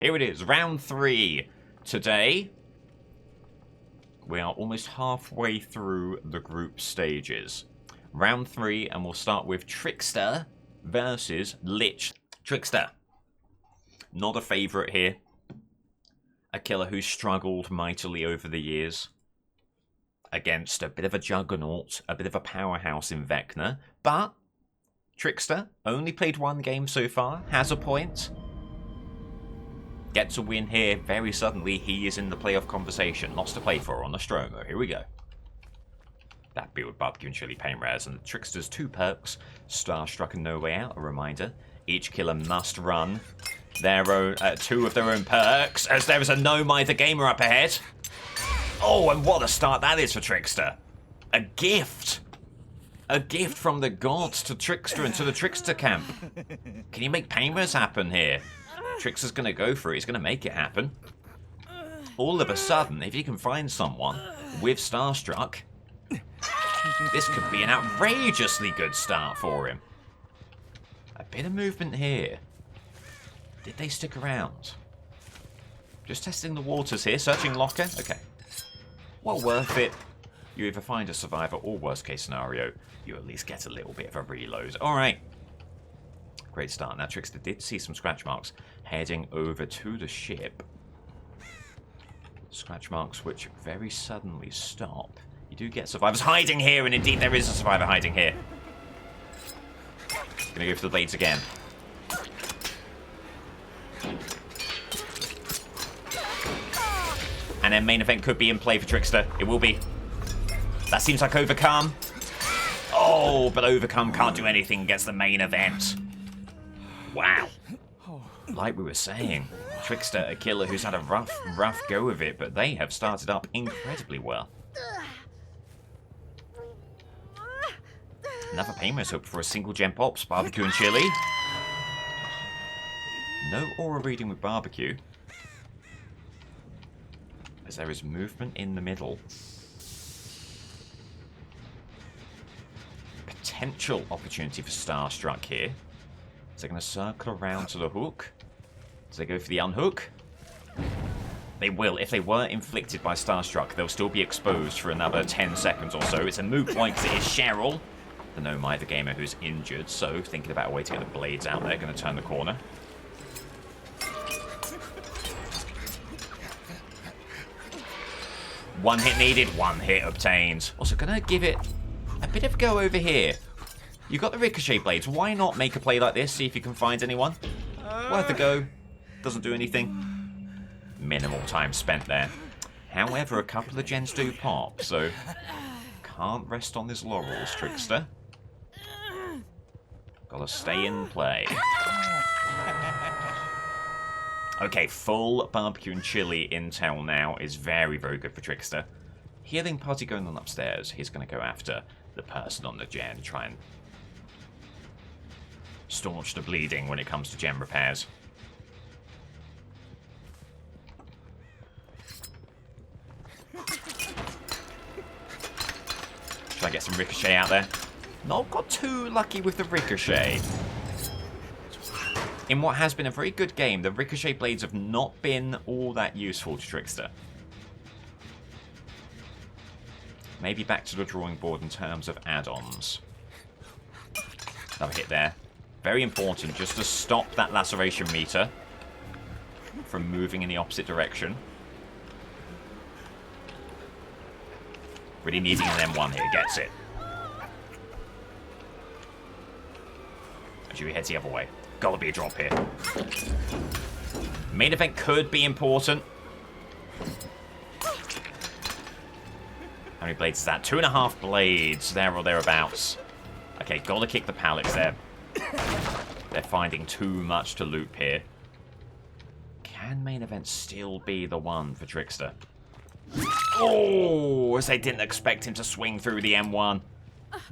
Here it is, round 3. Today, we are almost halfway through the group stages. Round 3, and we'll start with Trickster versus Lich. Trickster, not a favourite here. A killer who's struggled mightily over the years against a bit of a juggernaut, a bit of a powerhouse in Vecna. But Trickster only played 1 game so far, has a point. Gets a win here very suddenly. He is in the playoff conversation. Lots to play for on the Nostromo. Here we go. That be with barbecue and chili pain rares, and the Trickster's 2 perks. Starstruck and No Way Out, a reminder. Each killer must run their own, 2 of their own perks, as there is a No Mither Gamer up ahead. Oh, and what a start that is for Trickster. A gift. A gift from the gods to Trickster and to the Trickster camp. Can you make pain rares happen here? Trickster's going to go for it. He's going to make it happen. All of a sudden, if you can find someone with Starstruck, this could be an outrageously good start for him. A bit of movement here. Did they stick around? Just testing the waters here. Searching locker. Okay. Well, worth it. You either find a survivor or, worst case scenario, you at least get a little bit of a reload. All right. Great start. Now, Trickster did see some scratch marks heading over to the ship. Scratch marks which very suddenly stop. You do get survivors hiding here, and indeed there is a survivor hiding here. Gonna go for the blades again. And then main event could be in play for Trickster. It will be. That seems like Overcome. Oh, but Overcome can't do anything against the main event. Wow. Like we were saying, Trickster, a killer who's had a rough go of it, but they have started up incredibly well. Another Painless hope for a single gem pops. Barbecue and chili. No aura reading with barbecue, as there is movement in the middle. Potential opportunity for Starstruck here. So they're going to circle around to the hook. Do they go for the unhook? They will. If they were inflicted by Starstruck, they'll still be exposed for another 10 seconds or so. It's a moot point because it is Cheryl, the No Mither Gamer, who's injured. So thinking about a way to get the blades out there. Going to turn the corner. One hit needed, 1 hit obtained. Also going to give it a bit of a go over here. You got the ricochet blades. Why not make a play like this? See if you can find anyone. Worth a go. Doesn't do anything. Minimal time spent there. However, a couple of gens do pop, so can't rest on his laurels, Trickster. Gotta stay in play. Okay, full barbecue and chili intel now is very, very good for Trickster. Healing party going on upstairs. He's going to go after the person on the gen, try and staunch the bleeding when it comes to gem repairs. Try and get some ricochet out there. Not got too lucky with the ricochet. In what has been a very good game, the ricochet blades have not been all that useful to Trickster. Maybe back to the drawing board in terms of add-ons. Another hit there. Very important just to stop that laceration meter from moving in the opposite direction. Really needing an M1 here. Gets it. Actually, he heads the other way. Gotta be a drop here. Main event could be important. How many blades is that? 2.5 blades, there or thereabouts. Okay, gotta kick the pallets there. They're finding too much to loop here. Can main event still be the one for Trickster? Oh, as they didn't expect him to swing through the M1.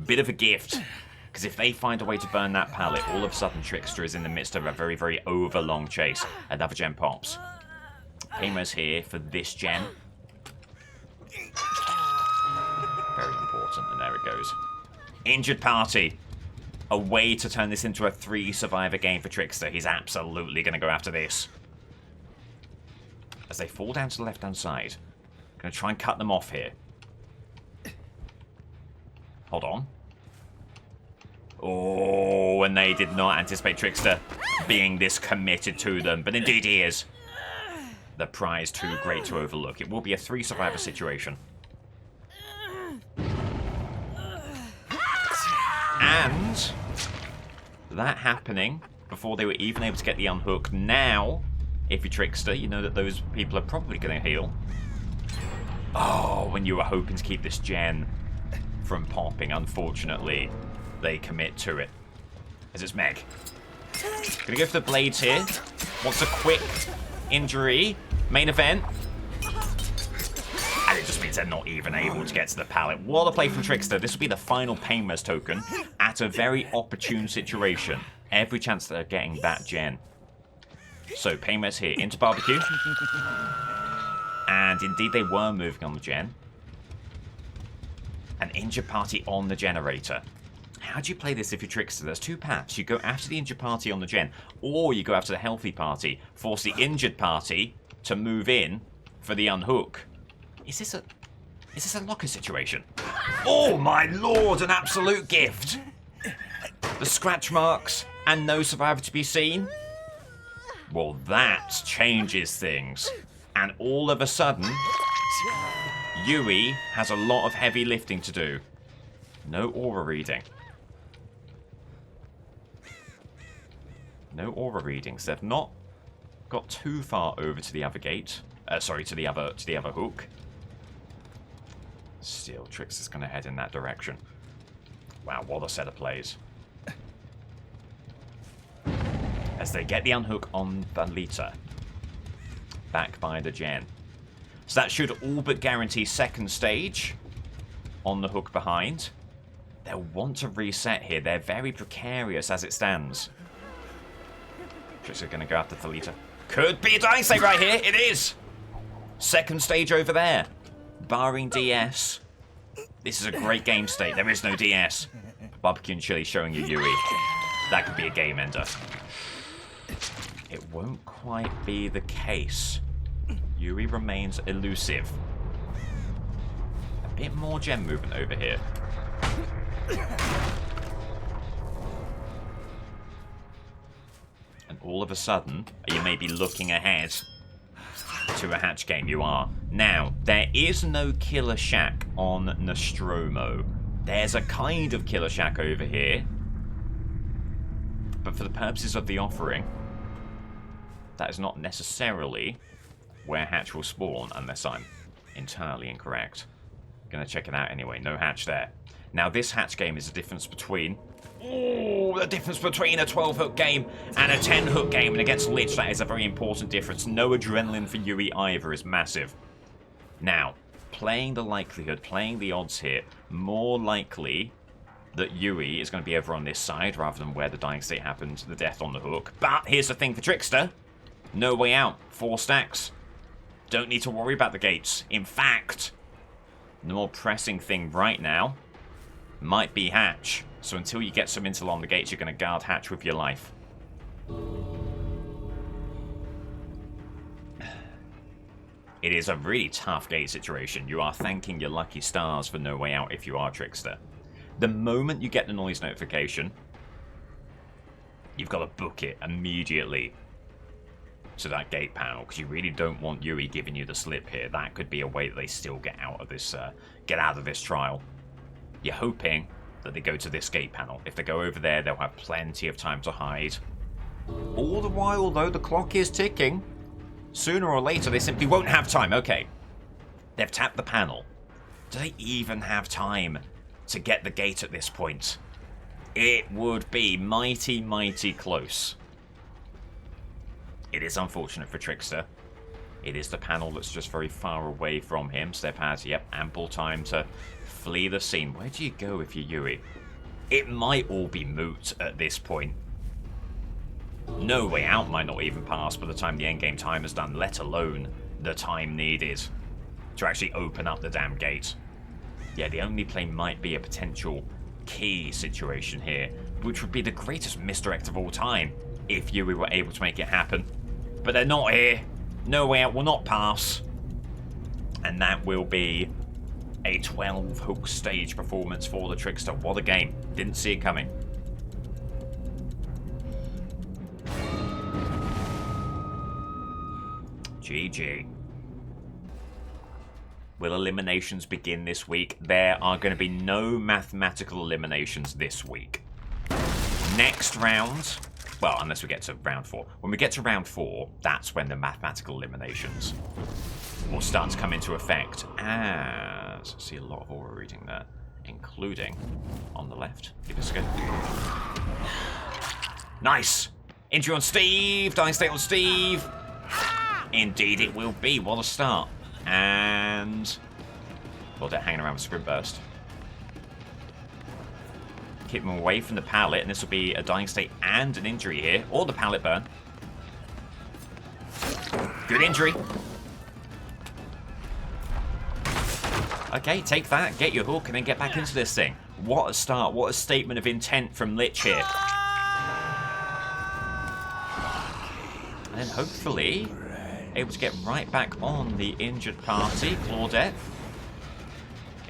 Bit of a gift. Because if they find a way to burn that pallet, all of a sudden Trickster is in the midst of a very, very overlong chase. Another gen pops. Painless here for this gen. Very important, and there it goes. Injured party. A way to turn this into a 3 survivor game for Trickster. He's absolutely going to go after this. as they fall down to the left-hand side. Going to try and cut them off here. Hold on. Oh, and they did not anticipate Trickster being this committed to them, but indeed he is. The prize too great to overlook. It will be a 3-survivor situation. And that happening before they were even able to get the unhook. Now, if you're Trickster, you know that those people are probably going to heal. Oh, when you were hoping to keep this gen from popping, unfortunately, they commit to it. As it's Meg. Gonna go for the blades here. Wants a quick injury. Main event. And it just means they're not even able to get to the pallet. What a play from Trickster. This will be the final Painless token at a very opportune situation. Every chance they're getting that gen. So, Painless here into barbecue. And indeed they were moving on the gen. An injured party on the generator. How do you play this if you're Trickster? There's two paths. You go after the injured party on the gen, or you go after the healthy party. Force the injured party to move in for the unhook. Is this a locker situation? Oh my lord, an absolute gift! The scratch marks and no survivor to be seen? Well, that changes things. And all of a sudden, Yui has a lot of heavy lifting to do. No aura reading. No aura readings. They've not got too far over to the other gate. Sorry, to the other hook. Still, Trickster's going to head in that direction. Wow, what a set of plays. As they get the unhook on Valita. Back by the gen. So that should all but guarantee second stage on the hook behind. They'll want to reset here. They're very precarious as it stands. Trickster going to go after Thalita. Could be a dying state right here. It is. Second stage over there. Barring DS. This is a great game state. There is no DS. Barbecue and chili showing you Yui. That could be a game ender. It won't quite be the case. Yui remains elusive. A bit more gem movement over here. And all of a sudden, you may be looking ahead to a hatch game. You are. Now, there is no killer shack on Nostromo. There's a kind of killer shack over here. But for the purposes of the offering, that is not necessarily where hatch will spawn, unless I'm entirely incorrect. Gonna check it out anyway. No hatch there. Now, this hatch game is the difference between... Oh, the difference between a 12-hook game and a 10-hook game. And against Lich, that is a very important difference. No adrenaline for Yui either is massive. Now, playing the likelihood, playing the odds here, more likely that Yui is going to be over on this side rather than where the dying state happened, the death on the hook. But here's the thing for Trickster. No way out. 4 stacks. Don't need to worry about the gates. In fact, the more pressing thing right now might be hatch. So until you get some intel on the gates, you're going to guard hatch with your life. It is a really tough gate situation. You are thanking your lucky stars for no way out if you are Trickster. The moment you get the noise notification, you've got to book it immediately to that gate panel, because you really don't want Yui giving you the slip here. That could be a way that they still get out of this trial. You're hoping that they go to this gate panel. If they go over there, they'll have plenty of time to hide. All the while, though, the clock is ticking. Sooner or later, they simply won't have time. Okay, they've tapped the panel. Do they even have time to get the gate at this point? It would be mighty, mighty close. It is unfortunate for Trickster. It is the panel that's just very far away from him. Steph has, yep, ample time to flee the scene. Where do you go if you're Yui? It might all be moot at this point. No way out might not even pass by the time the endgame time is done, let alone the time needed to actually open up the damn gate. Yeah, the only play might be a potential key situation here, which would be the greatest misdirect of all time if Yui were able to make it happen. But they're not here. No Way Out will not pass. And that will be a 12 hook stage performance for the Trickster. What a game. Didn't see it coming. GG. Will eliminations begin this week? There are going to be no mathematical eliminations this week. Next round, well, unless we get to round 4. When we get to round 4, that's when the mathematical eliminations will start to come into effect. As I see a lot of aura reading there, including on the left. Give us a go. Nice! Injury on Steve, dying state on Steve. Indeed it will be. What a start. And well, they're hanging around with Sprint Burst. Keep them away from the pallet, and this will be a dying state and an injury here. Or the pallet burn. Good injury. Okay, take that, get your hook, and then get back into this thing. What a start. What a statement of intent from Lich here. And then hopefully able to get right back on the injured party. Claudette.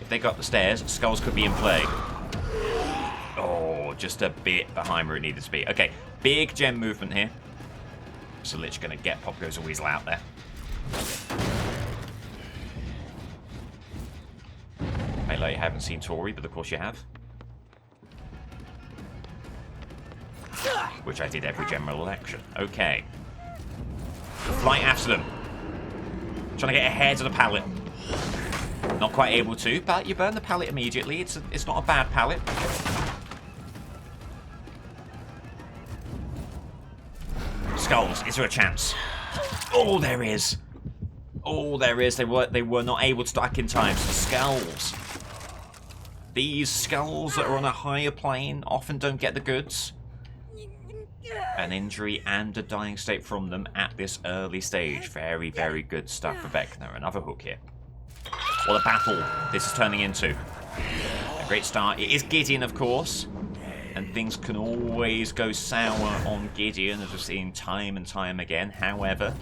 If they go up the stairs, skulls could be in play. Oh, just a bit behind where it needed to be. Okay, big gem movement here. So Lich going to get Pop Goes a Weasel out there. Melee, you haven't seen Tori, but of course you have. Which I did every general election. Okay. Flight after them. Trying to get ahead of the pallet. Not quite able to, but you burn the pallet immediately. It's not a bad pallet. Skulls, is there a chance? Oh, there is. Oh, there is. They were not able to stack in time. So skulls. These skulls that are on a higher plane often don't get the goods. An injury and a dying state from them at this early stage. Very, very good stuff for Vecna. Another hook here. What a battle this is turning into. A great start. It is Gideon, of course. And things can always go sour on Gideon, as we've seen time and time again. However,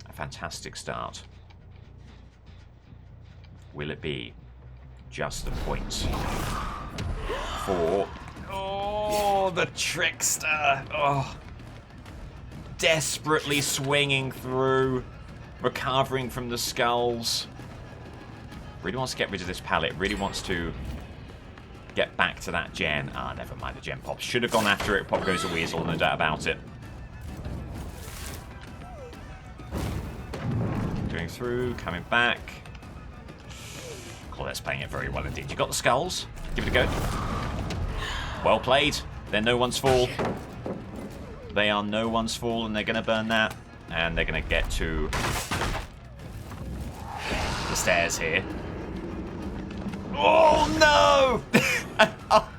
a fantastic start. Will it be just the points for... Oh, the Trickster. Oh. Desperately swinging through, recovering from the skulls. Really wants to get rid of this pallet. Really wants to get back to that gen. Ah, never mind. The gen pop. Should have gone after it. Pop Goes a Weasel, no doubt about it. Going through, coming back. Claudette's playing it very well indeed. You got the skulls? Give it a go. Well played. They're no one's fall. They are no one's fall, and they're going to burn that. And they're going to get to the stairs here. Oh, no!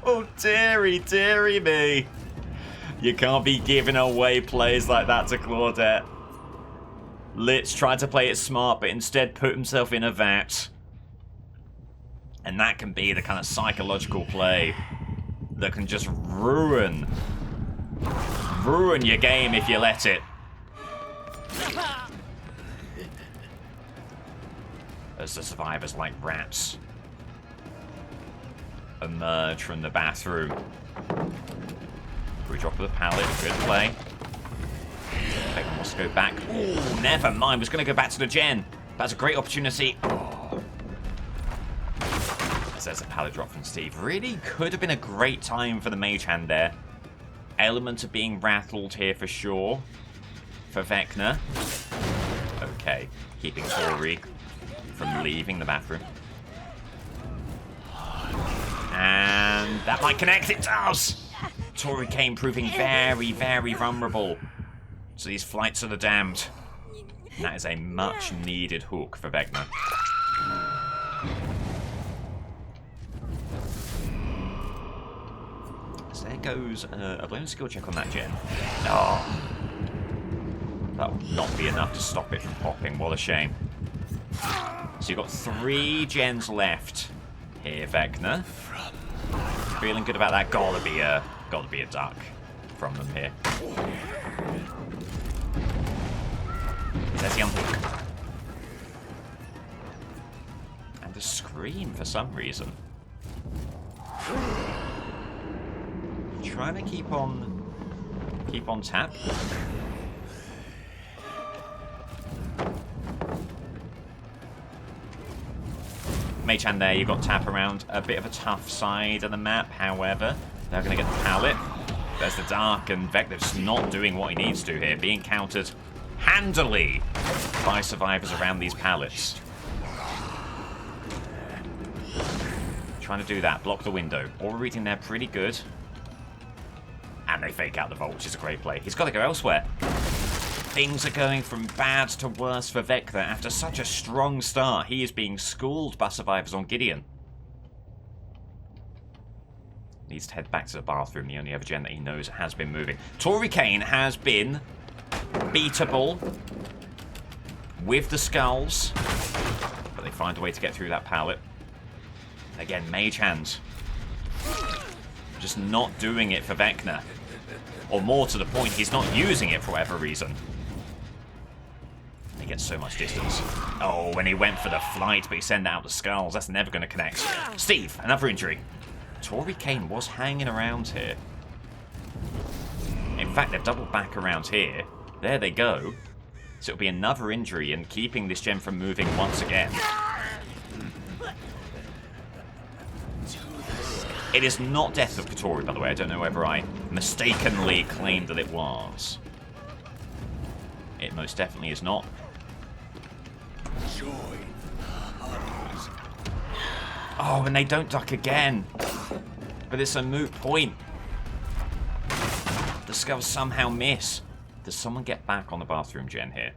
Oh, dearie me. You can't be giving away plays like that to Claudette. Lich tried to play it smart, but instead put himself in a vat. And that can be the kind of psychological play that can just ruin your game if you let it. As the survivors like rats emerge from the bathroom. We drop of the pallet, good play. Vecna wants to go back. Oh, never mind, was going to go back to the gen. That's a great opportunity. Oh. There's a pallet drop from Steve. Really could have been a great time for the mage hand there. Element of being rattled here for sure. For Vecna. Okay, keeping Tori from leaving the bathroom. And that might connect. It does! Tori Kane proving very, very vulnerable to these flights of the damned. And that is a much needed hook for Vecna. So there goes a blown skill check on that gen. Oh. That will not be enough to stop it from popping. What a shame. So you've got 3 gens left here, Vecna. Feeling good about that. Gotta be a duck from them here. unhook. And a scream for some reason. Trying to keep on tap. Mage Hand there, you've got tap around a bit of a tough side of the map, however, they're going to get the pallet. There's the Dark, and Vecna just not doing what he needs to here, being countered handily by survivors around these pallets. Trying to do that, block the window. Aura reading there pretty good. And they fake out the vault, which is a great play. He's got to go elsewhere. Things are going from bad to worse for Vecna after such a strong start. He is being schooled by survivors on Gideon. Needs to head back to the bathroom, the only other gen that he knows has been moving. Tori Kane has been beatable with the skulls, but they find a way to get through that pallet. Again, Mage Hand. Just not doing it for Vecna. Or more to the point, he's not using it for whatever reason. He gets so much distance. Oh, when he went for the flight, but he sent out the skulls. That's never going to connect. Steve, another injury. Tori Kane was hanging around here. In fact, they've doubled back around here. There they go. So it'll be another injury and keeping this gem from moving once again. It is not Death of Katori, by the way. I don't know whether I mistakenly claimed that it was. It most definitely is not. Oh, and they don't duck again. But it's a moot point. The skulls somehow miss. Does someone get back on the bathroom gen here?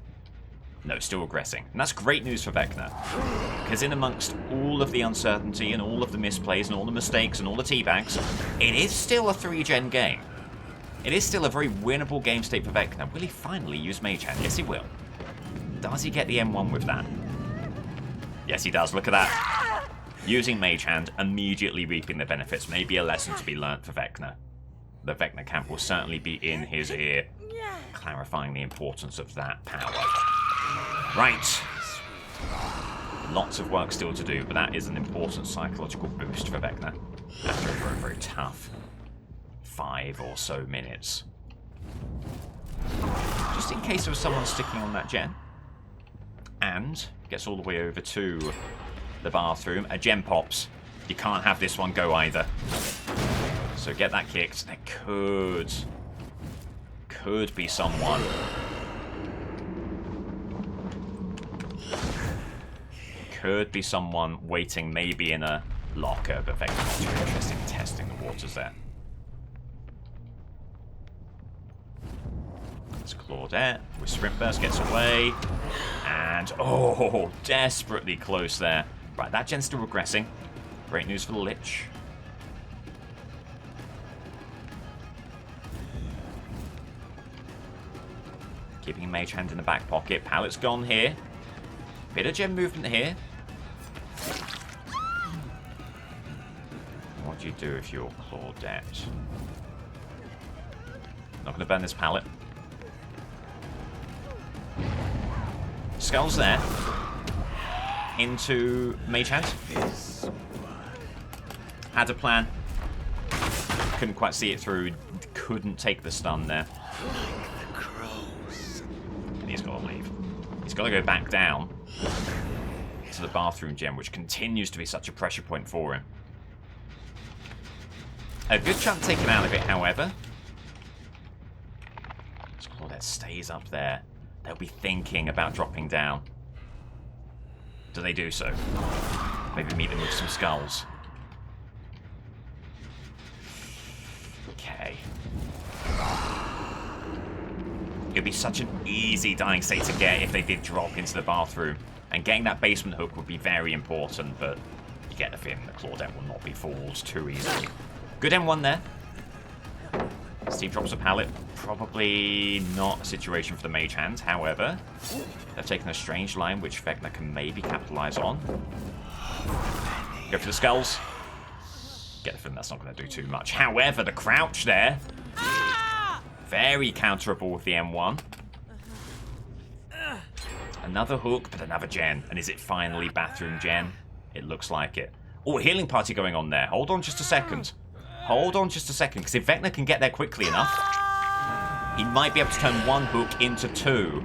No, still aggressing. And that's great news for Vecna. Because in amongst all of the uncertainty and all of the misplays and all the mistakes and all the teabags, it is still a 3-gen game. It is still a very winnable game state for Vecna. Will he finally use Mage Hand? Yes, he will. Does he get the M1 with that? Yes, he does. Look at that. Using Mage Hand, immediately reaping the benefits. Maybe a lesson to be learnt for Vecna. The Vecna camp will certainly be in his ear, clarifying the importance of that power. Right. Lots of work still to do, but that is an important psychological boost for Vecna after a very, very tough 5 or so minutes. Just in case there was someone sticking on that gen. And gets all the way over to the bathroom. A gem pops. You can't have this one go either. So get that kicked. There could be someone. Could be someone waiting maybe in a locker, but Vecna not too interested in testing the waters there. It's Claudette with Sprint Burst, gets away. And, oh, desperately close there. Right, that gen's still regressing. Great news for the Lich. Keeping Mage Hand in the back pocket. Pallet's gone here. Bit of gem movement here. What do you do if you're Claudette? Not going to burn this pallet. Skulls there. Into Mage Hand. Had a plan. Couldn't quite see it through. Couldn't take the stun there. And he's got to leave. He's got to go back down to the bathroom gem, which continues to be such a pressure point for him. A good chunk taken out of it, however. As Claudette stays up there, they'll be thinking about dropping down. Do they do so? Maybe meet them with some skulls. Okay. It'd be such an easy dying state to get if they did drop into the bathroom. And getting that basement hook would be very important, but you get the feeling that Claudette will not be fooled too easily. Good M1 there. Steve drops a pallet. Probably not a situation for the Mage Hand. However, they've taken a strange line which Vecna can maybe capitalize on. Go for the skulls. Get the feeling that's not going to do too much. However, the crouch there. Very counterable with the M1. Another hook, but another gen. And is it finally bathroom gen? It looks like it. Oh, healing party going on there. Hold on just a second. Hold on just a second, because if Vecna can get there quickly enough, he might be able to turn one hook into two.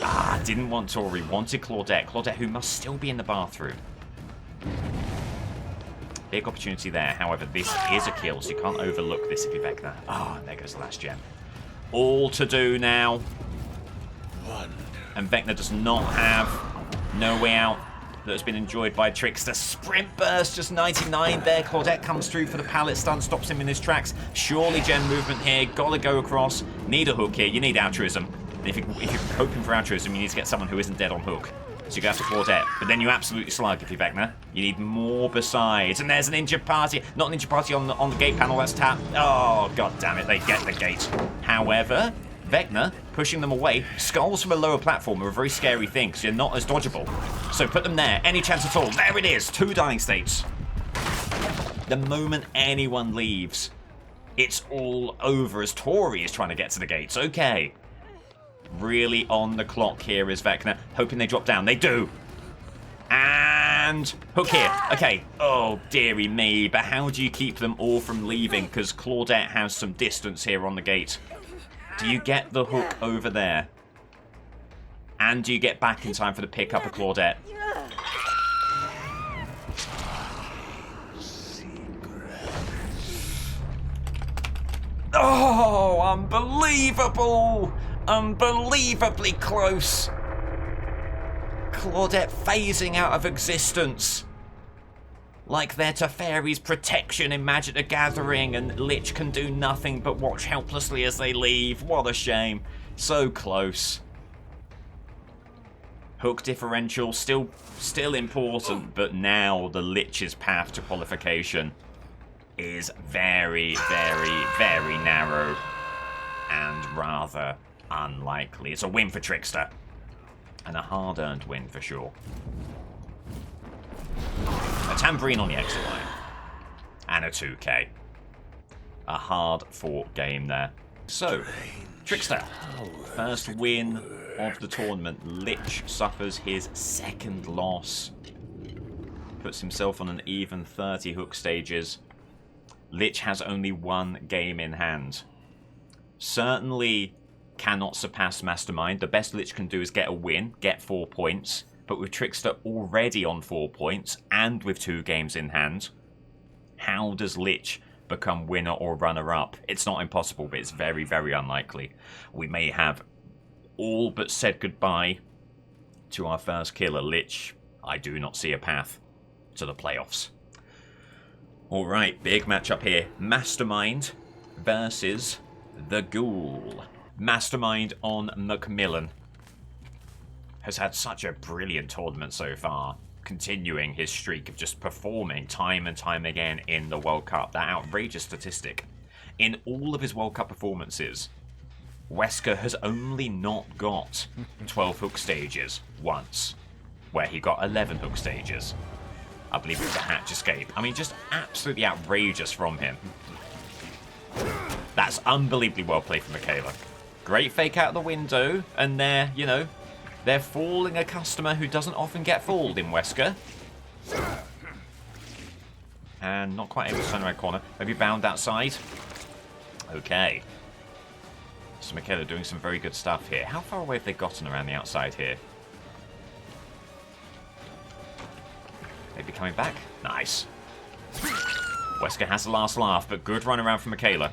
Ah, didn't want Tori, wanted Claudette. Claudette, who must still be in the bathroom. Big opportunity there. However, this is a kill, so you can't overlook this if you're Vecna. Ah, there goes the last gem. All to do now. And Vecna does not have no way out that has been enjoyed by Trickster. Sprint burst, just 99 there. Claudette comes through for the pallet stun, stops him in his tracks. Surely gen movement here. Gotta go across. Need a hook here. You need altruism. And if you're hoping for altruism, you need to get someone who isn't dead on hook. So you go after Claudette. But then you absolutely slug if you're Vecna. You need more besides. And there's an injured party. Not an injured party on the gate panel. That's tapped. Oh, god damn it. They get the gate. However, Vecna pushing them away. Skulls from a lower platform are a very scary thing because you're not as dodgeable. So put them there. Any chance at all. There it is. 2 dying states. The moment anyone leaves, it's all over as Tori is trying to get to the gates. Okay. Really on the clock here is Vecna. Hoping they drop down. They do. And hook here. Okay. Oh, dearie me. But how do you keep them all from leaving? Because Claudette has some distance here on the gate. Do you get the hook over there? And do you get back in time for the pickup of Claudette? Oh, unbelievable! Unbelievably close. Claudette phasing out of existence. Like they're Teferi's protection in Magic the Gathering, and Lich can do nothing but watch helplessly as they leave. What a shame. So close. Hook differential, still important, but now the Lich's path to qualification is very, very, very narrow and rather unlikely. It's a win for Trickster. And a hard-earned win for sure. A tambourine on the exit line. And a 2k. A hard-fought game there. So, Trickster. First win of the tournament. Lich suffers his second loss. Puts himself on an even 30 hook stages. Lich has only 1 game in hand. Certainly cannot surpass Mastermind. The best Lich can do is get a win, get 4 points. But with Trickster already on 4 points and with 2 games in hand, how does Lich become winner or runner-up? It's not impossible, but it's very, very unlikely. We may have all but said goodbye to our first killer, Lich. I do not see a path to the playoffs. Alright, big matchup here. Mastermind versus the Ghoul. Mastermind on Macmillan has had such a brilliant tournament so far, continuing his streak of just performing time and time again in the World Cup. That outrageous statistic. In all of his World Cup performances, Wesker has only not got 12 hook stages once, where he got 11 hook stages. I believe it was a hatch escape. I mean, just absolutely outrageous from him. That's unbelievably well played from Michaela. Great fake out the window, and they're, you know, they're fooling a customer who doesn't often get fooled in Wesker. And not quite able to turn around corner. Maybe bound outside. Okay. So Michaela doing some very good stuff here. How far away have they gotten around the outside here? Maybe coming back? Nice. Wesker has the last laugh, but good run around from Michaela.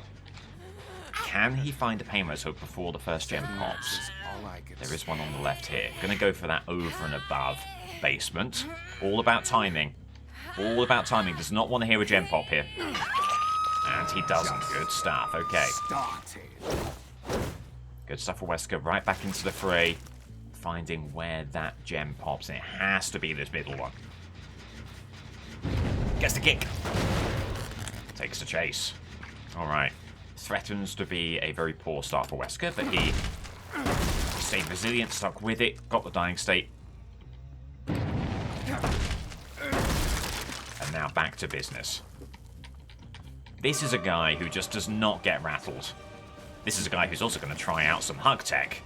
Can he find a Painrose hook before the first gem pops? There is one on the left here. Gonna go for that over and above basement. All about timing. All about timing. Does not want to hear a gem pop here. And he doesn't. Good stuff. Okay. Good stuff for Wesker. Right back into the fray. Finding where that gem pops. And it has to be this middle one. Gets the kick. Takes the chase. Alright. Threatens to be a very poor start for Wesker, but he stayed resilient, stuck with it, got the dying state. And now back to business. This is a guy who just does not get rattled. This is a guy who's also going to try out some hug tech.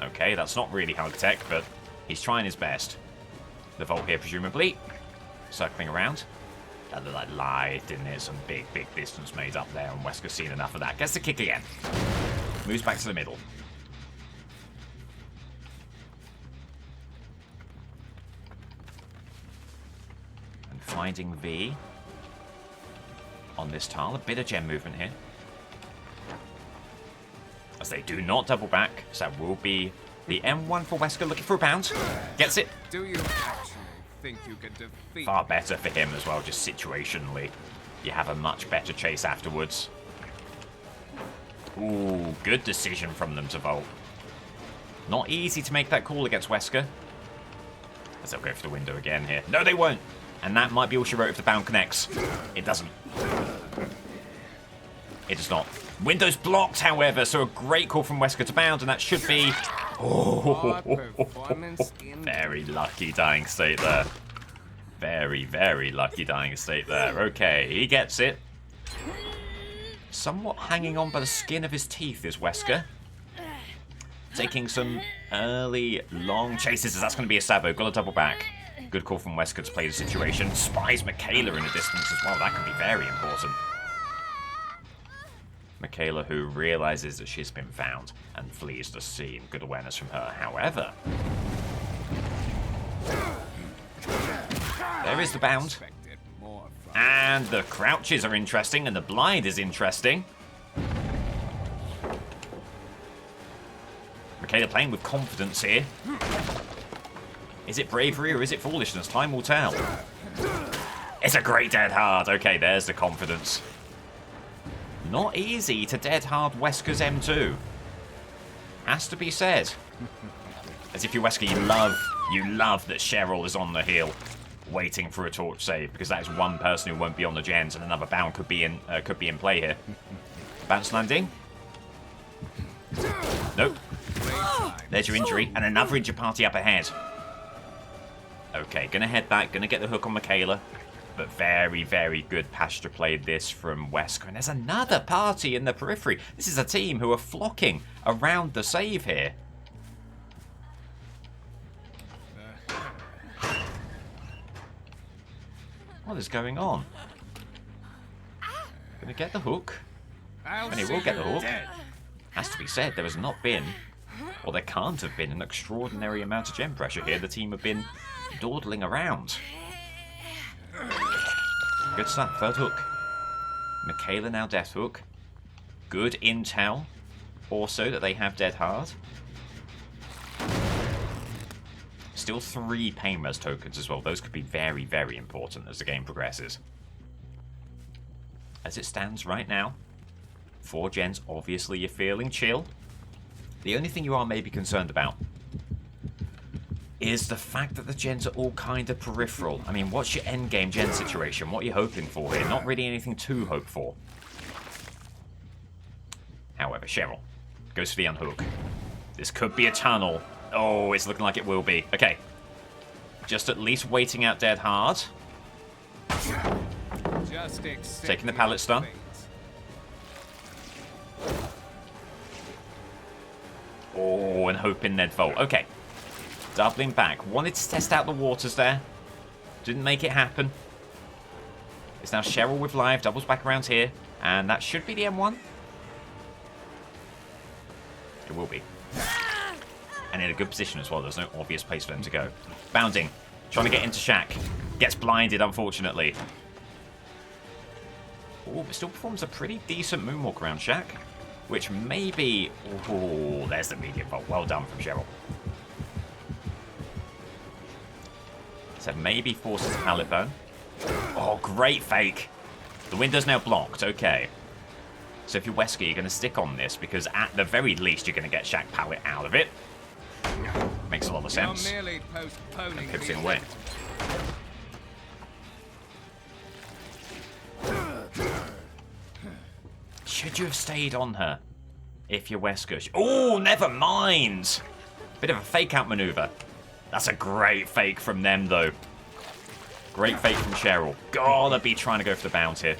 Okay, that's not really hug tech, but he's trying his best. The Volt here, presumably. Circling around. That looked like live, didn't it? Some big distance made up there, and Wesker's seen enough of that. Gets the kick again. Moves back to the middle. And finding V on this tile. A bit of gem movement here. As they do not double back, so that will be the M1 for Wesker looking for a bounce. Gets it. Do you actually think you can defeat? Far better for him as well, just situationally. You have a much better chase afterwards. Ooh, good decision from them to Volt. Not easy to make that call against Wesker. As they'll go for the window again here. No, they won't. And that might be all she wrote if the bound connects. It doesn't. It does not. Window's blocked, however, so a great call from Wesker to bound, and that should be... Oh, very lucky dying state there. Very lucky dying state there. Okay, he gets it. Somewhat hanging on by the skin of his teeth is Wesker. Taking some early, long chases, as that's going to be a Sabo. Got to double back. Good call from Wesker to play the situation. Spies Michaela in the distance as well. That could be very important. Michaela, who realizes that she's been found and flees the scene. Good awareness from her. However, there is the bound. And the crouches are interesting, and the blind is interesting. Michaela playing with confidence here. Is it bravery or is it foolishness? Time will tell. It's a great dead hard. Okay, there's the confidence. Not easy to dead hard Wesker's M2. Has to be said. As if you're Wesker, you love that Cheryl is on the hill, waiting for a torch save, because that is one person who won't be on the gens, and another bound could be in play here. Bounce landing. Nope. There's your injury, and another injured party up ahead. Okay, gonna head back, gonna get the hook on Michaela. But very good pasture play this from Wesker. And there's another party in the periphery. This is a team who are flocking around the save here. What is going on? Gonna get the hook. And he will get the hook. Has to be said, there has not been, or there can't have been, an extraordinary amount of gem pressure here. The team have been dawdling around. Good stuff. Third hook. Michaela now death hook. Good intel. Also that they have dead hard. Still 3 pain res tokens as well. Those could be very important as the game progresses. As it stands right now, 4 gens, obviously you're feeling chill. The only thing you are maybe concerned about is the fact that the gens are all kind of peripheral. I mean, what's your endgame gen situation? What are you hoping for here? Not really anything to hope for. However, Cheryl goes for the unhook. This could be a tunnel. Oh, it's looking like it will be. Okay. Just at least waiting out dead hard. Taking the pallet stun. Oh, and hoping Ned Volt. Okay. Doubling back. Wanted to test out the waters there. Didn't make it happen. It's now Cheryl with live. Doubles back around here. And that should be the M1. It will be. And in a good position as well. There's no obvious place for them to go. Bounding. Trying to get into Shaq. Gets blinded, unfortunately. Oh, but still performs a pretty decent moonwalk around Shaq. Which may be... Oh, there's the medium vault. Well done from Cheryl. So maybe forces a pallet burn. Oh, great fake. The window's now blocked. Okay. So if you're Wesker, you're going to stick on this, because at the very least, you're going to get Shaq pallet out of it. Makes a lot of sense. And pips it away. Should you have stayed on her if you're Wesker? Oh, never mind. Bit of a fake out maneuver. That's a great fake from them, though. Great fake from Cheryl. Gotta be trying to go for the bounce here.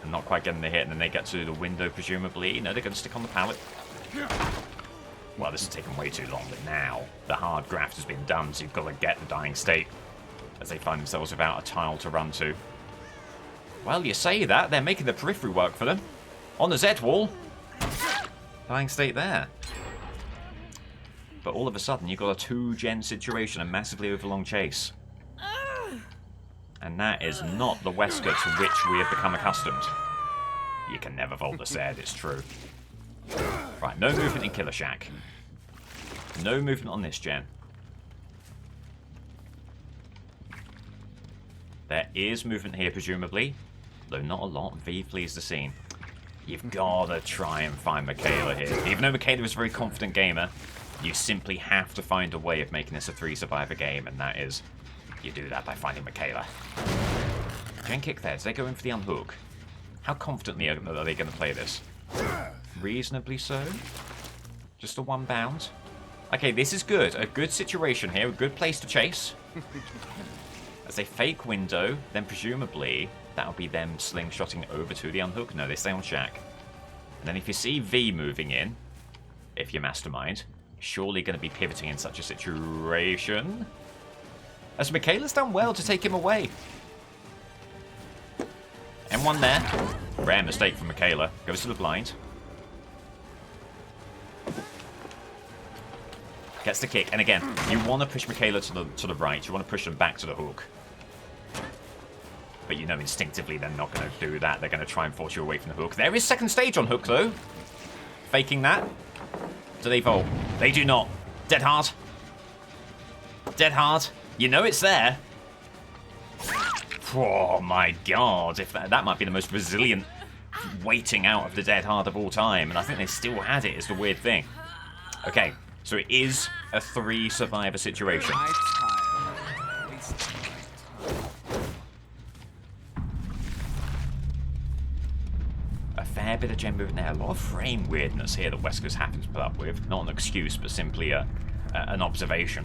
And Not quite getting the hit, and then they get to the window, presumably. No, they're going to stick on the pallet. Well, this is taking way too long, but now the hard graft has been done, so you've got to get the dying state as they find themselves without a tile to run to. Well, you say that. They're making the periphery work for them. On the Z wall. Dying state there. But all of a sudden, you've got a 2-gen situation, a massively overlong chase. And that is not the Wesker to which we have become accustomed. You can never vault the Zed, it's true. Right, no movement in Killer Shack. No movement on this gen. There is movement here, presumably. Though not a lot. V flees the scene. You've got to try and find Michaela here. Even though Michaela is a very confident gamer, you simply have to find a way of making this a 3-survivor game, and that is, you do that by finding Michaela. Gen kick there. Do they go in for the unhook? How confidently are they going to play this? Reasonably so. Just a 1 bound. Okay, this is good. A good situation here. A good place to chase. As they fake window, then presumably that'll be them slingshotting over to the unhook. No, they stay on Shack. And then if you see V moving in, if you're Mastermind, surely going to be pivoting in such a situation. As Michaela's done well to take him away. M1 there. Rare mistake from Michaela. Goes to the blind. Gets the kick. And again, you want to push Michaela to the right. You want to push them back to the hook. But you know instinctively they're not going to do that. They're going to try and force you away from the hook. There is second stage on hook, though. Faking that. Do they vault? They do not. Dead hard. Dead hard. You know it's there. Oh my god. If that might be the most resilient waiting out of the dead hard of all time. And I think they still had it, is the weird thing. Okay, so it is a 3-survivor situation. A fair bit of gen movement there. A lot of frame weirdness here that Wesker's having to put up with. Not an excuse, but simply an observation.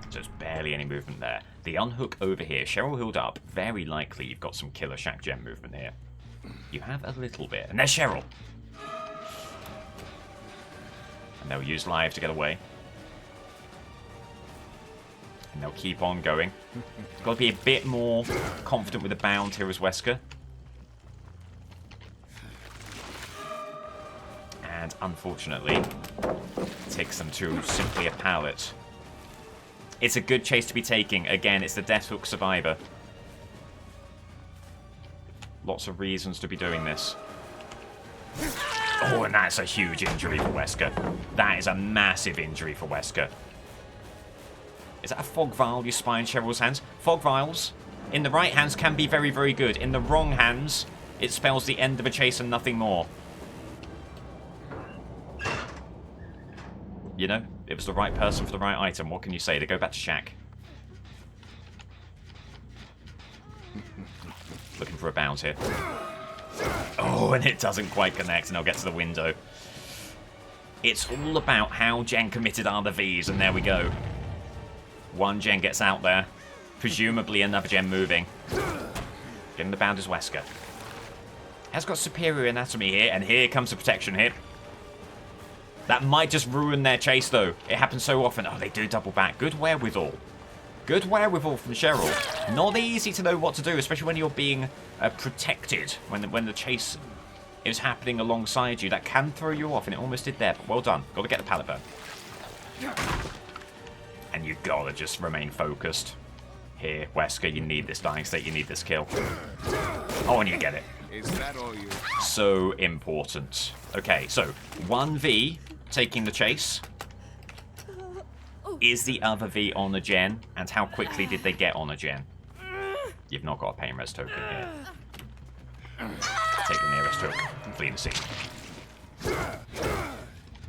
So there's barely any movement there. The unhook over here. Cheryl healed up. Very likely you've got some Killer Shack gen movement here. You have a little bit. And there's Cheryl. And they'll use live to get away. And they'll keep on going. Got to be a bit more confident with the bound here as Wesker. And unfortunately, takes them to simply a pallet. It's a good chase to be taking. Again, it's the Death Hook Survivor. Lots of reasons to be doing this. Oh, and that's a huge injury for Wesker. That is a massive injury for Wesker. Is that a fog vial you spy in Cheryl's hands? Fog vials in the right hands can be very, very good. In the wrong hands, it spells the end of a chase and nothing more. You know, it was the right person for the right item. What can you say? They go back to Shack. Looking for a bounce here. Oh, and it doesn't quite connect, and they'll get to the window. It's all about how gen committed are the Vs, and there we go. One gen gets out there. Presumably another gen moving. Getting the bound is Wesker. Has got superior anatomy here, and here comes the protection hit. That might just ruin their chase, though. It happens so often. Oh, they do double back. Good wherewithal. Good wherewithal from Cheryl. Not easy to know what to do, especially when you're being protected. When the chase is happening alongside you. That can throw you off, and it almost did there. But well done. Got to get the pallet burn. And you've got to just remain focused. Here, Wesker, you need this dying state. You need this kill. Oh, and you get it. Is that all you? So important. Okay, so 1v taking the chase. Is the other V on a gen? And how quickly did they get on a gen? You've not got a pain res token here. Take the nearest hook and flee the scene.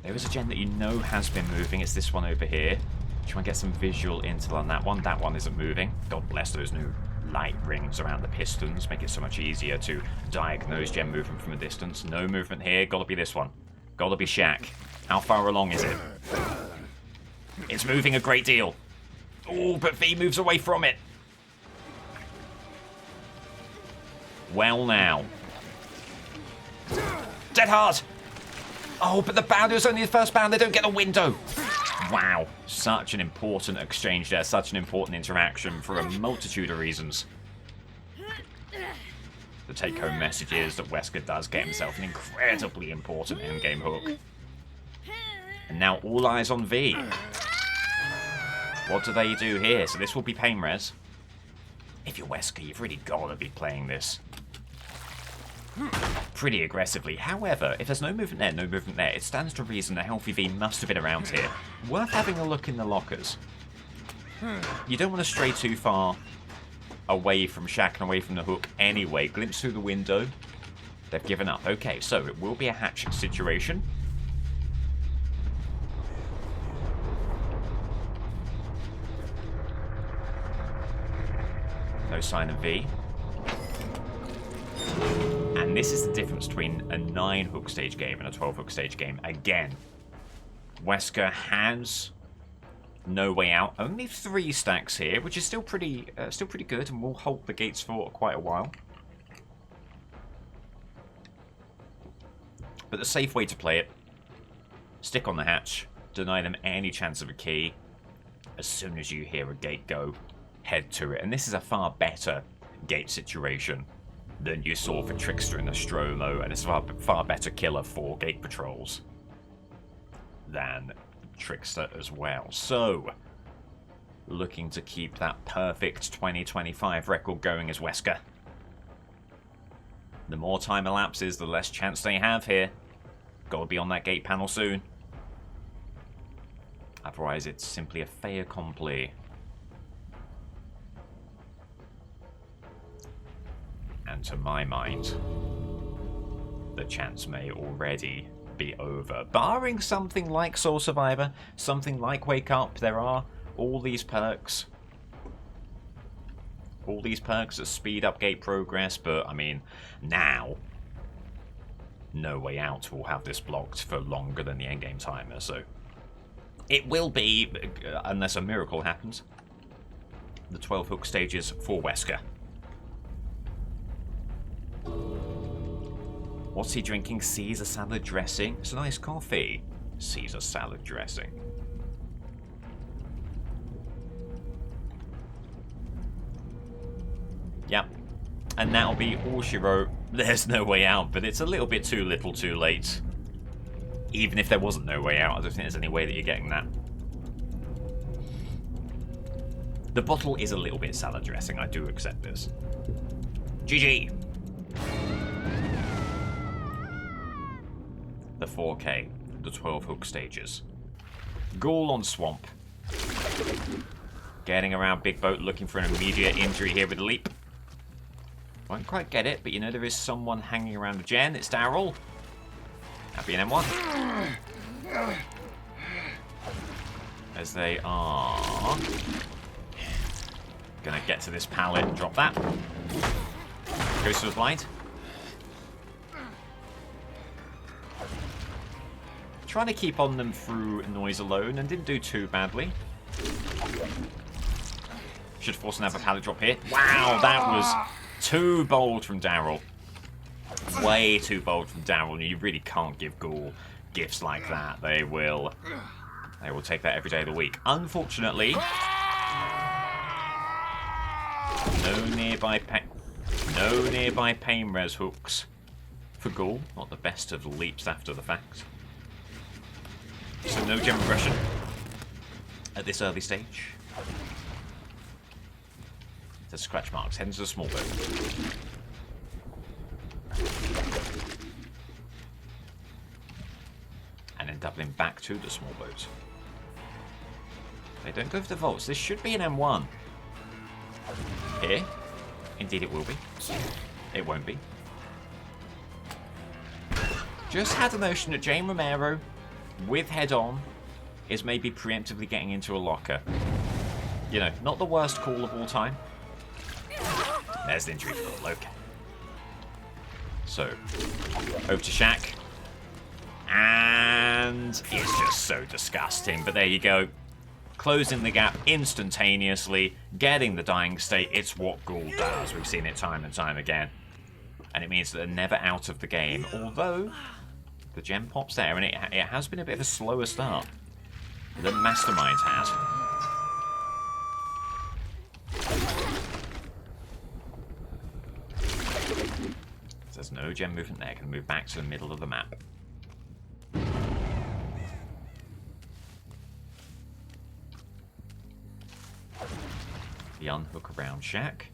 There is a gen that you know has been moving. It's this one over here. Try and get some visual intel on that one. That one isn't moving. God bless those new light rings around the pistons. Make it so much easier to diagnose gen movement from a distance. No movement here. Gotta be this one. Gotta be Shack. How far along is it? It's moving a great deal. Oh, but V moves away from it. Well now. Dead hard! Oh, but the bound was only the first bound. They don't get a window. Wow. Such an important exchange there. Such an important interaction for a multitude of reasons. The take-home message is that Wesker does get himself an incredibly important endgame hook. And now all eyes on V. What do they do here? So this will be pain res. If you're Wesker, you've really got to be playing this pretty aggressively. However, if there's no movement there, no movement there, it stands to reason that Healthy V must have been around here. Worth having a look in the lockers. You don't want to stray too far away from Shaq and away from the hook anyway. Glimpse through the window. They've given up. Okay, so it will be a hatch situation. No sign of V. And this is the difference between a 9 hook stage game and a 12 hook stage game. Again, Wesker has no way out. Only 3 stacks here, which is still pretty good, and will hold the gates for quite a while. But the safe way to play it: stick on the hatch, deny them any chance of a key. As soon as you hear a gate go, head to it. And this is a far better gate situation than you saw for Trickster in the Stromo, and it's a far better killer for gate patrols than Trickster as well. So, looking to keep that perfect 2025 record going as Wesker. The more time elapses, the less chance they have here. Gotta be on that gate panel soon. Otherwise, it's simply a fait accompli. And to my mind, the chance may already be over. Barring something like Soul Survivor, something like Wake Up, there are all these perks. All these perks that speed up gate progress, but I mean, now, No Way Out will have this blocked for longer than the endgame timer, so it will be, unless a miracle happens, the 12 hook stages for Wesker. What's he drinking? Caesar salad dressing. It's a nice coffee. Caesar salad dressing. Yep. And that'll be all she wrote. There's no way out, but it's a little bit too little too late. Even if there wasn't no way out, I don't think there's any way that you're getting that. The bottle is a little bit salad dressing. I do accept this. GG. The 4K, the 12 hook stages. Ghoul on Swamp. Getting around Big Boat, looking for an immediate injury here with a leap. Won't quite get it, but you know there is someone hanging around the gen. It's Daryl. Happy an M1. As they are gonna get to this pallet and drop that. Goes to the blind. Trying to keep on them through noise alone and didn't do too badly. Should force another pallet drop here. Wow, that was too bold from Daryl. Way too bold from Daryl. You really can't give Ghoul gifts like that. They will take that every day of the week. Unfortunately, no nearby pain res hooks for Ghoul. Not the best of leaps after the fact. So no gem regression at this early stage. The scratch marks, heading to the small boat. And then doubling back to the small boat. They don't go for the vaults. This should be an M1. Here. Indeed it will be. It won't be. Just had a notion that Jane Romero, with head on, is maybe preemptively getting into a locker. You know, not the worst call of all time. There's the injury for okay. So, over to Shaq. And it's just so disgusting. But there you go. Closing the gap instantaneously. Getting the dying state. It's what Ghoul does. We've seen it time and time again. And it means that they're never out of the game. Although, the gem pop's there, and it has been a bit of a slower start than Mastermind has. There's no gem movement there. Can move back to the middle of the map. The unhook around shack.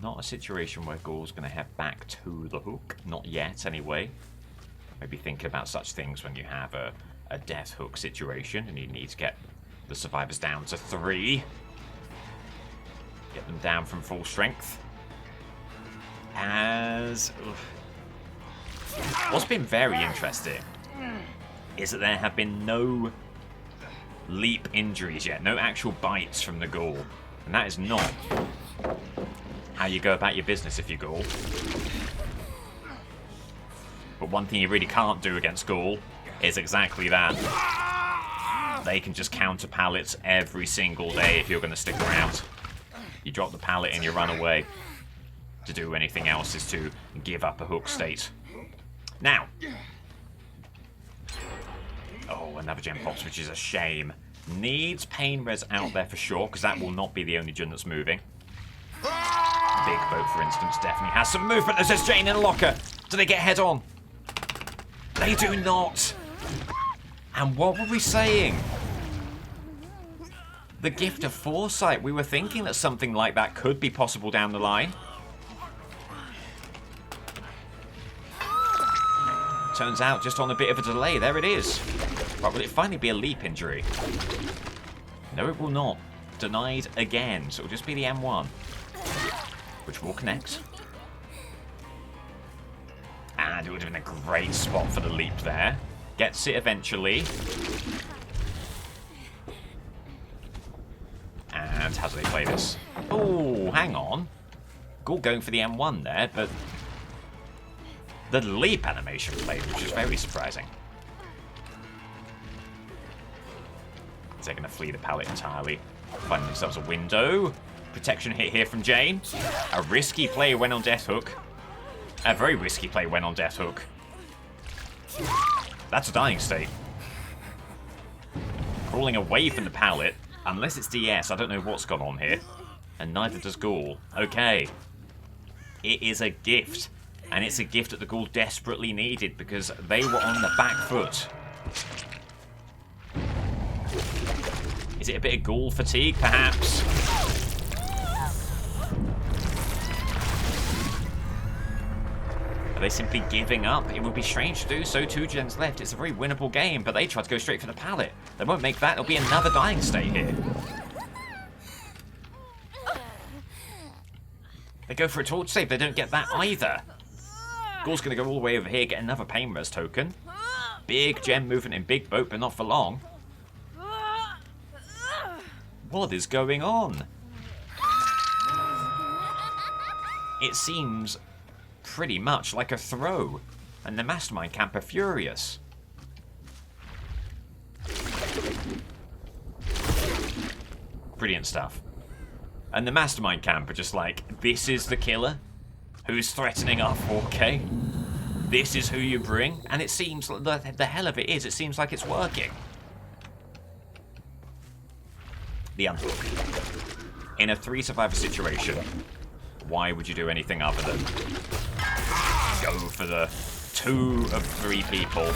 Not a situation where Ghoul's going to head back to the hook. Not yet, anyway. Maybe think about such things when you have a death hook situation and you need to get the survivors down to 3. Get them down from full strength. What's been very interesting is that there have been no leap injuries yet. No actual bites from the Ghoul. And that is not how you go about your business if you're Ghoul. But one thing you really can't do against Ghoul is exactly that. They can just counter pallets every single day if you're going to stick around. You drop the pallet and you run away. To do anything else is to give up a hook state. Now. Oh, another gem pops, which is a shame. Needs pain res out there for sure, because that will not be the only gen that's moving. Big boat, for instance, definitely has some movement. There's this Jane in a locker. Do they get head on? They do not. And what were we saying? The gift of foresight. We were thinking that something like that could be possible down the line. Turns out just on a bit of a delay. There it is. Right, will it finally be a leap injury? No, it will not. Denied again. So it'll just be the M1. Which will connect. And it would have been a great spot for the leap there. Gets it eventually. And how do they play this? Oh, hang on. Ghoul going for the M1 there, but the leap animation played, which is very surprising. They're going to flee the pallet entirely. Find themselves a window. Protection hit here from Jane. A risky play went on Death Hook. A very risky play went on Death Hook. That's a dying state. Crawling away from the pallet. Unless it's DS, I don't know what's gone on here. And neither does Ghoul. Okay. It is a gift. And it's a gift that the Ghoul desperately needed because they were on the back foot. Is it a bit of Ghoul fatigue, perhaps? Are they simply giving up? It would be strange to do so. 2 gens left. It's a very winnable game, but they tried to go straight for the pallet. They won't make that. It'll be another dying state here. They go for a torch save. They don't get that either. Ghoul's going to go all the way over here, get another pain res token. Big gem movement in big boat, but not for long. What is going on? It seems pretty much like a throw, and the Mastermind camp are furious. Brilliant stuff. And the Mastermind camp are just like, this is the killer who's threatening our 4K. This is who you bring, and it seems, the hell of it is, it seems like it's working. The unhook. In a 3 survivor situation, why would you do anything other than go for the 2 of 3 people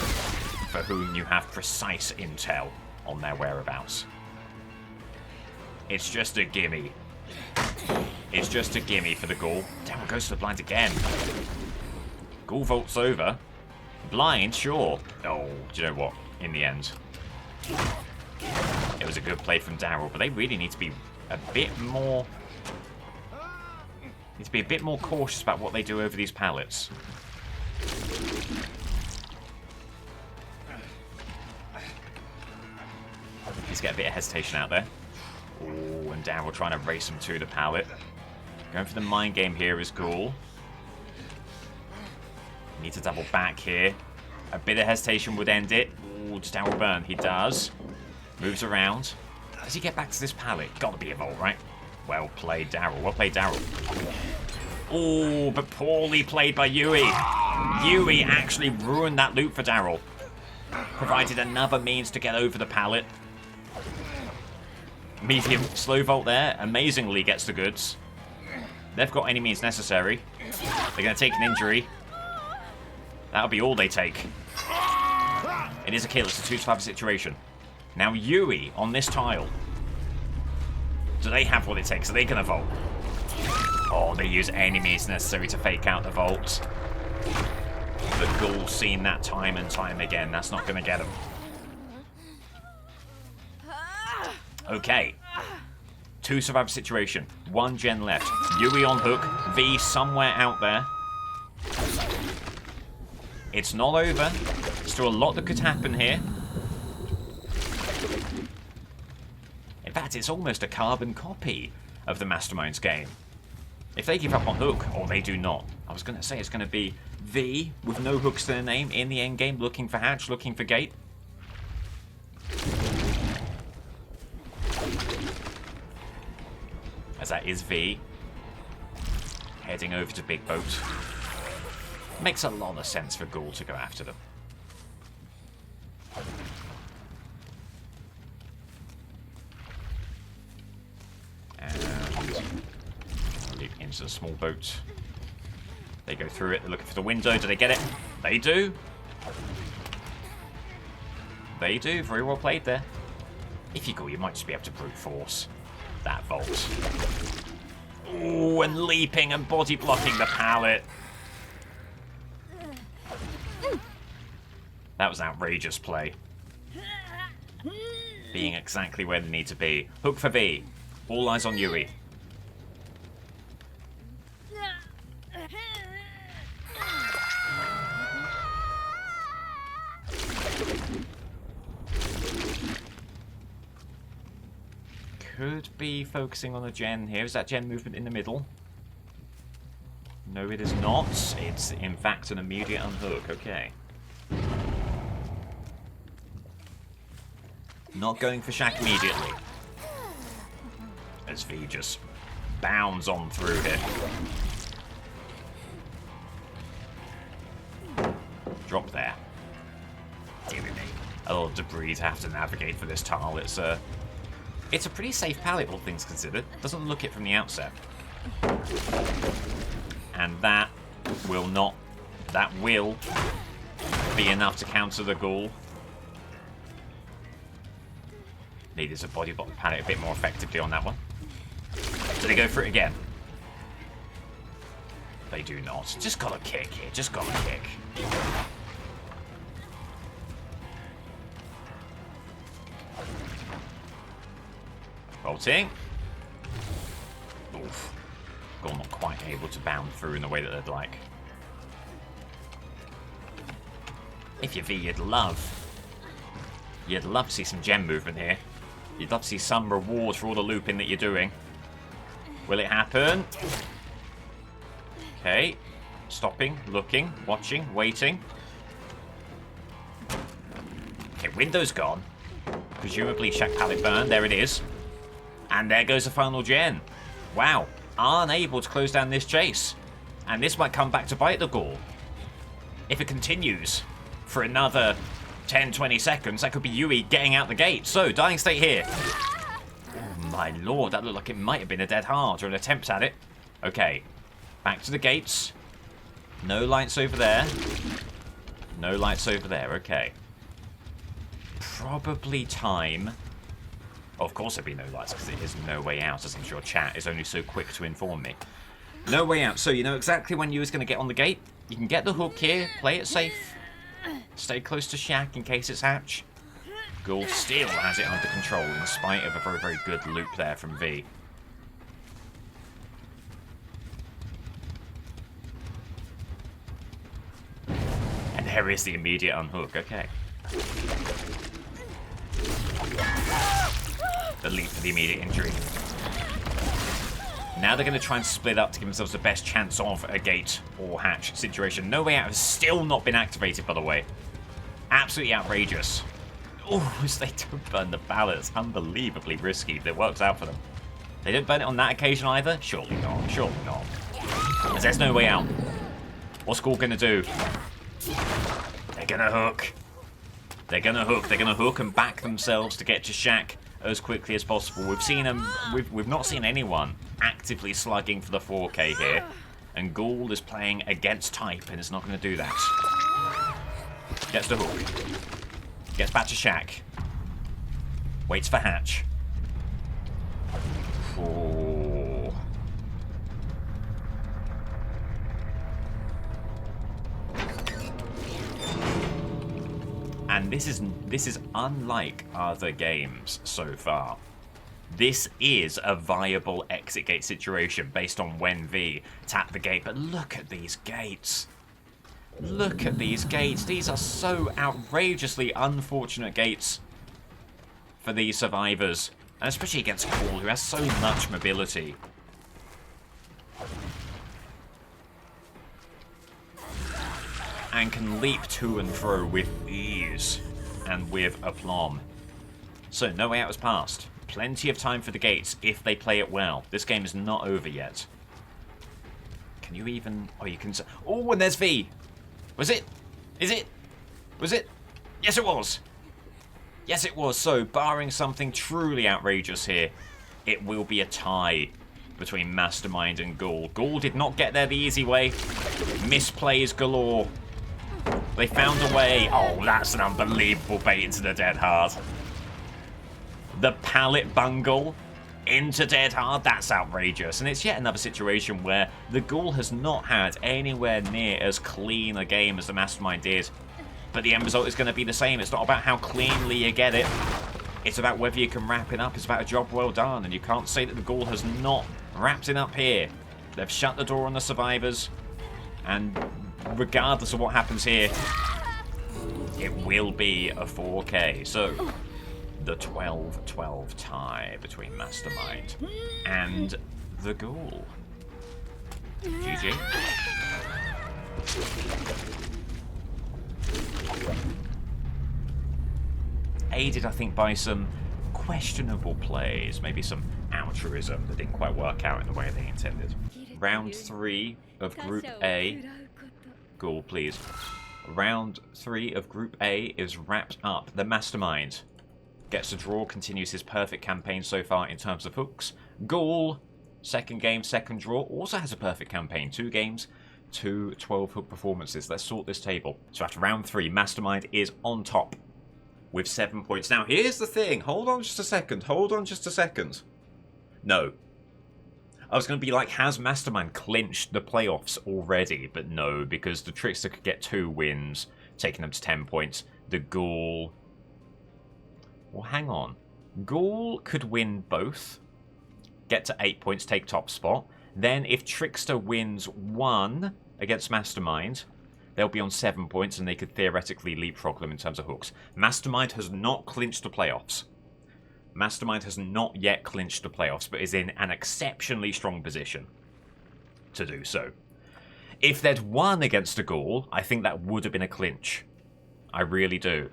for whom you have precise intel on their whereabouts? It's just a gimme. It's just a gimme for the Ghoul. Damn, it goes to the blind again. Ghoul vaults over. Blind, sure. Oh, do you know what? In the end, it was a good play from Daryl, but they really need to be a bit more... Need to be a bit more cautious about what they do over these pallets. Let's get a bit of hesitation out there. Oh, and Daryl trying to race him to the pallet. Going for the mind game here is Ghoul. Need to double back here. A bit of hesitation would end it. Ooh, does Daryl burn? He does. Moves around. Does he get back to this pallet? Gotta be a vault, right? Well played, Daryl. Well played, Daryl. Oh, but poorly played by Yui. Yui actually ruined that loop for Daryl. Provided another means to get over the pallet. Medium slow vault there. Amazingly gets the goods. They've got any means necessary. They're going to take an injury. That'll be all they take. It is a kill. It's a 2-5 situation. Now Yui on this tile. Do they have what it takes? Are they going to vault? Oh, they use any means necessary to fake out the vault. But Ghoul's seen that time and time again. That's not going to get him. Okay. 2 survivor situation. 1 gen left. Yui on hook. V somewhere out there. It's not over. Still a lot that could happen here. In fact, it's almost a carbon copy of the Mastermind's game. If they give up on hook, or they do not, I was going to say it's going to be V with no hooks to their name in the end game, looking for hatch, looking for gate. As that is V. Heading over to Big Boat. Makes a lot of sense for Ghoul to go after them. And leap into the small boat. They go through it, they're looking for the window. Do they get it? They do. They do. Very well played there. If you go, you might just be able to brute force that vault. Ooh, and leaping and body blocking the pallet. That was outrageous play. Being exactly where they need to be. Hook for V. All eyes on Yui. Could be focusing on a gen here. Is that gen movement in the middle? No, it is not. It's, in fact, an immediate unhook. Okay. Not going for Shack immediately. As V just bounds on through here. Drop there. Dear me. A lot of debris to have to navigate for this tile. It's a pretty safe pallet, all things considered. Doesn't look it from the outset. And that will be enough to counter the Ghoul. Needed to body block the pallet a bit more effectively on that one. Do they go for it again? They do not. Just got a kick here. Just got a kick. Bolting. Oof. Ghoul not quite able to bound through in the way that they'd like. If you're V, you'd love to see some gem movement here. You'd love to see some reward for all the looping that you're doing. Will it happen? Okay. Stopping, looking, watching, waiting. Okay, window's gone. Presumably Shack pallet burn. There it is. And there goes the final gen. Wow. Unable to close down this chase. And this might come back to bite the Ghoul. If it continues for another 10-20 seconds, that could be Yui getting out the gate. So, dying state here. Oh my lord, that looked like it might have been a dead hard or an attempt at it. Okay, back to the gates. No lights over there. No lights over there, okay. Probably time. Oh, of course there'd be no lights because it is no way out, as I'm sure chat is only so quick to inform me. No way out, so you know exactly when Yui's going to get on the gate. You can get the hook here, play it safe. Stay close to Shack in case it's hatch. Ghoul still has it under control in spite of a very, very good loop there from V. And there is the immediate unhook, okay. The leap for the immediate injury. Now they're going to try and split up to give themselves the best chance of a gate or hatch situation. No way out has still not been activated, by the way. Absolutely outrageous. Oh, they don't burn the pallet. It's unbelievably risky, but it works out for them. They don't burn it on that occasion either? Surely not. Surely not. As there's no way out. What's Ghoul gonna do? They're gonna hook. They're gonna hook. They're gonna hook and back themselves to get to Shack as quickly as possible. We've seen them. We've not seen anyone actively slugging for the 4K here, and Ghoul is playing against type and is not going to do that. Gets the hook. Gets back to Shack. Waits for Hatch. Oh. And this is unlike other games so far. This is a viable exit gate situation based on when V tapped the gate. But look at these gates. Look at these gates. These are so outrageously unfortunate gates for these survivors. And especially against Ghoul, who has so much mobility. And can leap to and fro with ease and with aplomb. So, no way out is passed. Plenty of time for the gates if they play it well. This game is not over yet. Can you even... Oh, you can... Oh, and there's V! Was it? Is it? Was it? Yes, it was! Yes, it was. So, barring something truly outrageous here, it will be a tie between Mastermind and Ghoul. Ghoul did not get there the easy way. Misplays galore. They found a way. Oh, that's an unbelievable bait into the Dead Hard. The pallet bungle into Dead Hard. That's outrageous. And it's yet another situation where the Ghoul has not had anywhere near as clean a game as the Mastermind did. But the end result is going to be the same. It's not about how cleanly you get it. It's about whether you can wrap it up. It's about a job well done. And you can't say that the Ghoul has not wrapped it up here. They've shut the door on the survivors. And regardless of what happens here, it will be a 4K. So, the 12-12 tie between Mastermind and the Ghoul. GG. Aided, I think, by some questionable plays. Maybe some altruism that didn't quite work out in the way they intended. Round 3 of Group A. Ghoul, please. Round 3 of Group A is wrapped up. The Mastermind gets a draw, continues his perfect campaign so far in terms of hooks. Ghoul, second game, second draw, also has a perfect campaign. 2 games, 2 12-hook performances. Let's sort this table. So after round 3, Mastermind is on top with 7 points. Now, here's the thing. Hold on just a second. Hold on just a second. No. I was going to be like, has Mastermind clinched the playoffs already? But no, because the Trickster could get 2 wins, taking them to 10 points. The Ghoul... Well, hang on. Ghoul could win both, get to 8 points, take top spot. Then if Trickster wins 1 against Mastermind, they'll be on 7 points and they could theoretically leapfrog them in terms of hooks. Mastermind has not clinched the playoffs. Mastermind has not yet clinched the playoffs, but is in an exceptionally strong position to do so. If they'd won against the Ghoul, I think that would have been a clinch. I really do.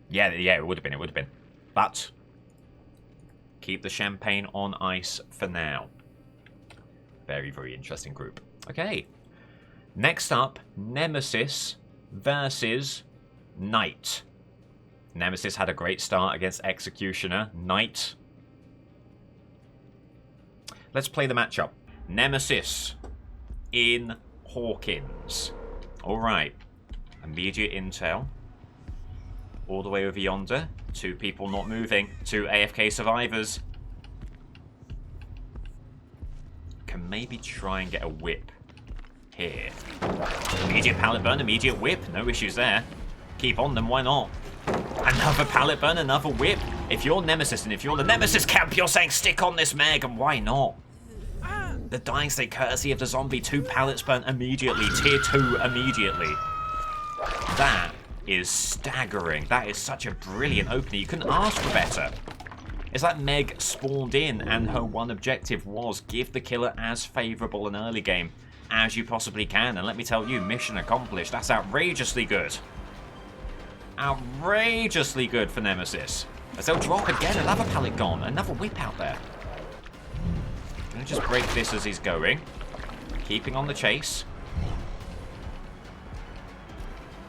Yeah, it would have been. But keep the champagne on ice for now. Very, very interesting group. Okay. Next up, Nemesis versus Knight. Nemesis had a great start against Executioner. Knight. Let's play the matchup. Nemesis in Hawkins. Alright. Immediate intel. All the way over yonder. 2 people not moving. 2 AFK survivors. Can maybe try and get a whip here. Immediate pallet burn, immediate whip. No issues there. Keep on them, why not? Another pallet burn, another whip. If you're Nemesis and if you're the Nemesis camp, you're saying stick on this Meg, and why not? The dying state courtesy of the zombie. 2 pallets burn immediately. Tier 2 immediately. That is staggering. That is such a brilliant opener. You couldn't ask for better. It's like Meg spawned in and her one objective was give the killer as favourable an early game as you possibly can. And let me tell you, mission accomplished. That's outrageously good. Outrageously good for Nemesis. As they'll drop again, another pallet gone, another whip out there. going to just break this as he's going. Keeping on the chase.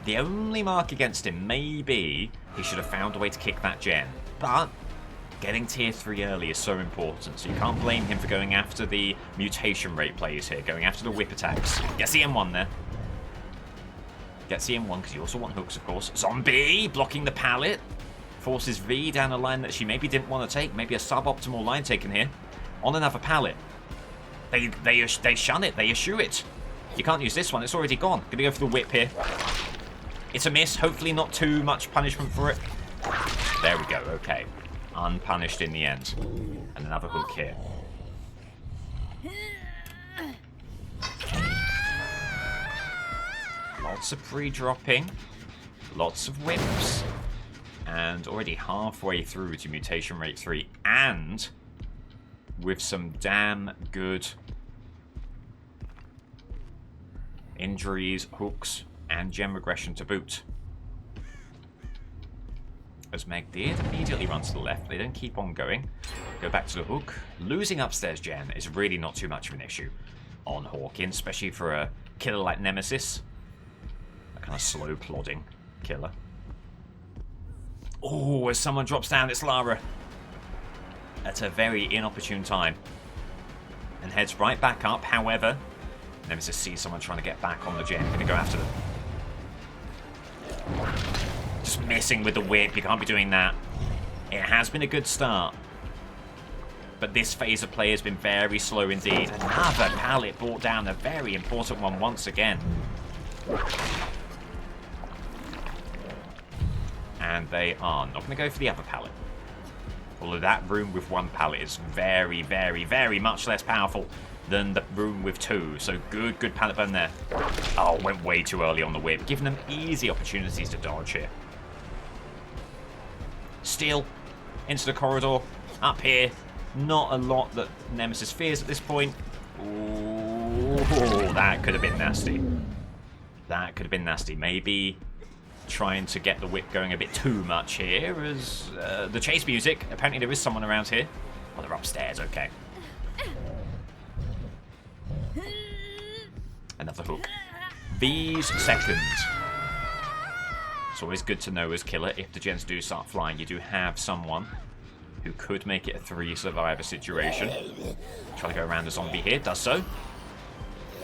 The only mark against him may be he should have found a way to kick that gen. But getting tier 3 early is so important, so you can't blame him for going after the mutation rate plays here, going after the whip attacks. Gets the M1 there. Gets the M1 because you also want hooks, of course. Zombie blocking the pallet. Forces V down a line that she maybe didn't want to take. Maybe a suboptimal line taken here. On another pallet. They shun it. They eschew it. You can't use this one. It's already gone. Gonna go for the whip here. It's a miss. Hopefully not too much punishment for it. There we go. Okay. Unpunished in the end. And another hook here. Lots of pre-dropping. Lots of whips. And already halfway through to mutation rate 3. And with some damn good injuries, hooks, and gem regression to boot. As Meg did, immediately run to the left. They don't keep on going. Go back to the hook. Losing upstairs gen is really not too much of an issue on Hawkins, especially for a killer like Nemesis. A kind of slow plodding killer. Oh, as someone drops down, it's Lara. At a very inopportune time. And heads right back up. However, Nemesis sees someone trying to get back on the gen. Gonna go after them. Just missing with the whip. You can't be doing that. It has been a good start. But this phase of play has been very slow indeed. Another pallet brought down. A very important one once again. And they are not going to go for the other pallet. Although that room with one pallet is very, very, very much less powerful than the room with two. So good pallet burn there. Oh, went way too early on the whip. Giving them easy opportunities to dodge here. Steal into the corridor. Up here. Not a lot that Nemesis fears at this point. Ooh, that could have been nasty. That could have been nasty. Maybe trying to get the whip going a bit too much here as the chase music. Apparently there is someone around here. Oh, they're upstairs. Okay. Another hook. These seconds. It's always good to know as killer, if the gens do start flying, you do have someone who could make it a 3 survivor situation. Try to go around the zombie here. Does so.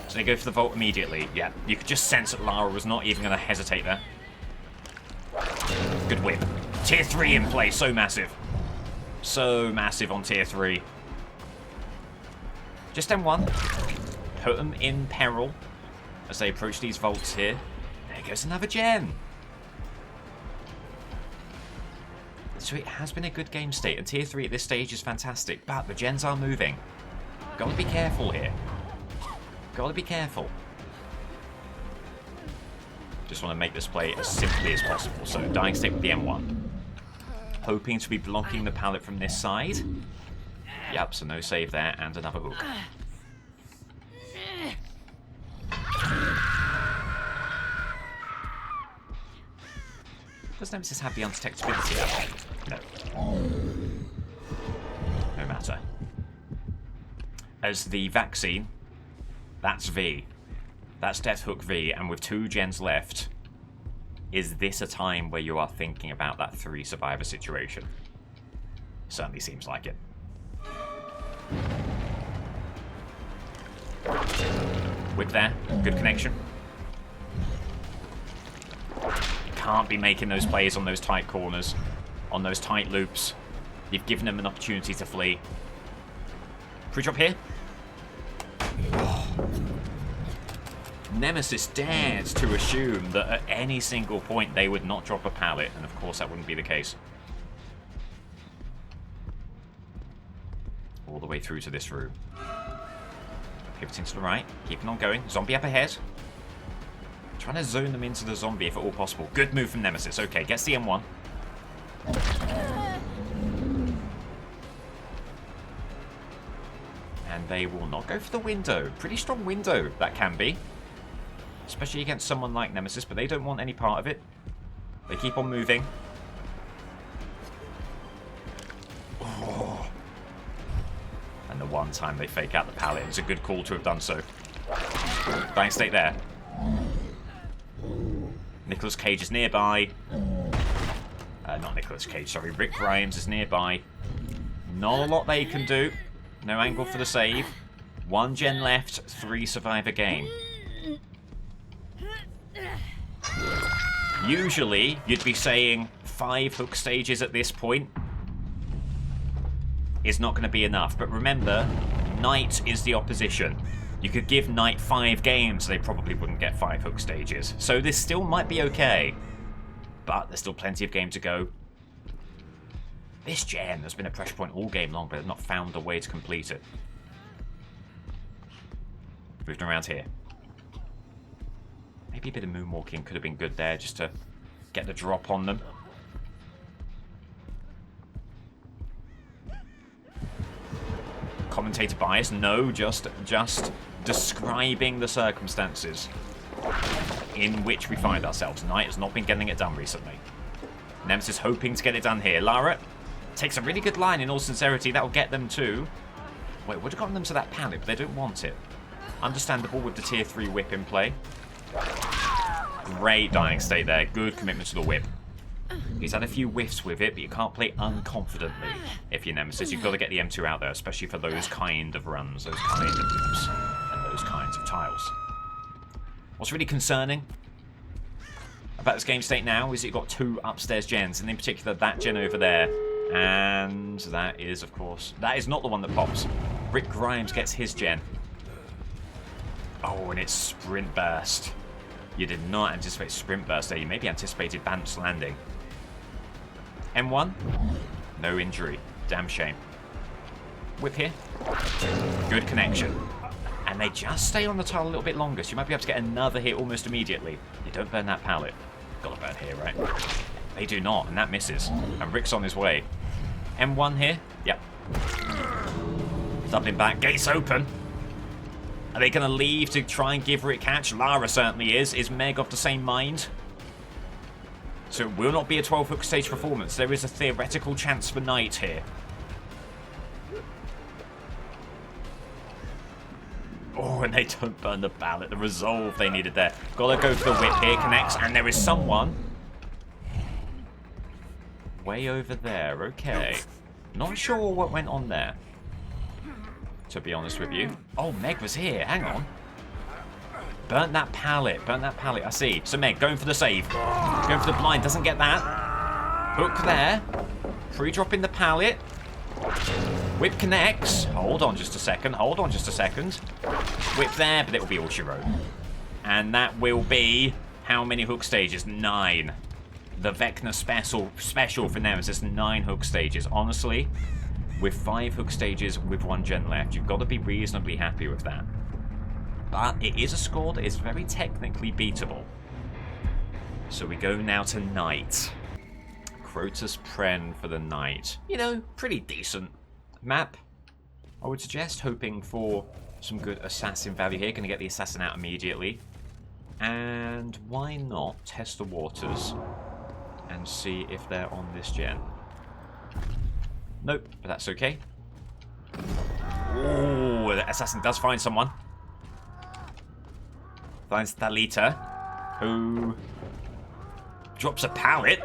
So they go for the vault immediately. Yeah, you could just sense that Lara was not even going to hesitate there. Good whip. Tier 3 in play. So massive. So massive on tier 3. Just M1. Put them in peril as they approach these vaults here. There goes another gen. So it has been a good game state, and tier 3 at this stage is fantastic, but the gens are moving. Gotta be careful here. Gotta be careful. Just want to make this play as simply as possible. So dying state with the M1. Hoping to be blocking the pallet from this side. Yep, so no save there, and another hook. Does Nemesis have the undetectability up? No. No matter. As the vaccine, that's V. That's Death Hook V, and with 2 gens left, is this a time where you are thinking about that 3 survivor situation? Certainly seems like it. Whip there, good connection. Can't be making those plays on those tight corners, on those tight loops. You've given them an opportunity to flee. Pre-drop here. Nemesis dares to assume that at any single point they would not drop a pallet, and of course that wouldn't be the case. All the way through to this room. Pivoting to the right, keeping on going. Zombie up ahead. Trying to zone them into the zombie if at all possible. Good move from Nemesis. Okay, gets the M1. And they will not go for the window. Pretty strong window, that can be. Especially against someone like Nemesis, but they don't want any part of it. They keep on moving. Oh. And the one time they fake out the pallet. It's a good call to have done so. Dying state there. Nicolas Cage is nearby. Not Nicolas Cage, sorry. Rick Grimes is nearby. Not a lot they can do. No angle for the save. 1 gen left, 3 survive a game. Usually, you'd be saying 5 hook stages at this point is not going to be enough. But remember, Knight is the opposition. You could give Knight 5 games, they probably wouldn't get 5 hook stages. So this still might be okay. But there's still plenty of game to go. This gen has been a pressure point all game long, but have not found a way to complete it. Moving around here. Maybe a bit of moonwalking could have been good there, just to get the drop on them. Commentator bias? No, just describing the circumstances in which we find ourselves. Knight has not been getting it done recently. Nemesis hoping to get it done here. Lara takes a really good line, in all sincerity. That will get them to... Wait, would have gotten them to that pallet, but they don't want it. Understandable with the tier 3 whip in play. Great dying state there. Good commitment to the whip. He's had a few whiffs with it, but you can't play unconfidently if you're Nemesis. You've got to get the M2 out there, especially for those kind of runs, those kind of loops, and those kinds of tiles. What's really concerning about this game state now is you've got 2 upstairs gens, and in particular that gen over there. And that is, of course, that is not the one that pops. Rick Grimes gets his gen. Oh, and it's Sprint Burst. You did not anticipate Sprint Burst there. You maybe anticipated bounce landing. M1. No injury. Damn shame. Whip here. Good connection. And they just stay on the tile a little bit longer, so you might be able to get another hit almost immediately. You don't burn that pallet. Got to burn here, right? They do not, and that misses. And Rick's on his way. M1 here. Yep. Doubling back. Gates open. Are they going to leave to try and give Rick catch? Lara certainly is. Is Meg of the same mind? So it will not be a 12 hook stage performance. There is a theoretical chance for Knight here. Oh, and they don't burn the pallet. The resolve they needed there. Gotta go for the whip here. Connects, and there is someone way over there. Okay. Not sure what went on there, to be honest with you. Oh, Meg was here. Hang on. Burnt that pallet. Burnt that pallet. I see. So Meg, going for the save. Going for the blind. Doesn't get that. Hook there. Pre-dropping the pallet. Whip connects. Hold on just a second. Hold on just a second. Whip there, but it will be all she wrote. And that will be... how many hook stages? 9. The Vecna special for Nemesis. 9 hook stages. Honestly, with 5 hook stages with 1 gen left, you've got to be reasonably happy with that. But it is a score that is very technically beatable. So we go now to Knight. Crotus Pren for the Knight. You know, pretty decent map, I would suggest. Hoping for some good assassin value here. Going to get the assassin out immediately. And why not test the waters and see if they're on this gen. Nope, but that's okay. Ooh, the assassin does find someone. Finds Thalita, who drops a pallet.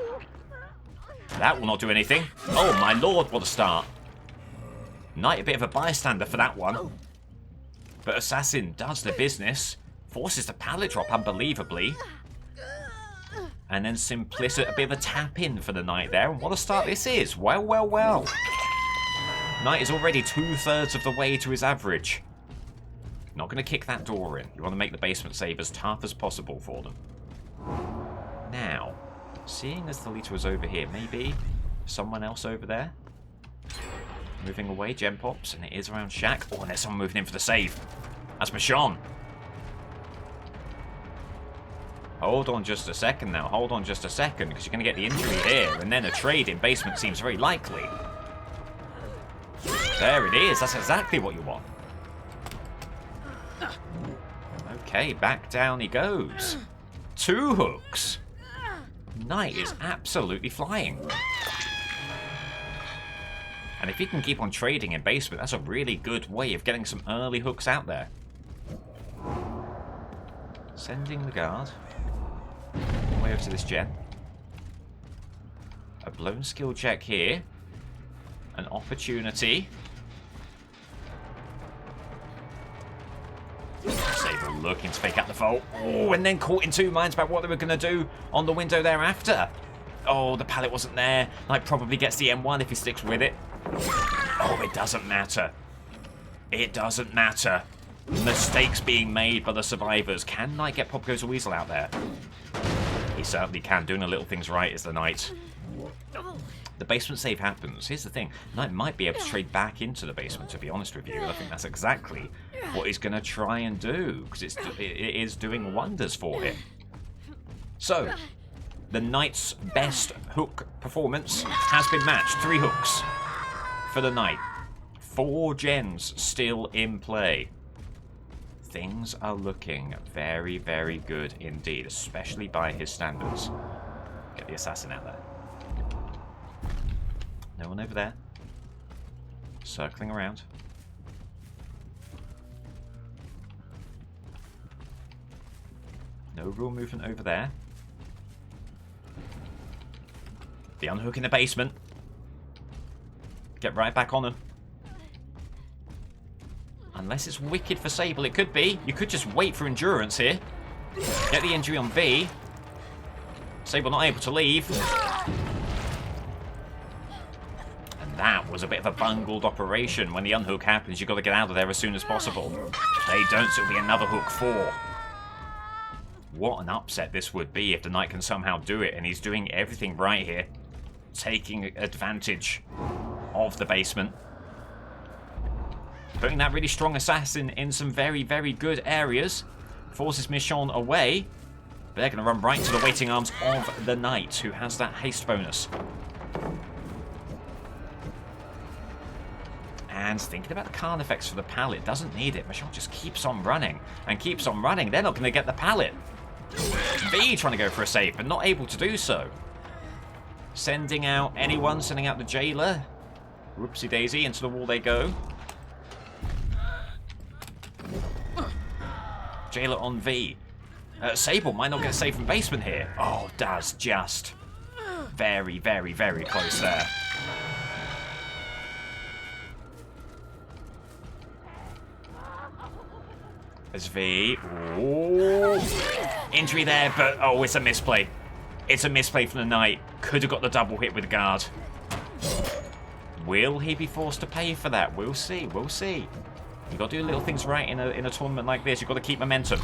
That will not do anything. Oh my lord, what a start. Knight a bit of a bystander for that one. But assassin does the business. Forces the pallet drop unbelievably. And then Simplicit, a bit of a tap-in for the Knight there. And what a start this is. Well, well, well. Knight is already 2/3 of the way to his average. Not going to kick that door in. You want to make the basement save as tough as possible for them. Now, seeing as the leader was over here, maybe someone else over there? Moving away, gem pops, and it is around Shack. Oh, and there's someone moving in for the save. That's Michonne. Hold on just a second now. Hold on just a second, because you're going to get the injury here, and then a trade in basement seems very likely. There it is. That's exactly what you want. Okay, back down he goes. 2 hooks. Knight is absolutely flying. And if you can keep on trading in basement, that's a really good way of getting some early hooks out there. Sending the guard all the way over to this gen. A blown skill check here. An opportunity. Sabre looking to fake out the fault. Oh, and then caught in two minds about what they were going to do on the window thereafter. Oh, the pallet wasn't there. Knight probably gets the M1 if he sticks with it. Oh, it doesn't matter. It doesn't matter. Mistakes being made by the survivors. Can Knight get Pop Goes a Weasel out there? He certainly can. Doing the little things right is the Knight. The basement save happens. Here's the thing. Knight might be able to trade back into the basement, to be honest with you. I think that's exactly what he's going to try and do, because it is doing wonders for him. So, the Knight's best hook performance has been matched. 3 hooks for the Knight. 4 gens still in play. Things are looking very, very good indeed, especially by his standards. Get the assassin out there. No one over there. Circling around. No real movement over there. The unhook in the basement. Get right back on him. Unless it's wicked for Sable, it could be. You could just wait for endurance here. Get the injury on V. Sable not able to leave. And that was a bit of a bungled operation. When the unhook happens, you've got to get out of there as soon as possible. They don't, so it'll be another hook 4. What an upset this would be if the Knight can somehow do it, and he's doing everything right here. Taking advantage of the basement. Putting that really strong assassin in some very, very good areas. Forces Michonne away. But they're going to run right to the waiting arms of the Knight, who has that haste bonus. And thinking about the Khan effects for the pallet. Doesn't need it. Michonne just keeps on running. And keeps on running. They're not going to get the pallet. V trying to go for a save, but not able to do so. Sending out anyone. Sending out the Jailer. Whoopsie daisy. Into the wall they go. Jailer on V. Sable might not get a save from basement here. Oh, does just. Very, very, very close there. There's V. Ooh. Injury there, but oh, it's a misplay. It's a misplay from the Knight. Could have got the double hit with the guard. Will he be forced to pay for that? We'll see. We'll see. You've got to do little things right in a tournament like this. You've got to keep momentum.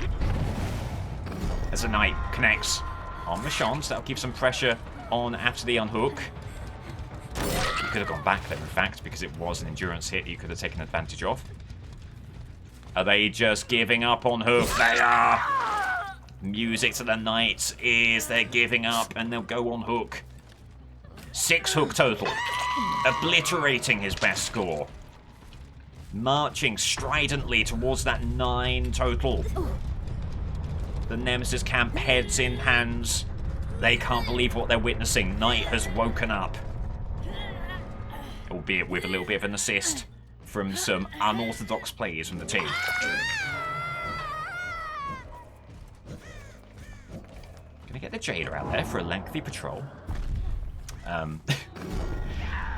As the Knight connects on Michonne, so that'll keep some pressure on after the unhook. You could have gone back there, in fact, because it was an endurance hit you could have taken advantage of. Are they just giving up on hook? They are! Music to the Knight is they're giving up, and they'll go on hook. 6 hook total. Obliterating his best score. Marching stridently towards that 9 total. The Nemesis camp heads in hands. They can't believe what they're witnessing. Knight has woken up. Albeit with a little bit of an assist from some unorthodox plays from the team. Gonna get the Jailer out there for a lengthy patrol.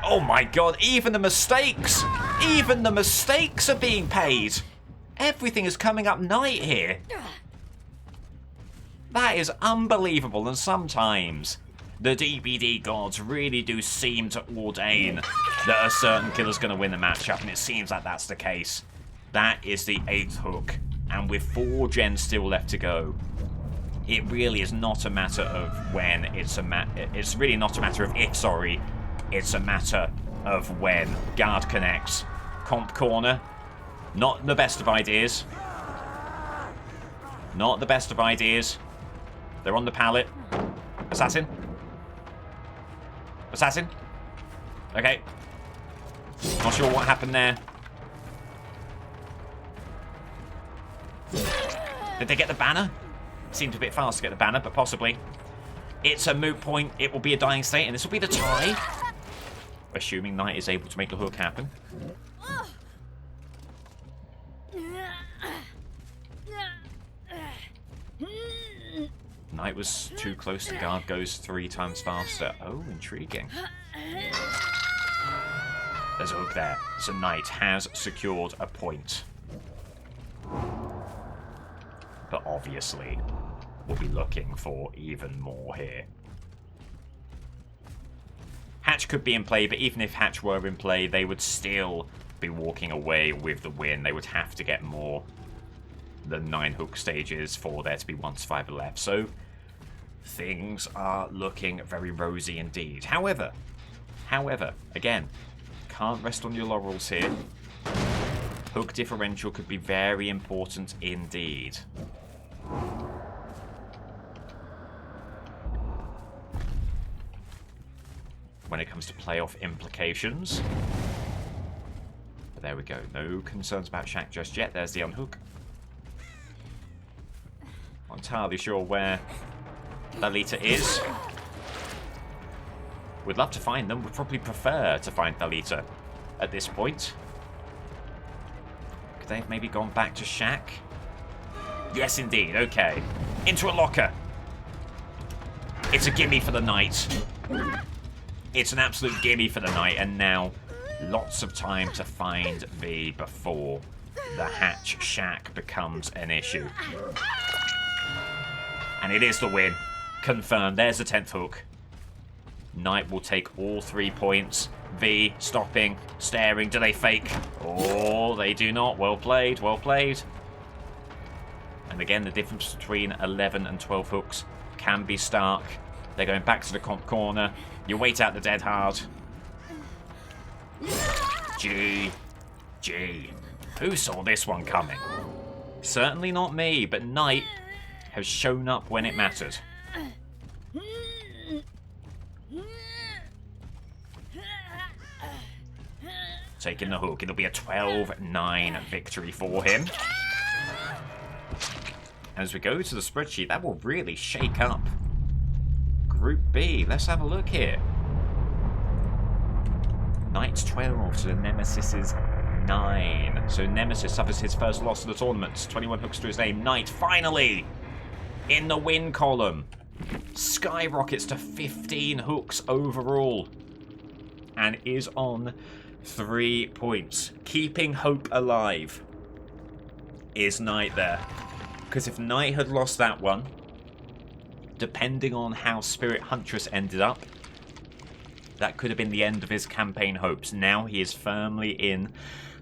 Oh my god, even the mistakes! Even the mistakes are being paid! Everything is coming up Knight here. That is unbelievable, and sometimes the DBD gods really do seem to ordain that a certain killer's going to win the matchup, and it seems like that's the case. That is the 8th hook, and with 4 gens still left to go, it really is not a matter of when, it's really not a matter of if, sorry. It's a matter of when. Guard connects. Comp corner. Not the best of ideas. Not the best of ideas. They're on the pallet. Assassin. Assassin. Okay. Not sure what happened there. Did they get the banner? Seemed a bit fast to get the banner, but possibly. It's a moot point. It will be a dying state, and this will be the tie. assuming Knight is able to make the hook happen. Knight was too close. The guard goes 3 times faster. Oh, intriguing. There's a hook there. So Knight has secured a point. But obviously, we'll be looking for even more here. Hatch could be in play, but even if Hatch were in play, they would still be walking away with the win. They would have to get more than 9 hook stages for there to be 1 survivor left. So things are looking very rosy indeed. However, again, can't rest on your laurels here. Hook differential could be very important indeed. When it comes to playoff implications. But there we go. No concerns about Shaq just yet. There's the unhook. Not entirely sure where Thalita is. We'd love to find them. We'd probably prefer to find Thalita at this point. Could they have maybe gone back to Shaq? Yes, indeed. Okay. Into a locker. It's a gimme for the night. It's an absolute gimme for the night. And now lots of time to find V before the Hatch Shaq becomes an issue. And it is the win. Confirmed. There's the 10th hook. Knight will take all 3 points. V stopping, staring. Do they fake? Oh, they do not. Well played, well played. And again, the difference between 11 and 12 hooks can be stark. They're going back to the corner. You wait out the dead hard. G. Who saw this one coming? Certainly not me, but Knight has shown up when it mattered. Taking the hook. It'll be a 12-9 victory for him. As we go to the spreadsheet, that will really shake up Group B. Let's have a look here. Knight's 12 to the Nemesis's 9. So Nemesis suffers his first loss of the tournament. 21 hooks to his name. Knight finally in the win column. Skyrockets to 15 hooks overall. And is on 3 points. Keeping hope alive. Is Knight there? Because if Knight had lost that one, depending on how Spirit Huntress ended up, that could have been the end of his campaign hopes. Now he is firmly in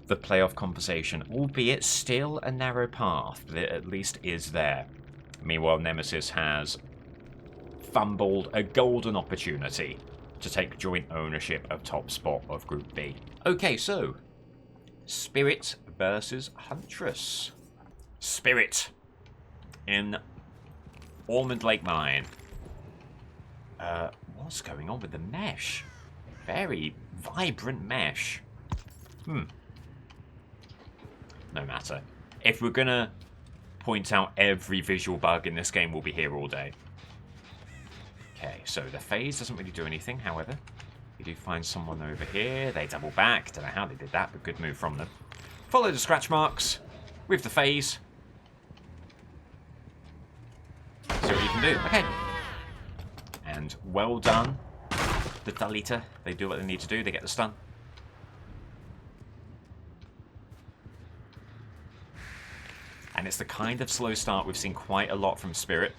the playoff conversation, albeit still a narrow path, but it at least is there. Meanwhile, Nemesis has fumbled a golden opportunity to take joint ownership of top spot of Group B. Okay, so Spirit versus Huntress. Spirit in Ormond Lake Mine. What's going on with the mesh? Very vibrant mesh. No matter. If we're gonna point out every visual bug in this game, we'll be here all day. Okay, so the phase doesn't really do anything, however. You do find someone over here. They double back. Don't know how they did that, but good move from them. Follow the scratch marks with the phase. See what you can do. Okay. And well done. The Thalita. They do what they need to do. They get the stun. And it's the kind of slow start we've seen quite a lot from Spirit.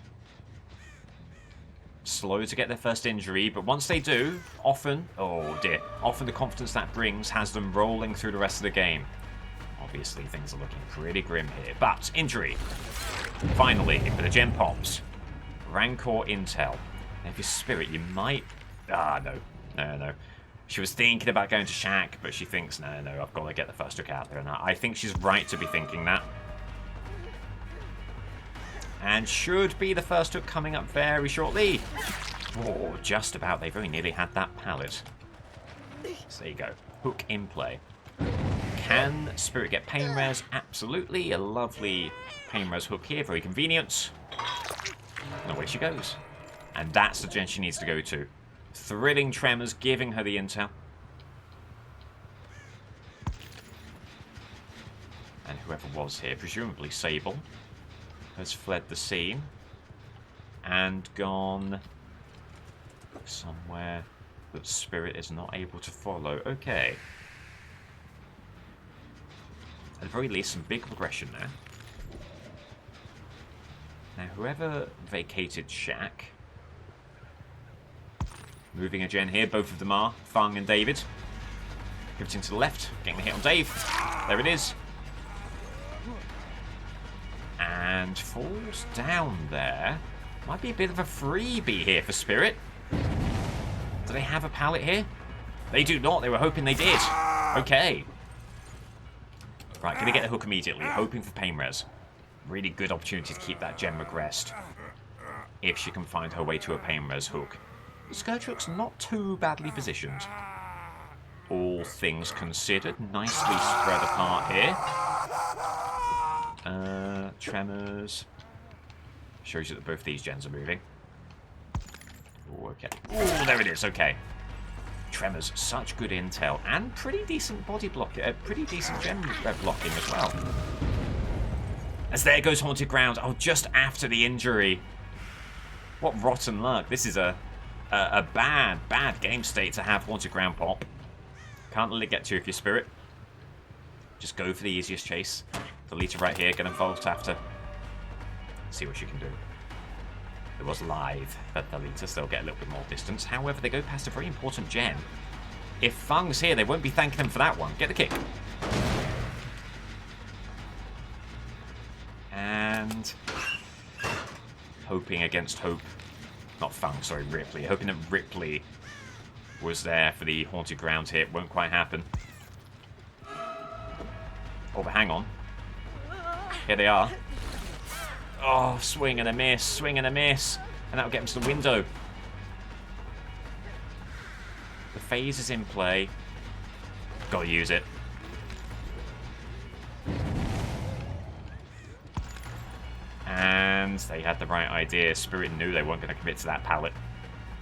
Slow to get their first injury, but once they do, often, oh dear, often the confidence that brings has them rolling through the rest of the game. Obviously, things are looking pretty grim here, but injury. Finally, with the gem pops. Rancor intel. And if you're Spirit, you might... No. She was thinking about going to Shaq, but she thinks, no, I've got to get the first hook out there. And I think she's right to be thinking that. And should be the first hook coming up very shortly. Oh, just about. They very nearly had that pallet. So there you go. Hook in play. Can Spirit get pain res? Absolutely. A lovely pain res hook here. Very convenient. And away she goes. And that's the gen she needs to go to. Thrilling Tremors giving her the intel. was here. Presumably Sable has fled the scene and gone somewhere that Spirit is not able to follow. Okay. At the very least, some big regression there. Now, whoever vacated Shack, moving a gen here, both of them are, Fung and David. Pivoting to the left, getting the hit on Dave. There it is. And falls down there. Might be a bit of a freebie here for Spirit. Do they have a pallet here? They do not. They were hoping they did. Okay. Right, gonna get the hook immediately. Hoping for pain res. Really good opportunity to keep that gem regressed. If she can find her way to a pain res hook. Scourgehook's not too badly positioned. All things considered, nicely spread apart here. Tremors. Shows you that both these gens are moving. Ooh, okay. Oh, there it is. Okay. Tremors, such good intel and pretty decent body block, pretty decent gem blocking as well. As there goes Haunted Ground. Oh, just after the injury. What rotten luck. This is a bad game state to have Haunted Ground pop. Can't let it get to you if you're Spirit. Just go for the easiest chase. The leader right here, get involved after. See what she can do. It was live, but the leader still get a little bit more distance. However, they go past a very important gen. If Fung's here, they won't be thanking them for that one. Get the kick. And hoping against hope. Not Fung, sorry, Ripley. Hoping that Ripley was there for the Haunted Ground hit. Won't quite happen. Oh, but hang on. Here they are. Oh, swing and a miss, swing and a miss. And that'll get him to the window. The phase is in play. Gotta use it. And they had the right idea. Spirit knew they weren't going to commit to that pallet,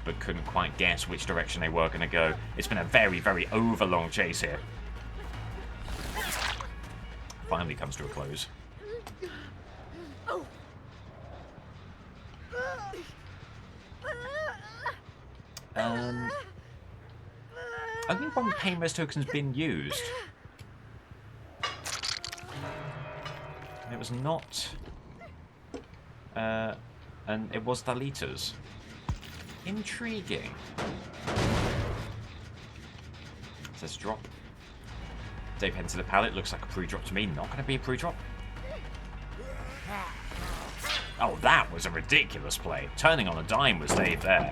but couldn't quite guess which direction they were going to go. It's been a very, very overlong chase here. Finally comes to a close. Only one pain res token's been used. And it was not... and it was Dalita's. Intriguing. Says drop. Dave heads to the pallet. Looks like a pre-drop to me. Not going to be a pre-drop. Oh, that was a ridiculous play. Turning on a dime was Dave there.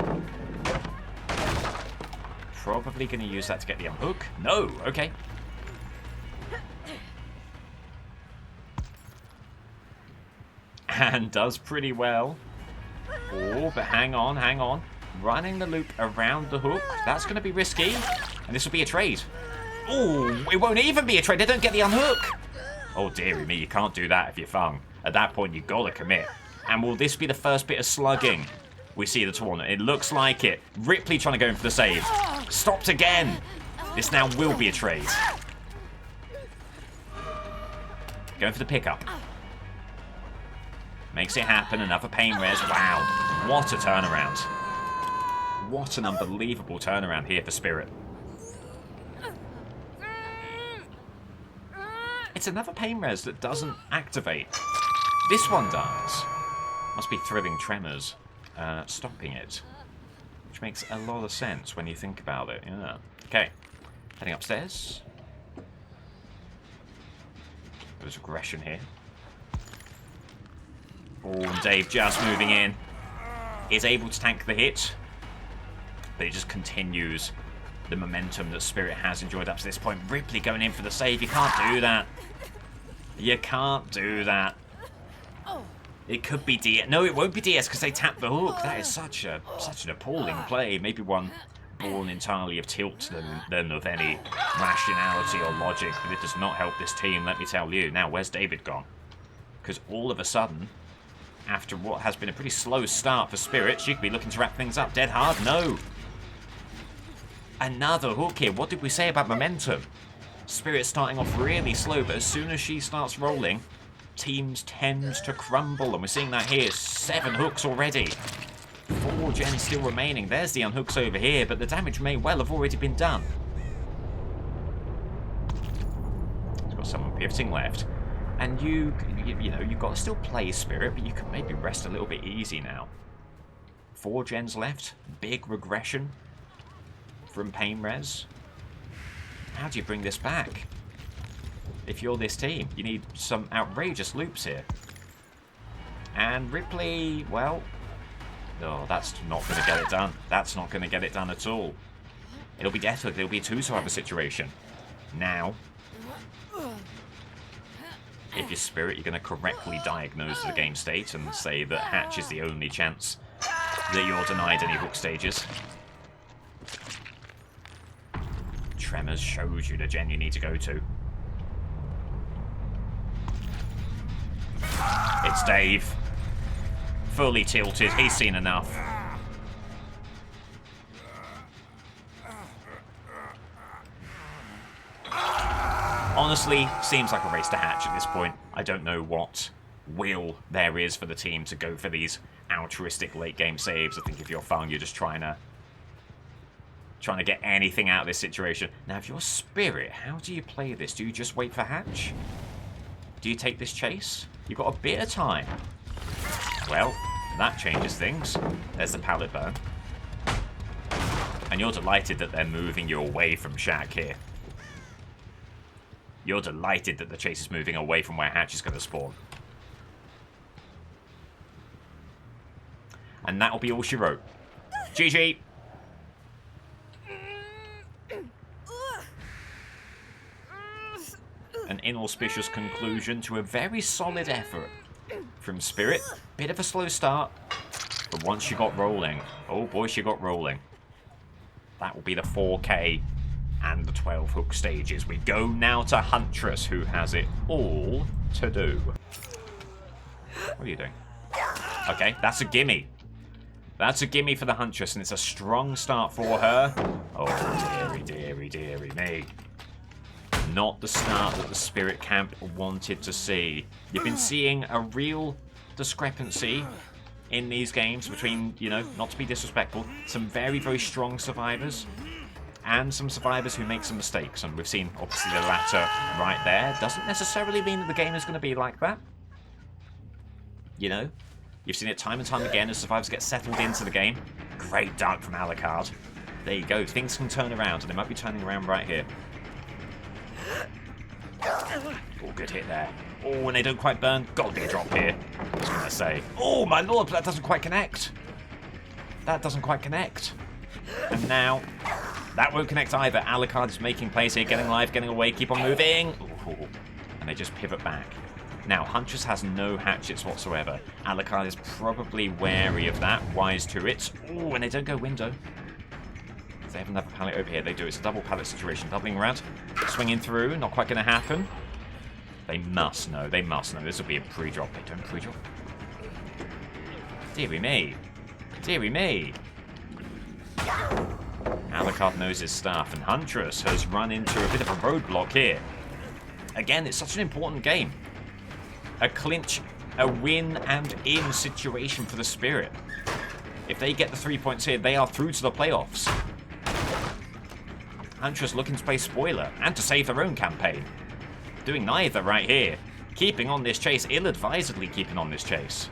Probably going to use that to get the unhook. No, okay. And does pretty well. Oh, but hang on, hang on. Running the loop around the hook. That's going to be risky. And this will be a trade. Oh, it won't even be a trade. They don't get the unhook. Oh, dearie me. You can't do that if you're Fung. At that point, you've got to commit. And will this be the first bit of slugging we see the tournament? It looks like it. Ripley trying to go in for the save. Stopped again. This now will be a trade. Going for the pickup. Makes it happen. Another pain res. Wow. What a turnaround. What an unbelievable turnaround here for Spirit. It's another pain res that doesn't activate. This one does. Must be thrilling tremors stopping it. Which makes a lot of sense when you think about it. Yeah. Okay. Heading upstairs. There's aggression here. Oh, and Dave just moving in. Is able to tank the hit. But it just continues the momentum that Spirit has enjoyed up to this point. Ripley going in for the save. You can't do that. You can't do that. It could be DS. No, it won't be DS because they tapped the hook. That is such an appalling play. Maybe one born entirely of tilt than of any rationality or logic. But it does not help this team, let me tell you. Now, where's David gone? Because all of a sudden, after what has been a pretty slow start for Spirit, she could be looking to wrap things up. Dead hard? No. Another hook here. What did we say about momentum? Spirit's starting off really slow, but as soon as she starts rolling, teams tend to crumble, and we're seeing that here. 7 hooks already. 4 gens still remaining. There's the unhooks over here, but the damage may well have already been done. He's got someone pivoting left. And you know, you've got to still play Spirit, but you can maybe rest a little bit easy now. 4 gens left. Big regression from Pain Res. How do you bring this back? If you're this team, you need some outrageous loops here. And Ripley, well, oh, that's not going to get it done. That's not going to get it done at all. It'll be death hook. It'll be a 2-survivor situation. Now, if you're Spirit, you're going to correctly diagnose the game state and say that Hatch is the only chance that you're denied any hook stages. Tremors shows you the gen you need to go to. It's Dave. Fully tilted. He's seen enough. Honestly, seems like a race to Hatch at this point. I don't know what will there is for the team to go for these altruistic late game saves. I think if you're Fung, you're just trying to get anything out of this situation. Now, if you're Spirit, how do you play this? Do you just wait for Hatch? Do you take this chase? You've got a bit of time. Well, that changes things. There's the pallet burn. And you're delighted that they're moving you away from Shack here. You're delighted that the chase is moving away from where Hatch is going to spawn. And that'll be all she wrote. GG! An inauspicious conclusion to a very solid effort from Spirit. Bit of a slow start, but once she got rolling, oh boy, she got rolling. That will be the 4K and the 12 hook stages. We go now to Huntress, who has it all to do. What are you doing? Okay, that's a gimme. That's a gimme for the Huntress, and it's a strong start for her. Oh, dearie, dearie, dearie me. Not the start that the Spirit camp wanted to see. You've been seeing a real discrepancy in these games between, you know, not to be disrespectful, some very, very strong survivors and some survivors who make some mistakes. And we've seen, obviously, the latter right there. Doesn't necessarily mean that the game is going to be like that. You know, you've seen it time and time again as survivors get settled into the game. Great dunk from Alucard. There you go. Things can turn around, and they might be turning around right here. Oh, good hit there. Oh, and they don't quite burn. Gotta be a drop here. I was going to say. Oh, my lord, but that doesn't quite connect. That doesn't quite connect. And now, that won't connect either. Alucard is making plays here, getting live, getting away, keep on moving. Ooh, and they just pivot back. Now, Huntress has no hatchets whatsoever. Alucard is probably wary of that, wise to it. Oh, and they don't go window. They have another pallet over here. They do. It's a double pallet situation. Doubling around. Swinging through. Not quite going to happen. They must know. They must know. This will be a pre-drop. They don't pre-drop. Dearie me. Dearie me. Alucard knows his stuff. And Huntress has run into a bit of a roadblock here. Again, it's such an important game. A clinch, a win and in situation for the Spirit. If they get the 3 points here, they are through to the playoffs. Huntress looking to play spoiler and to save their own campaign. Doing neither right here. Keeping on this chase, ill-advisedly keeping on this chase.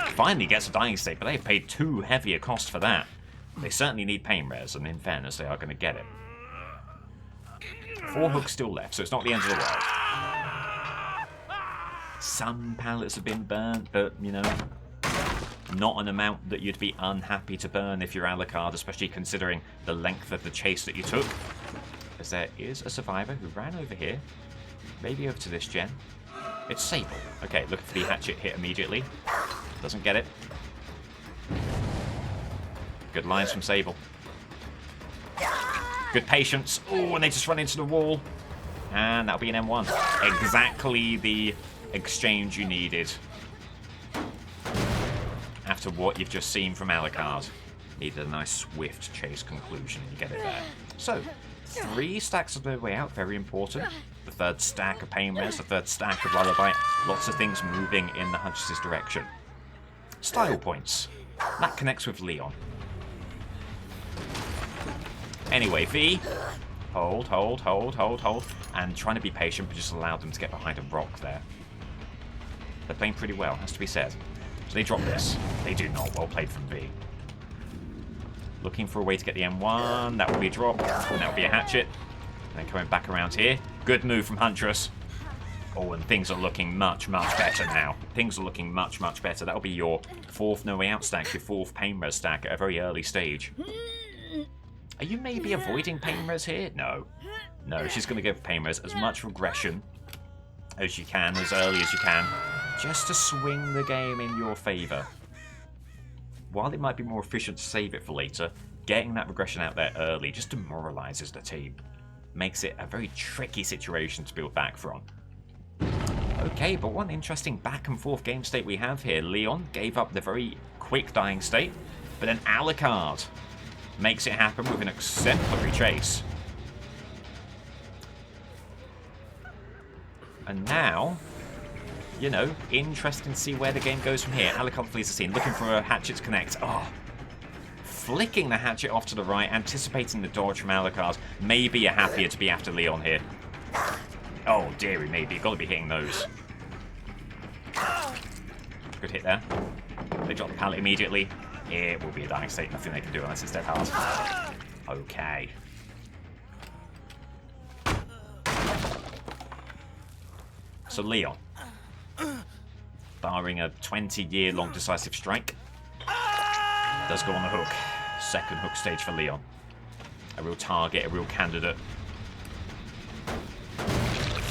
Finally gets a dying state, but they've paid too heavy a cost for that. They certainly need pain res, and in fairness, they are going to get it. 4 hooks still left, so it's not the end of the world. Some pallets have been burnt, but, you know, not an amount that you'd be unhappy to burn if you're Alucard, especially considering the length of the chase that you took. As there is a survivor who ran over here. Maybe over to this gen. It's Sable. Okay, looking for the hatchet hit immediately. Doesn't get it. Good lines from Sable. Good patience. Oh, and they just run into the wall. And that'll be an M1. Exactly the exchange you needed. After what you've just seen from Alucard. Needed a nice swift chase conclusion. You get it there. So, 3 stacks of the way out, very important. The 3rd stack of pain res, the 3rd stack of lullaby. Lots of things moving in the Huntress's direction. Style points. That connects with Leon. Anyway, V. Hold. And trying to be patient, but just allow them to get behind a rock there. They're playing pretty well, has to be said. So they drop this. They do not. Well played from V. Looking for a way to get the M1. That will be a drop. And that will be a hatchet. And then coming back around here. Good move from Huntress. Oh, and things are looking much, much better now. Things are looking much, much better. That'll be your 4th No Way Out stack, your 4th Pain Res stack at a very early stage. Are you maybe avoiding Pain Res here? No. No, she's going to give Pain Res as much regression as you can, as early as you can, just to swing the game in your favour. While it might be more efficient to save it for later, getting that regression out there early just demoralises the team. Makes it a very tricky situation to build back from. Okay, but one interesting back and forth game state we have here. Leon gave up the very quick dying state, but then Alucard makes it happen with an exemplary chase. And now, you know, interesting to see where the game goes from here. Alucard flees the scene, looking for a hatchet to connect. Oh, flicking the hatchet off to the right, anticipating the dodge from Alucard. Maybe you're happier to be after Leon here. Oh, dearie, maybe. Got to be hitting those. Good hit there. They drop the pallet immediately. It will be a dying state. Nothing they can do unless it's dead hard. Okay. So Leon, barring a 20-year-long decisive strike, does go on the hook. 2nd hook stage for Leon. A real target, a real candidate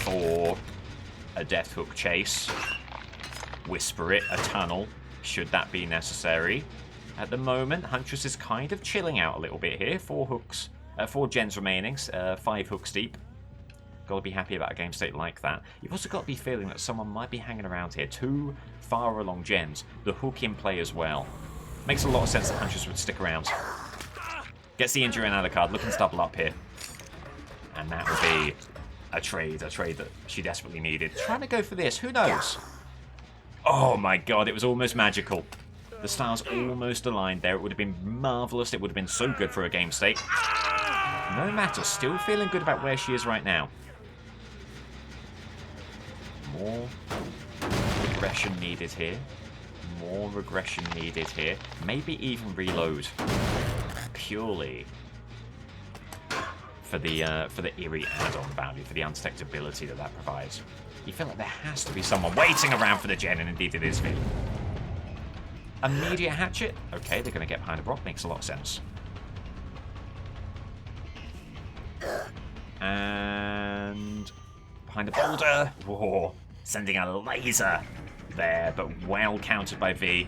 for a death hook chase. Whisper it, a tunnel, should that be necessary. At the moment, Huntress is kind of chilling out a little bit here. 4 hooks, 4 gens remaining, 5 hooks deep. Got to be happy about a game state like that. You've also got to be feeling that someone might be hanging around here. 2 far along gens. The hook in play as well. Makes a lot of sense that Huntress would stick around. Gets the injury on Alucard, looking to double up here. And that would be a trade that she desperately needed. Trying to go for this, who knows? Oh my god, it was almost magical. The stars almost aligned there. It would have been marvellous. It would have been so good for a game state. No matter, still feeling good about where she is right now. More regression needed here. More regression needed here. Maybe even reload. Purely for the eerie add-on value, for the undetectability that provides. You feel like there has to be someone waiting around for the gen, and indeed it is Vin. Immediate hatchet. Okay, they're going to get behind a rock. Makes a lot of sense. And behind a boulder. Whoa. Sending a laser there, but well countered by V.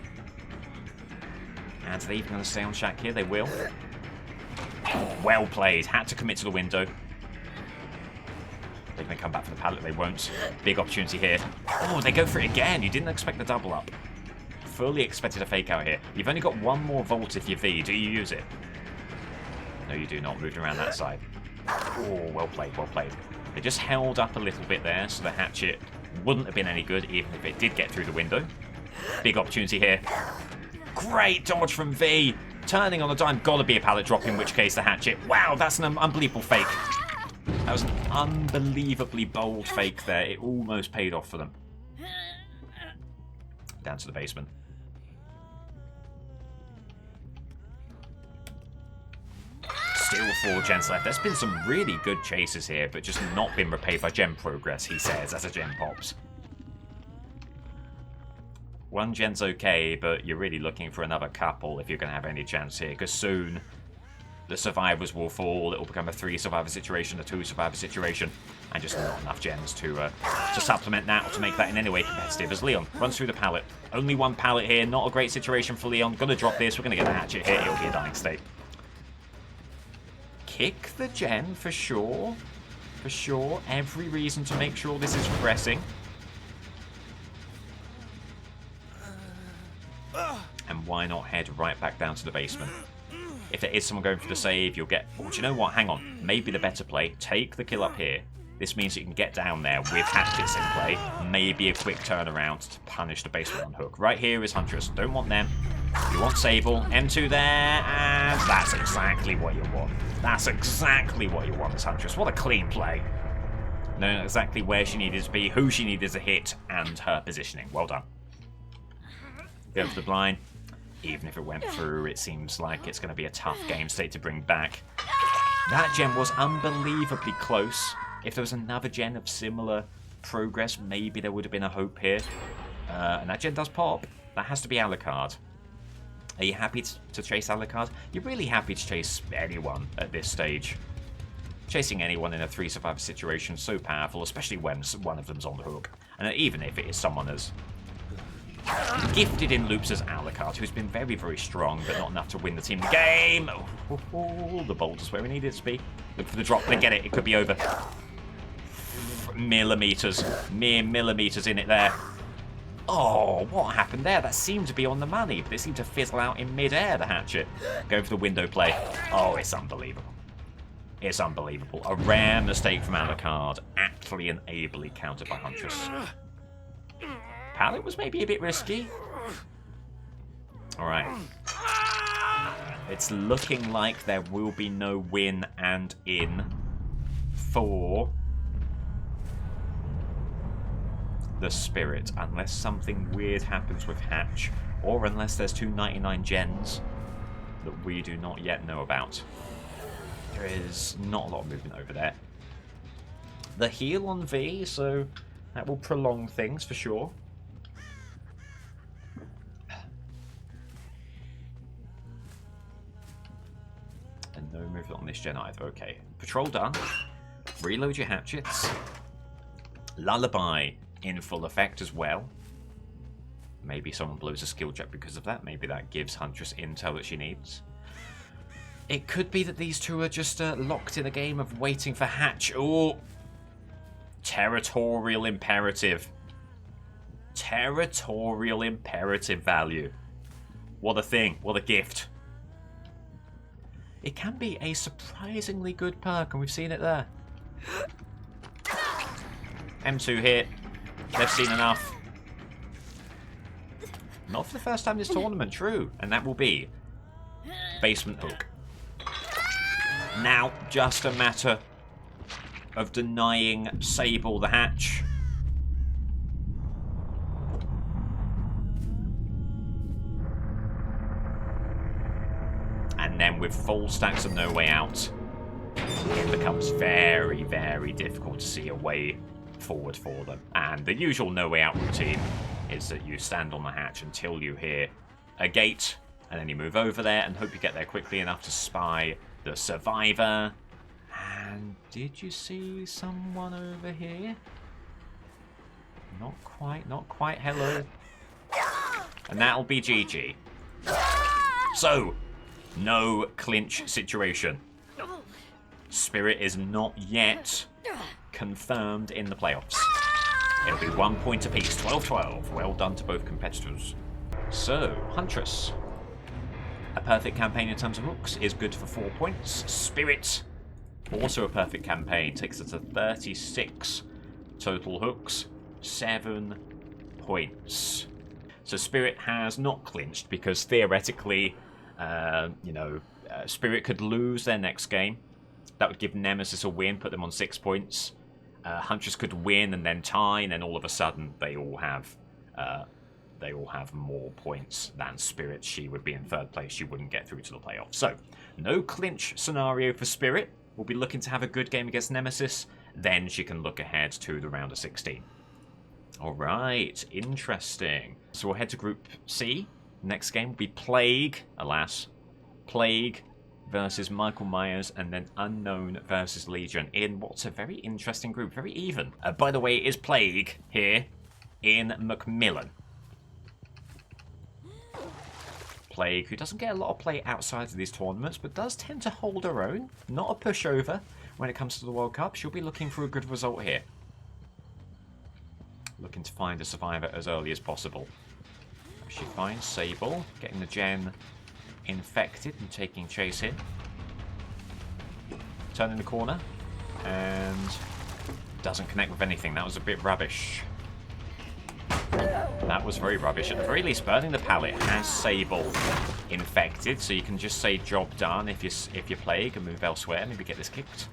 And are they even going to stay on Shaq here? They will. Well played. Had to commit to the window. They're going to come back for the pallet. They won't. Big opportunity here. Oh, they go for it again. You didn't expect the double up. Fully expected a fake out here. You've only got 1 more volt if you're V. Do you use it? No, you do not. Moving around that side. Oh, well played, well played. They just held up a little bit there, so the hatchet wouldn't have been any good, even if it did get through the window. Big opportunity here. Great dodge from V. Turning on the dime. Gotta be a pallet drop, in which case the hatchet. Wow, that's an unbelievable fake. That was an unbelievably bold fake there. It almost paid off for them. Down to the basement. Still 4 gens left. There's been some really good chases here, but just not been repaid by gem progress, he says, as a gem pops. 1 gen's okay, but you're really looking for another couple if you're going to have any chance here, because soon the survivors will fall. It will become a 3 survivor situation, a 2 survivor situation, and just not enough gens to supplement that or to make that in any way competitive. As Leon runs through the pallet. Only 1 pallet here. Not a great situation for Leon. Going to drop this. We're going to get a hatchet here. It'll be a dying state. Kick the gen for sure. For sure. Every reason to make sure this is progressing. And why not head right back down to the basement? If there is someone going for the save, you'll get... Oh, do you know what? Hang on. Maybe the better play. Take the kill up here. This means you can get down there with hatchets in play. Maybe a quick turnaround to punish the basement on hook. Right here is Huntress. Don't want them. You want Sable. M2 there. And that's exactly what you want. That's exactly what you want as Huntress. What a clean play. Knowing exactly where she needed to be, who she needed to hit, and her positioning. Well done. Go for the blind. Even if it went through, it seems like it's going to be a tough game state to bring back. That gen was unbelievably close. If there was another gen of similar progress, maybe there would have been a hope here. And that gen does pop. That has to be Alucard. Are you happy to chase Alucard? You're really happy to chase anyone at this stage. Chasing anyone in a 3 survivor situation is so powerful, especially when one of them's on the hook. And even if it is someone as gifted in loops as Alucard, who's been very, very strong, but not enough to win the team the game. Oh, the bolt is where we need it to be. Look for the drop. They get it. It could be over. Millimeters. Mere millimeters in it there. Oh, what happened there? That seemed to be on the money, but it seemed to fizzle out in mid-air, the hatchet. Going for the window play. Oh, it's unbelievable. It's unbelievable. A rare mistake from Alucard, aptly and ably countered by Huntress. Pallet was maybe a bit risky. Alright. It's looking like there will be no win and in for the Spirit, unless something weird happens with Hatch, or unless there's 299 gens that we do not yet know about. There is not a lot of movement over there. The heal on V, so that will prolong things for sure. And no movement on this gen either. Okay. Patrol done. Reload your hatchets. Lullaby in full effect as well. Maybe someone blows a skill check because of that. Maybe that gives Huntress intel that she needs. It could be that these two are just locked in a game of waiting for Hatch. Oh! Territorial imperative. Territorial imperative value. What a thing. What a gift. It can be a surprisingly good perk, and we've seen it there. M2 hit. They've seen enough. Not for the first time this tournament, true. And that will be basement hook. Now, just a matter of denying Sable the hatch. And then with full stacks of no way out, it becomes very, very difficult to see a way forward for them. And the usual no way out routine is that you stand on the hatch until you hear a gate, and then you move over there and hope you get there quickly enough to spy the survivor. And did you see someone over here? Not quite, not quite. Hello. And that'll be GG. So, no clinch situation. Spirit is not yet confirmed in the playoffs. It'll be 1 point apiece, 12-12. Well done to both competitors. So, Huntress. A perfect campaign in terms of hooks is good for 4 points. Spirit, also a perfect campaign, takes us to 36 total hooks, 7 points. So Spirit has not clinched because theoretically, Spirit could lose their next game. That would give Nemesis a win, put them on 6 points. Huntress could win and then tie, and then all of a sudden they all have more points than Spirit. She would be in third place. She wouldn't get through to the playoffs. So, no clinch scenario for Spirit. We'll be looking to have a good game against Nemesis. Then she can look ahead to the round of 16. Alright, interesting. So we'll head to Group C. Next game will be Plague, alas. Plague versus Michael Myers, and then Unknown versus Legion in what's a very interesting group, very even. By the way, it is Plague here in Macmillan. Plague, who doesn't get a lot of play outside of these tournaments, but does tend to hold her own. Not a pushover when it comes to the World Cup. She'll be looking for a good result here. Looking to find a survivor as early as possible. She finds Sable, getting the gen infected and taking chase here. Turning the corner. And doesn't connect with anything. That was a bit rubbish. That was very rubbish. At the very least, burning the pallet has Sable infected, so you can just say job done if you plague and move elsewhere. Maybe get this kicked.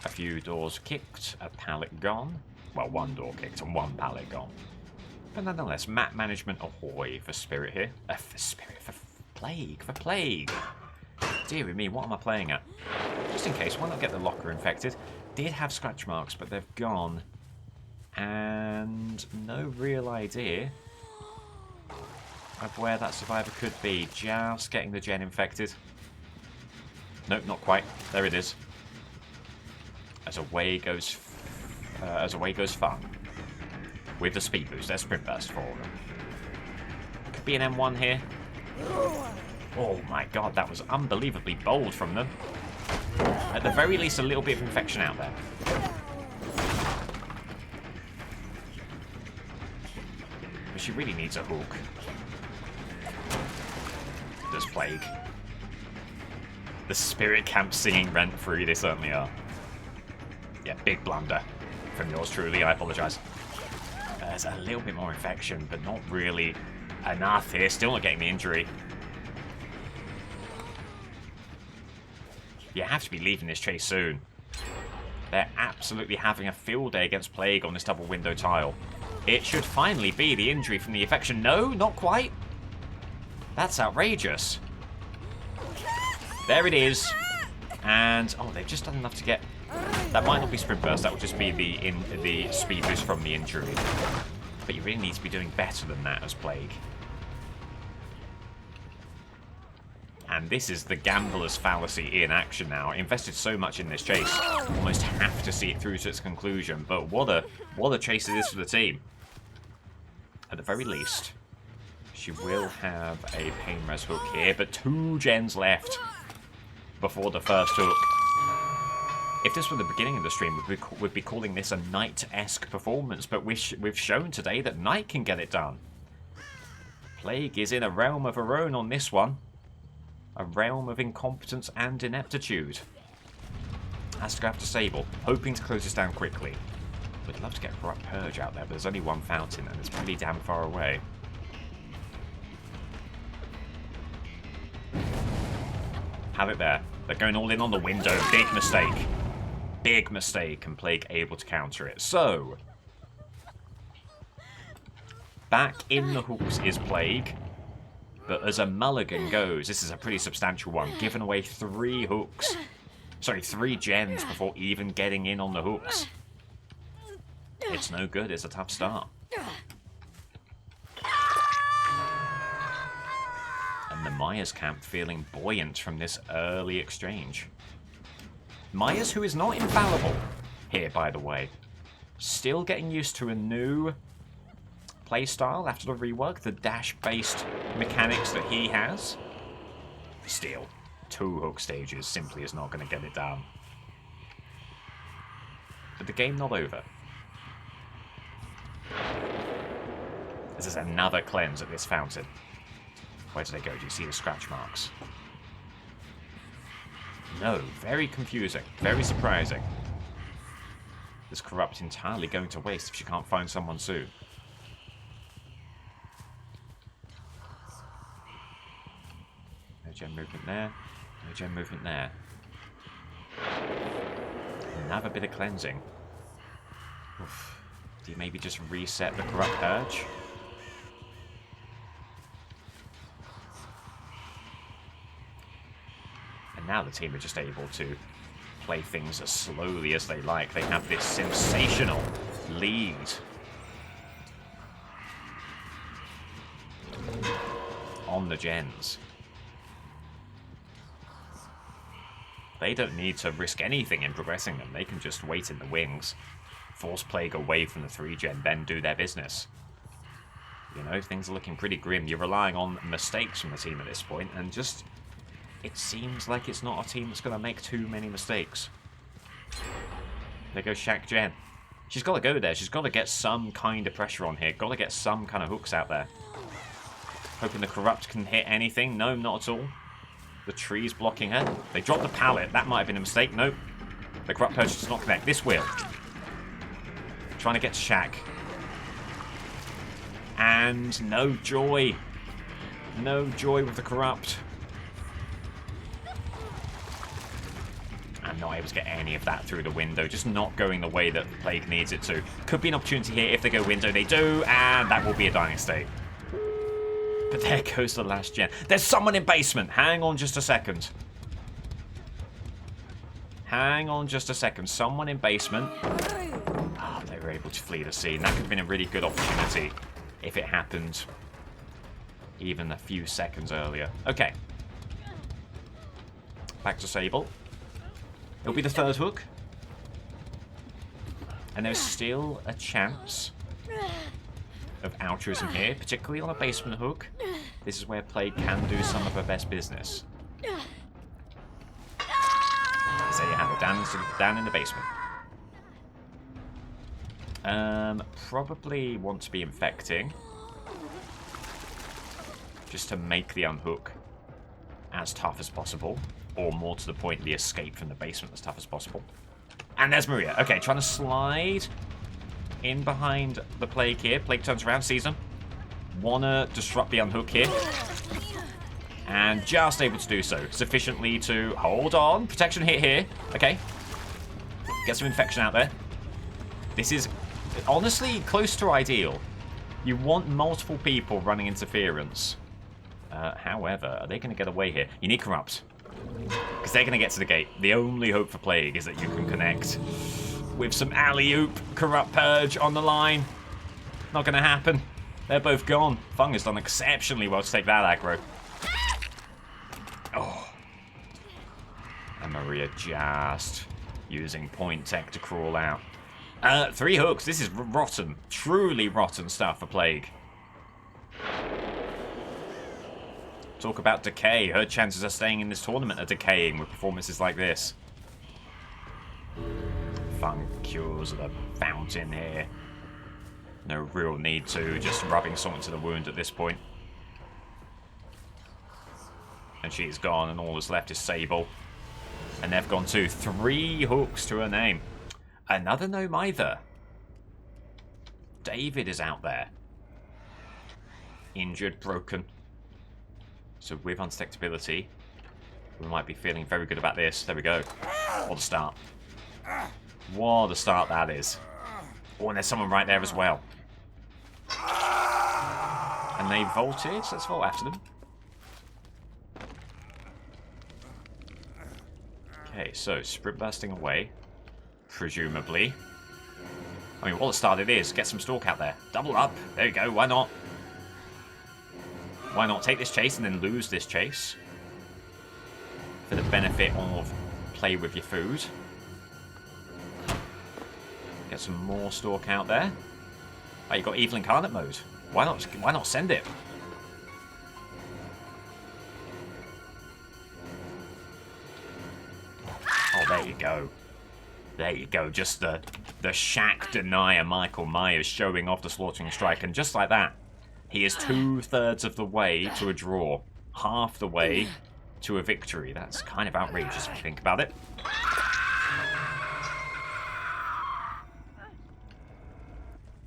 A few doors kicked, a pallet gone. Well, one door kicked and one pallet gone. But nonetheless, map management ahoy for Spirit here. For Plague. Dear me, what am I playing at? Just in case, why not get the locker infected? Did have scratch marks, but they've gone. And no real idea of where that survivor could be. Just getting the gen infected. Nope, not quite. There it is. As away goes fun. With the speed boost, there's sprint burst for them. Could be an M1 here. Oh my god, that was unbelievably bold from them. At the very least, a little bit of infection out there. But she really needs a hook. Does Plague. The spirit camp singing rent-free, they certainly are. Yeah, big blunder from yours truly, I apologise. There's a little bit more infection, but not really enough here. Still not getting the injury. You have to be leaving this chase soon. They're absolutely having a field day against Plague on this double window tile. It should finally be the injury from the infection. No, not quite. That's outrageous. There it is. And, oh, they've just done enough to get... That might not be sprint burst, that would just be the speed boost from the injury. But you really need to be doing better than that as Plague. And this is the gambler's fallacy in action now. Invested so much in this chase, almost have to see it through to its conclusion. But what a chase it is for the team. At the very least, she will have a pain res hook here, but 2 gens left before the first hook. If this were the beginning of the stream, we'd be calling this a Knight-esque performance, but we've shown today that Knight can get it done. Plague is in a realm of her own on this one. A realm of incompetence and ineptitude. Has to go after Sable, hoping to close this down quickly. We'd love to get Corrupt Purge out there, but there's only one fountain, and it's pretty damn far away. Have it there. They're going all in on the window. Big mistake. Big mistake, and Plague able to counter it. So, back in the hooks is Plague. But as a mulligan goes, this is a pretty substantial one. Giving away 3 hooks. Sorry, 3 gens before even getting in on the hooks. It's no good. It's a tough start. And the Myers camp feeling buoyant from this early exchange. Myers, who is not infallible here, by the way. Still getting used to a new playstyle after the rework, the dash-based mechanics that he has. Still, 2 hook stages simply is not going to get it done. But the game not over. This is another cleanse at this fountain. Where do they go? Do you see the scratch marks? No, very confusing, very surprising. Is Corrupt entirely going to waste if she can't find someone soon? No gen movement there. No gen movement there. Another bit of cleansing. Oof. Do you maybe just reset the Corrupt Purge? And now the team are just able to play things as slowly as they like. They have this sensational lead. On the gens. They don't need to risk anything in progressing them. They can just wait in the wings, force Plague away from the 3-gen, then do their business. You know, things are looking pretty grim. You're relying on mistakes from the team at this point, and just... it seems like it's not a team that's going to make too many mistakes. There goes Shaq Gen. She's got to go there. She's got to get some kind of pressure on here. Got to get some kind of hooks out there. Hoping the Corrupt can hit anything. No, not at all. The tree's blocking her. They dropped the pallet. That might have been a mistake. Nope. The Corrupt Purge does not connect. This will. Trying to get to Shaq. And no joy. No joy with the Corrupt. I'm not able to get any of that through the window. Just not going the way that the Plague needs it to. Could be an opportunity here if they go window. They do. And that will be a dying state. But there goes the last gen. There's someone in basement. Hang on just a second. Hang on just a second. Someone in basement. Oh, they were able to flee the scene. That could have been a really good opportunity if it happened even a few seconds earlier. Okay. Back to Sable. It'll be the third hook. And there's still a chance of altruism here, particularly on a basement hook. This is where Plague can do some of her best business. So you have it, down in the basement. Probably want to be infecting. Just to make the unhook as tough as possible. Or more to the point, the escape from the basement as tough as possible. And there's Maria. Okay, trying to slide in behind the Plague here. Plague turns around, sees him. Wanna disrupt the unhook here. And just able to do so. Sufficiently to hold on. Protection hit here. Okay. Get some infection out there. This is honestly close to ideal. You want multiple people running interference. However, are they going to get away here? You need Corrupt. Because they're going to get to the gate. The only hope for Plague is that you can connect with some alley-oop Corrupt Purge on the line. Not going to happen. They're both gone. Fung has done exceptionally well to take that aggro. Oh. And Maria just using point tech to crawl out. 3 hooks. This is rotten. Truly rotten stuff for Plague. Talk about decay. Her chances of staying in this tournament are decaying with performances like this. Fun cures the fountain here. No real need to. Just rubbing salt into the wound at this point. And she's gone, and all that's left is Sable. And they've gone to 3 hooks to her name. Another gnome either. David is out there. Injured, broken. So with undetectability, we might be feeling very good about this. There we go. What a start. What a start that is. Oh, and there's someone right there as well. And they vaulted. So let's vault after them. Okay, so sprint bursting away. Presumably. I mean, what a start it is. Get some stalk out there. Double up. There you go. Why not? Why not take this chase and then lose this chase? For the benefit of play with your food. Get some more stalk out there. Oh, you got Evil Incarnate mode. Why not send it? Oh, there you go. There you go. Just the Shack denier Michael Myers showing off the Slaughtering Strike. And just like that, he is 2/3 of the way to a draw. Half the way to a victory. That's kind of outrageous if you think about it.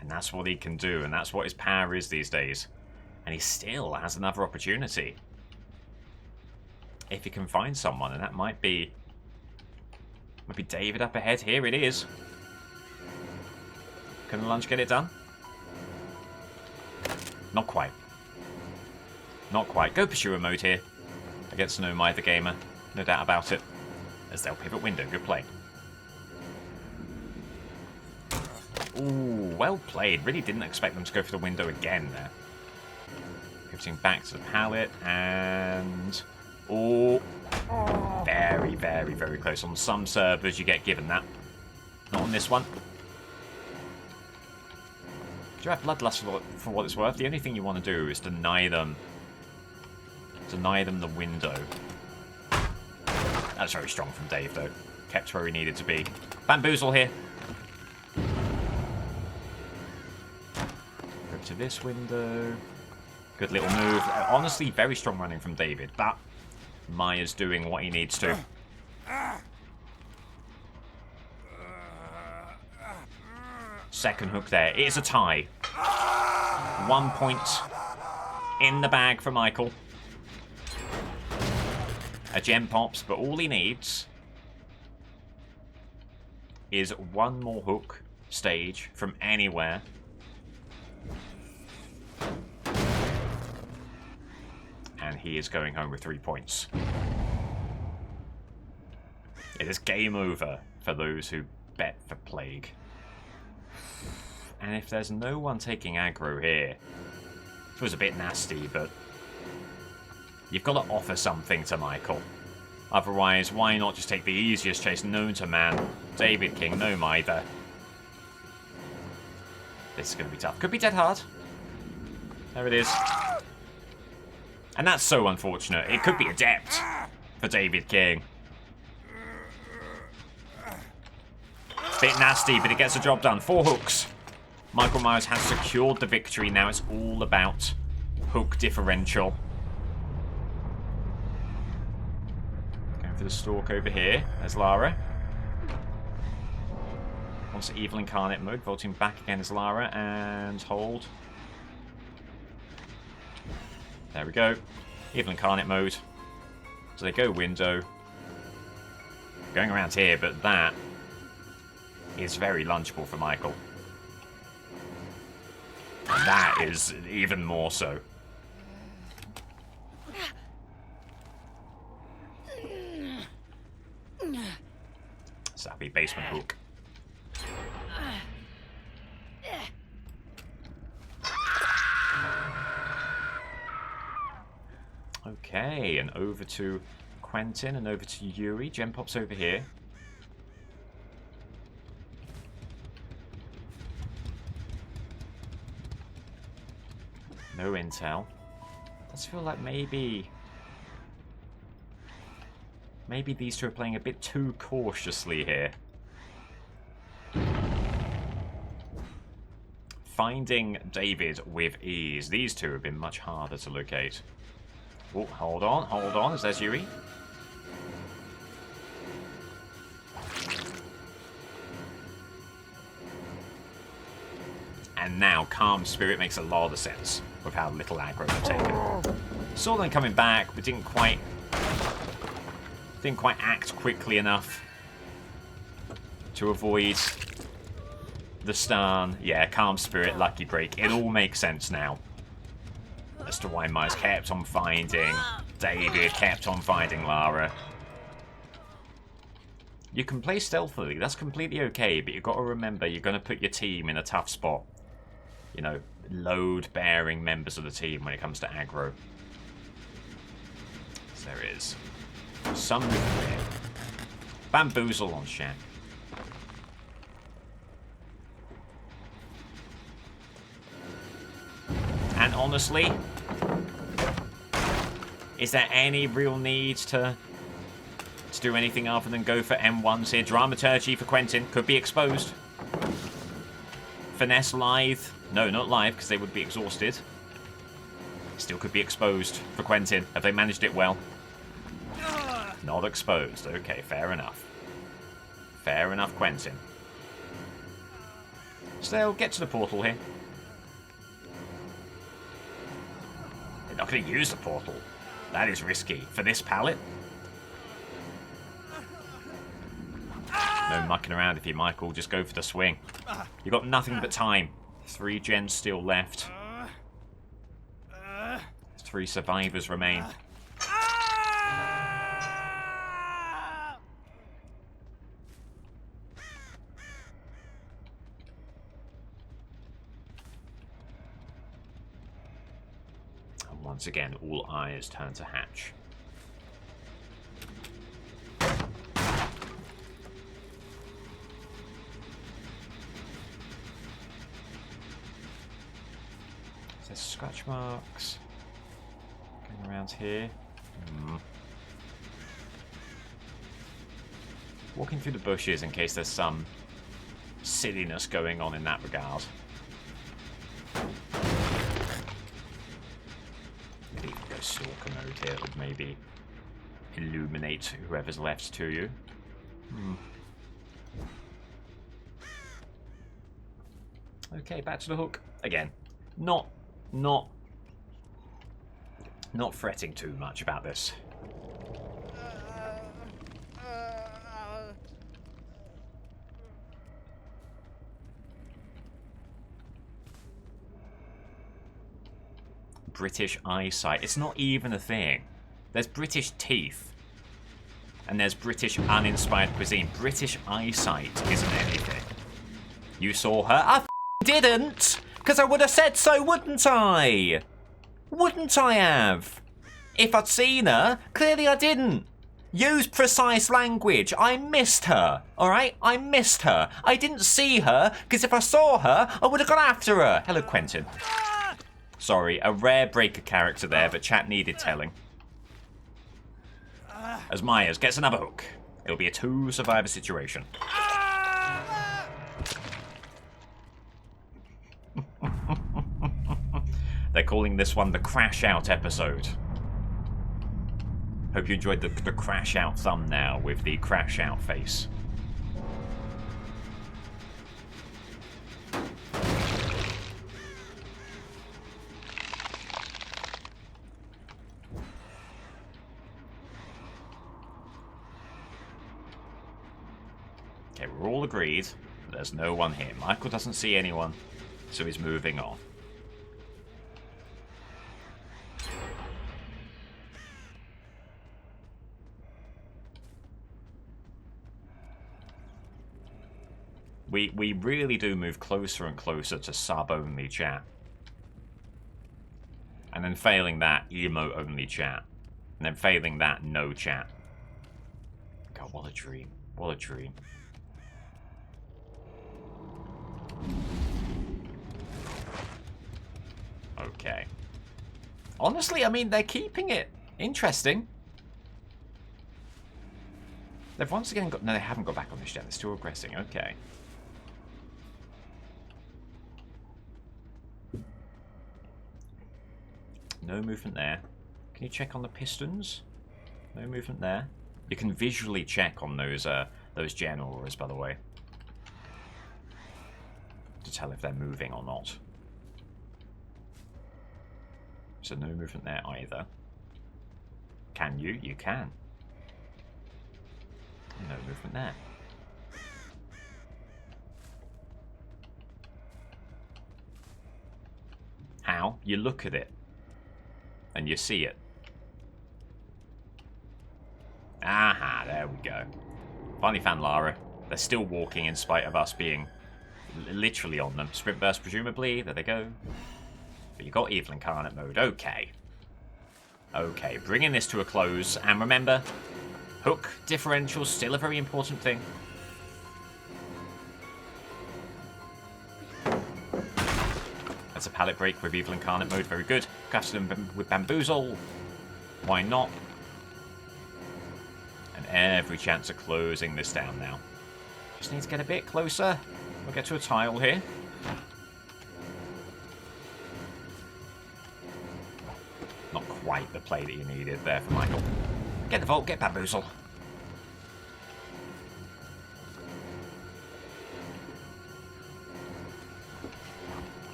And that's what he can do. And that's what his power is these days. And he still has another opportunity. If he can find someone. And that might be David up ahead. Here it is. Can the lunge get it done? Not quite. Not quite. Go pursuer mode here against No Mither Gamer. No doubt about it. As they'll pivot window. Good play. Ooh, well played. Really didn't expect them to go for the window again there. Pivoting back to the pallet and... Oh, very, very, very close. On some servers you get given that. Not on this one. Do you have Bloodlust for what it's worth? The only thing you want to do is deny them the window. That's very strong from Dave, though. Kept where he needed to be. Bamboozle here. to this window. Good little move. Honestly, very strong running from David, but Maya's doing what he needs to. Second hook there. It is a tie. 1 point in the bag for Michael. A gem pops, but all he needs is one more hook stage from anywhere. And he is going home with 3 points. It is game over for those who bet for Plague. And if there's no one taking aggro here, it was a bit nasty, but you've got to offer something to Michael. Otherwise, why not just take the easiest chase known to man? David King, no mither. This is going to be tough. Could be dead hard. There it is. And that's so unfortunate. It could be adept for David King. Bit nasty, but it gets the job done. 4 hooks. Michael Myers has secured the victory. Now it's all about hook differential. Going for the stalk over here. There's Lara. Wants Evil Incarnate mode. Vaulting back again as Lara. And hold. There we go. Evil Incarnate mode. So they go window. Going around here, but that is very lungeable for Michael. And that is even more so. Sappy basement hook. Okay, and over to Quentin and over to Yuri. Gem pops over here. No intel. Does feel like maybe these two are playing a bit too cautiously here. Finding David with ease. These two have been much harder to locate. Oh, hold on, as there's Yuri. And now Calm Spirit makes a lot of sense with how little aggro they've taken. Saw them coming back, but didn't quite act quickly enough to avoid the stun. Yeah, Calm Spirit, Lucky Break. It all makes sense now as to why Myers kept on finding David, kept on finding Lara. You can play stealthily, that's completely okay, but you've got to remember you're going to put your team in a tough spot. You know, load-bearing members of the team when it comes to aggro. So there is some movement here. Bamboozle on Shaq. And honestly, is there any real need to do anything other than go for M1s here? Dramaturgy for Quentin could be exposed. Finesse live. No, not live, because they would be exhausted. Still could be exposed for Quentin. Have they managed it well? Not exposed. Okay, fair enough. Fair enough, Quentin. So they'll get to the portal here. They're not going to use the portal. That is risky. For this pallet? No mucking around if you, Michael. Just go for the swing. You've got nothing but time. 3 gens still left. 3 survivors remain. And once again, all eyes turn to Hatch. There's scratch marks going around here. Walking through the bushes in case there's some silliness going on in that regard. stalker mode here would maybe illuminate whoever's left to you. Okay, back to the hook. Again, not fretting too much about this. British eyesight. It's not even a thing. There's British teeth. And there's British uninspired cuisine. British eyesight isn't anything. You saw her? I didn't! Because I would have said so, wouldn't I? Wouldn't I have? If I'd seen her, clearly I didn't. Use precise language. I missed her. Alright? I missed her. I didn't see her, because if I saw her, I would have gone after her. Hello, Quentin. Sorry, a rare breaker character there, but chat needed telling. As Myers gets another hook, it'll be a 2-survivor situation. They're calling this one the Crash Out episode. Hope you enjoyed the Crash Out thumbnail with the Crash Out face. Okay, we're all agreed that there's no one here. Michael doesn't see anyone, so he's moving on. We really do move closer and closer to sub-only chat. And then failing that, emote-only chat. And then failing that, no chat. God, what a dream. What a dream. Okay. Honestly, I mean, they're keeping it interesting. They've once again got... No, they haven't got back on this yet. They're still regressing. Okay. No movement there. Can you check on the pistons? No movement there. You can visually check on those gen auras, by the way, to tell if they're moving or not. So no movement there either. Can you? You can. No movement there. How? You look at it. And you see it. Aha, there we go. Finally found Lara. They're still walking in spite of us being literally on them. Sprint burst, presumably. There they go. But you got Evil Incarnate mode. Okay. Okay, bringing this to a close. And remember, hook differential, still a very important thing. That's a pallet break with Evil Incarnate mode. Very good. Crafted them with Bamboozle. Why not? And every chance of closing this down now. Just need to get a bit closer. We'll get to a tile here. Not quite the play that you needed there for Michael. Get the vault, get Bamboozle.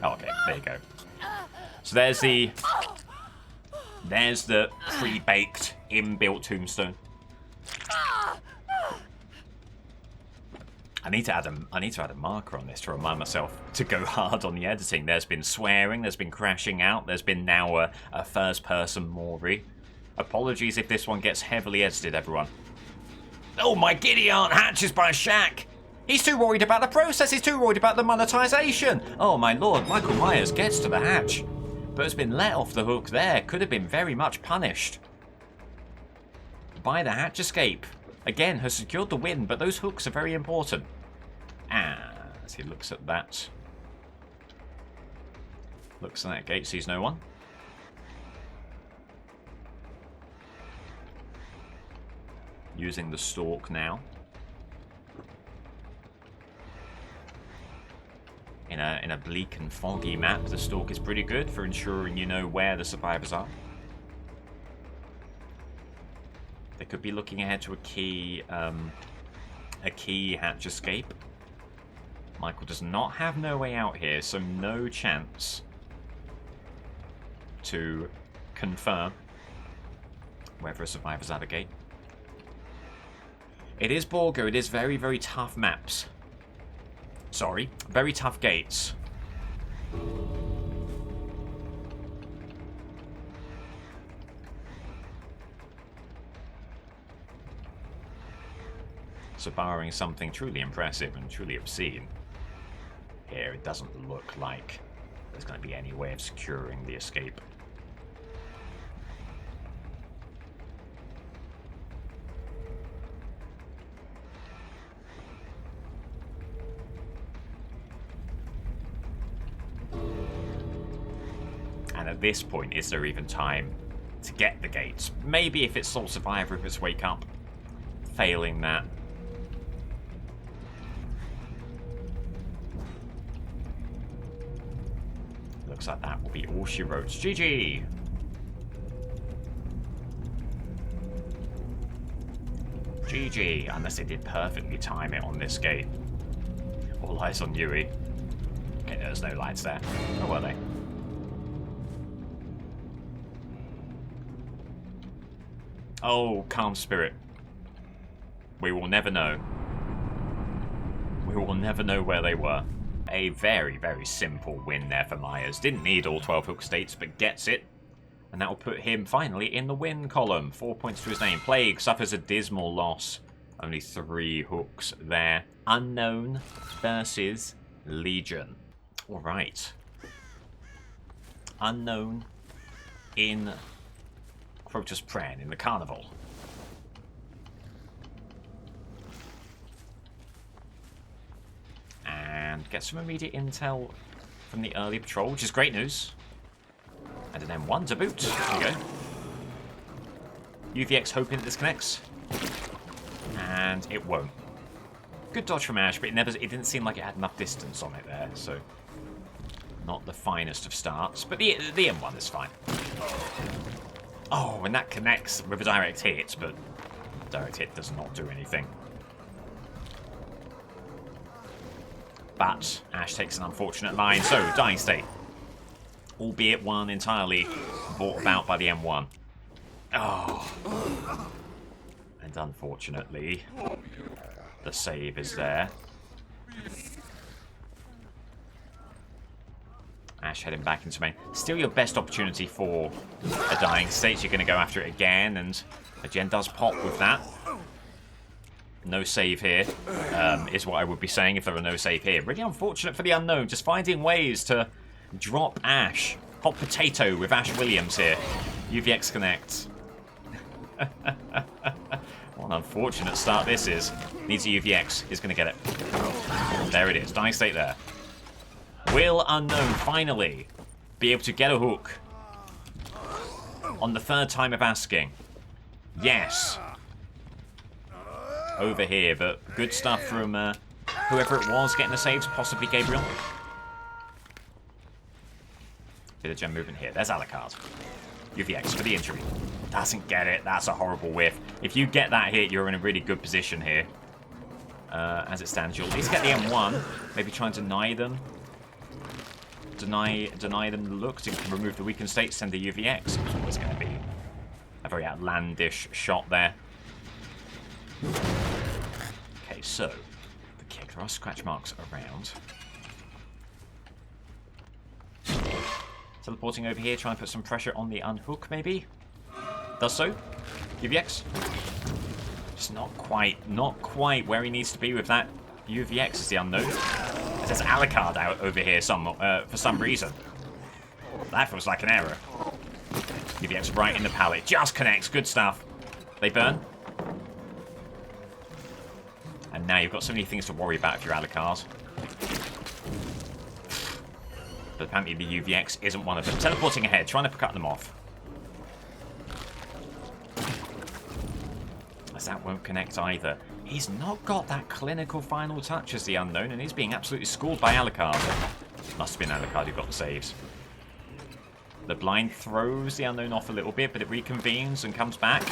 Oh, okay, there you go. So there's the pre-baked, inbuilt tombstone. I need to add a marker on this to remind myself to go hard on the editing. There's been swearing, there's been crashing out, there's been now a first-person Maury. Apologies if this one gets heavily edited, everyone. Oh, my giddy aunt hatches by Shaq! He's too worried about the process, he's too worried about the monetization! Oh my lord, Michael Myers gets to the hatch. But has been let off the hook there, could have been very much punished by the hatch escape. Again, has secured the win, but those hooks are very important. As he looks at that. Looks at that gate, sees no one. Using the stalk now. In a bleak and foggy map, the stalk is pretty good for ensuring you know where the survivors are. They could be looking ahead to a key hatch escape. Michael does not have no way out here, so no chance to confirm whether a survivor's at a gate. It is Borgo. It is very, very tough maps. Sorry, very tough gates. So barring something truly impressive and truly obscene, here it doesn't look like there's going to be any way of securing the escape. And at this point, is there even time to get the gates? Maybe if it's sole survivor, if it's wake up. Failing that. Looks like that will be all she wrote. GG! GG, unless they did perfectly time it on this gate. All eyes on Yui. Okay, there's no lights there. Oh, were they? Oh, calm spirit. We will never know. We will never know where they were. A very, very simple win there for Myers. Didn't need all 12 hook states, but gets it. And that will put him finally in the win column. 4 points to his name. Plague suffers a dismal loss. Only 3 hooks there. Unknown versus Legion. Alright. Unknown in Crotus Pren in the Carnival. And get some immediate intel from the early patrol, which is great news. And an M1 to boot. There you go. UVX hoping that this connects. And it won't. Good dodge from Ash, but it didn't seem like it had enough distance on it there, so not the finest of starts. But the M1 is fine. Oh, and that connects with a direct hit, but direct hit does not do anything. But Ash takes an unfortunate line, so dying state. Albeit one entirely brought about by the M1. Oh. And unfortunately, the save is there. Ash heading back into main. Still your best opportunity for a dying state. You're going to go after it again, and a gen does pop with that. No save here, is what I would be saying if there were no save here. Really unfortunate for the unknown, just finding ways to drop Ash. Hot potato with Ash Williams here. UVX connects. What an unfortunate start this is. Needs a UVX, is going to get it. There it is, dying state there. Will unknown finally be able to get a hook on the 3rd time of asking? Yes. Over here, but good stuff from whoever it was getting the saves, possibly Gabriel. Bit of gem movement here. There's Alucard. UVX for the injury. Doesn't get it. That's a horrible whiff. If you get that hit, you're in a really good position here. As it stands, you'll at least get the M1. Maybe try and deny them. Deny them the look to remove the weakened state, send the UVX. It's always going to be a very outlandish shot there. Okay, so the kick. There are scratch marks around. Teleporting over here, try and put some pressure on the unhook, maybe. Does so. UVX. Just not quite where he needs to be with that. UVX is the unknown. There's Alucard out over here for some reason. That feels like an error. UVX right in the pallet. Just connects. Good stuff. They burn. And now you've got so many things to worry about if you're Alucard. But apparently the UVX isn't one of them. Teleporting ahead, trying to cut them off. As that won't connect either. He's not got that clinical final touch as the unknown, and he's being absolutely schooled by Alucard. Must have been Alucard who got the saves. The blind throws the unknown off a little bit, but it reconvenes and comes back.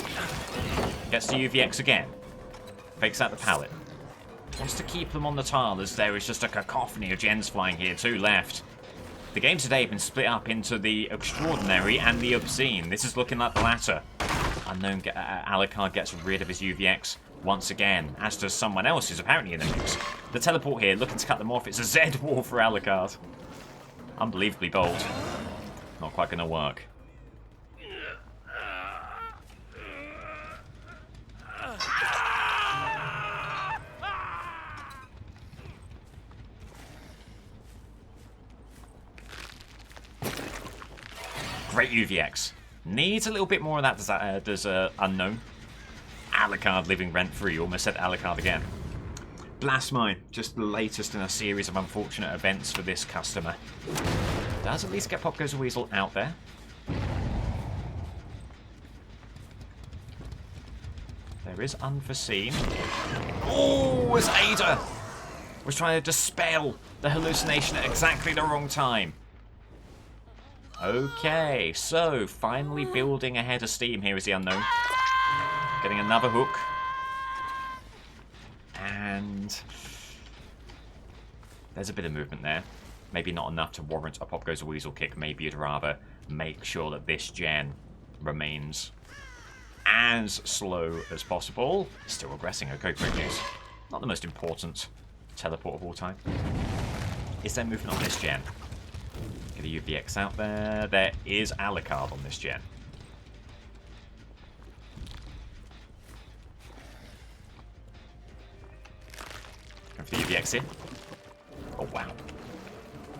Gets to UVX again. Fakes out the pallet. Wants to keep them on the tile as there is just a cacophony of gens flying here. 2 left. The game today has been split up into the extraordinary and the obscene. This is looking like the latter. Unknown Alucard gets rid of his UVX once again, as does someone else who's apparently in the mix. The teleport here, looking to cut them off. It's a Z wall for Alucard. Unbelievably bold. Not quite going to work. Great UVX. Needs a little bit more of that. Does Unknown. Alucard living rent-free. Almost said Alucard again. Mastermind, just the latest in a series of unfortunate events for this customer. Does at least get Pop Goes a Weasel out there. There is unforeseen. Oh, as Ada was trying to dispel the hallucination at exactly the wrong time. Okay, so finally building ahead of steam here is the Unknown. Getting another hook. And there's a bit of movement there. Maybe not enough to warrant a Pop Goes a Weasel kick. Maybe you'd rather make sure that this gen remains as slow as possible. Still regressing. Okay, great news. Not the most important teleport of all time. Is there movement on this gen? Get a UVX out there. There is Alucard on this gen. Go for the UVX in. Oh, wow.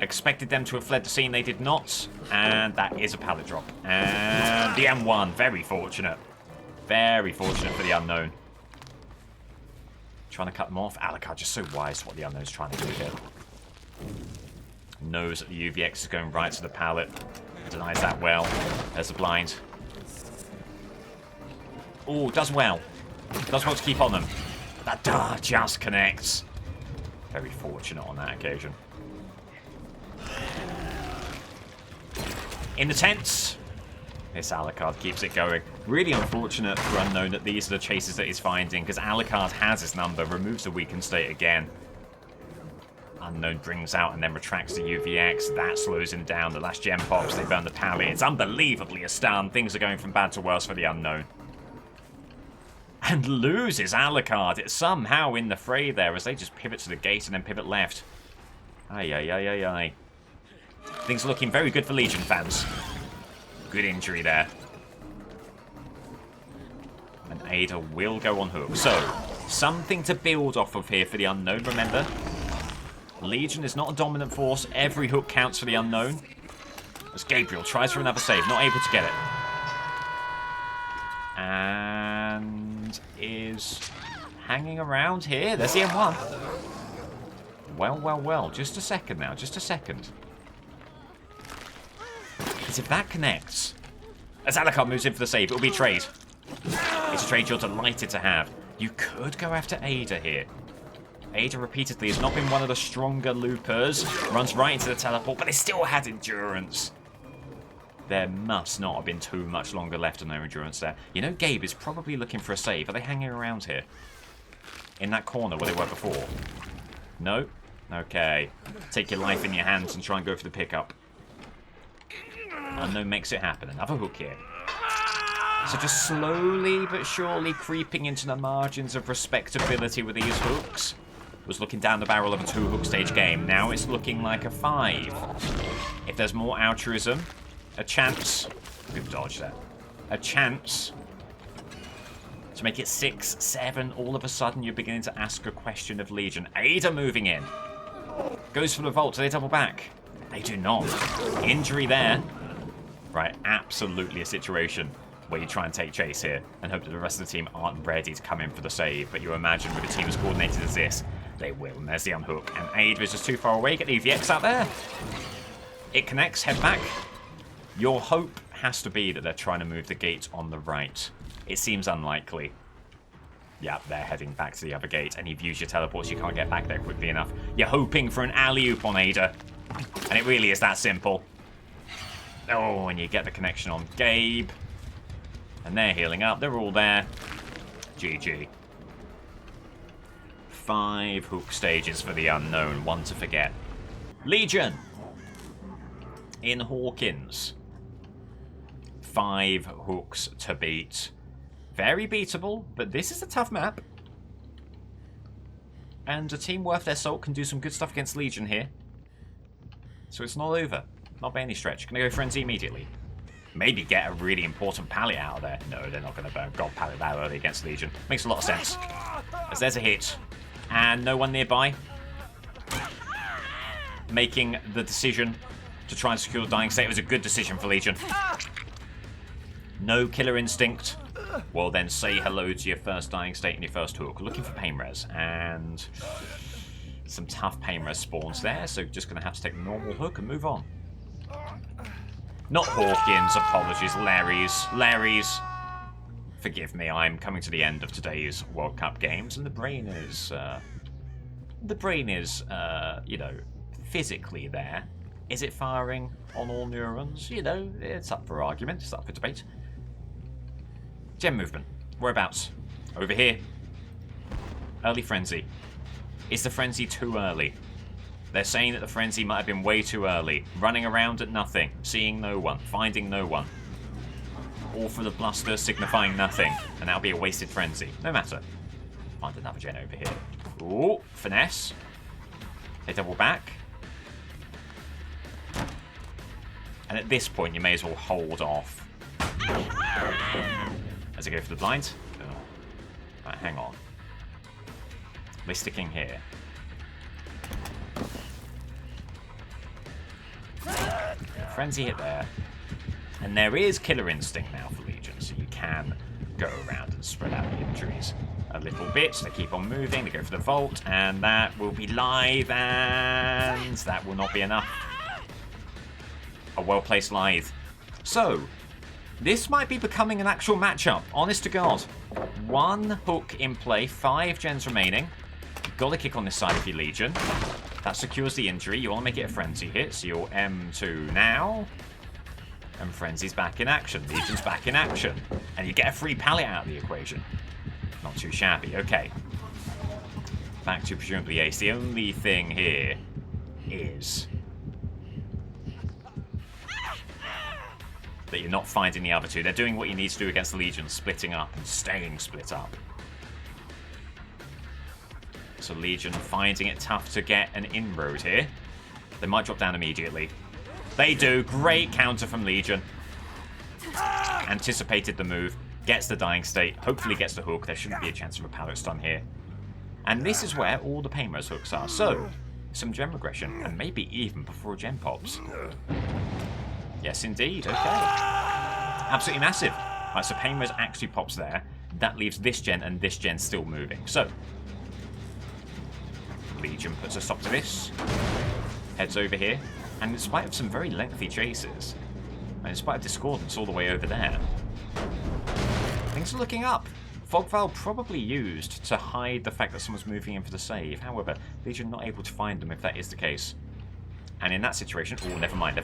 Expected them to have fled the scene. They did not. And that is a pallet drop. And the M1. Very fortunate. Very fortunate for the Unknown. Trying to cut them off. Alucard just so wise to what the Unknown's trying to do here. Knows that the UVX is going right to the pallet. Denies that well. There's the blind. Oh, does well. Does well to keep on them. That just connects. Very fortunate on that occasion. In the tents. This Alucard keeps it going. Really unfortunate for Unknown that these are the chases that he's finding, because Alucard has his number, removes the weakened state again. Unknown brings out and then retracts the UVX. That slows him down. The last gem pops. They burn the pallet. It's unbelievably a stun. Things are going from bad to worse for the Unknown. And loses Alucard. It's somehow in the fray there as they just pivot to the gate and then pivot left. Ay, ay, ay, ay, ay. Things are looking very good for Legion fans. Good injury there. And Ada will go on hook. So, something to build off of here for the Unknown, remember? Legion is not a dominant force. Every hook counts for the Unknown. As Gabriel tries for another save, not able to get it. And is hanging around here. There's the M1. Well, well, well. Just a second now. Just a second. Because if that connects, as Alucard moves in for the save, it'll be a trade. It's a trade you're delighted to have. You could go after Ada here. Ada repeatedly has not been one of the stronger loopers. Runs right into the teleport, but they still had endurance. There must not have been too much longer left on their endurance there. You know, Gabe is probably looking for a save. Are they hanging around here? In that corner where they were before? No? Okay. Take your life in your hands and try and go for the pickup. Unknown makes it happen. Another hook here. So just slowly but surely creeping into the margins of respectability with these hooks. Was looking down the barrel of a 2-hook stage game. Now it's looking like a 5. If there's more altruism, a chance... We've dodged that. A chance to make it 6, 7. All of a sudden you're beginning to ask a question of Legion. Ada moving in. Goes for the vault. Do they double back? They do not. Injury there. Right, absolutely a situation where you try and take chase here and hope that the rest of the team aren't ready to come in for the save. But you imagine with a team as coordinated as this, they will. And there's the unhook. And Ada is just too far away. Get the EVX out there. It connects. Head back. Your hope has to be that they're trying to move the gate on the right. It seems unlikely. Yeah, they're heading back to the other gate. And you've used your teleports. You can't get back there quickly enough. You're hoping for an alley-oop on Ada. And it really is that simple. Oh, and you get the connection on Gabe. And they're healing up. They're all there. GG. 5 hook stages for the unknown. One to forget. Legion. In Hawkins. 5 hooks to beat. Very beatable, but this is a tough map. And a team worth their salt can do some good stuff against Legion here. So it's not over. Not by any stretch. Gonna go Frenzy immediately. Maybe get a really important pallet out of there. No, they're not gonna burn God pallet that early against Legion. Makes a lot of sense. As there's a hit. And no one nearby. Making the decision to try and secure the dying state was a good decision for Legion. No killer instinct. Well, then say hello to your first dying state and your first hook. Looking for pain res. And some tough pain res spawns there. So just going to have to take the normal hook and move on. Not Hawkins. Apologies. Larry's. Forgive me. I'm coming to the end of today's World Cup games. And the brain is... you know, physically there. Is it firing on all neurons? You know, it's up for argument. It's up for debate. Gem movement. Whereabouts? Over here. Early frenzy. Is the frenzy too early? They're saying that the frenzy might have been way too early. Running around at nothing. Seeing no one. Finding no one. All for the bluster signifying nothing. And that'll be a wasted frenzy. No matter. Find another gen over here. Ooh, finesse. They double back. And at this point, you may as well hold off. As I go for the blind. Oh. Right, hang on. We're sticking here. Frenzy hit there. And there is Killer Instinct now for Legion, so you can go around and spread out the injuries a little bit. They keep on moving, they go for the vault, and that will be live, and that will not be enough. A well-placed lithe. So, this might be becoming an actual matchup, honest to God. 1 hook in play, 5 gens remaining. You've got to kick on this side of your Legion. That secures the injury. You want to make it a frenzy hit, so you're M2 now. And Frenzy's back in action. Legion's back in action. And you get a free pallet out of the equation. Not too shabby. Okay. Back to presumably ace. The only thing here is that you're not finding the other two. They're doing what you need to do against the Legion, splitting up and staying split up. So Legion finding it tough to get an inroad here. They might drop down immediately. They do. Great counter from Legion. Anticipated the move. Gets the dying state. Hopefully gets the hook. There shouldn't be a chance of a pallet stun here. And this is where all the pain res hooks are. So, some gem regression. And maybe even before gem pops. Yes, indeed. Okay. Absolutely massive. Right, so pain res actually pops there. That leaves this gen and this gen still moving. So, Legion puts a stop to this. Heads over here. And in spite of some very lengthy chases, and in spite of discordance all the way over there, things are looking up. Fog Veil probably used to hide the fact that someone's moving in for the save. However, Legion not able to find them if that is the case. And in that situation, oh, never mind.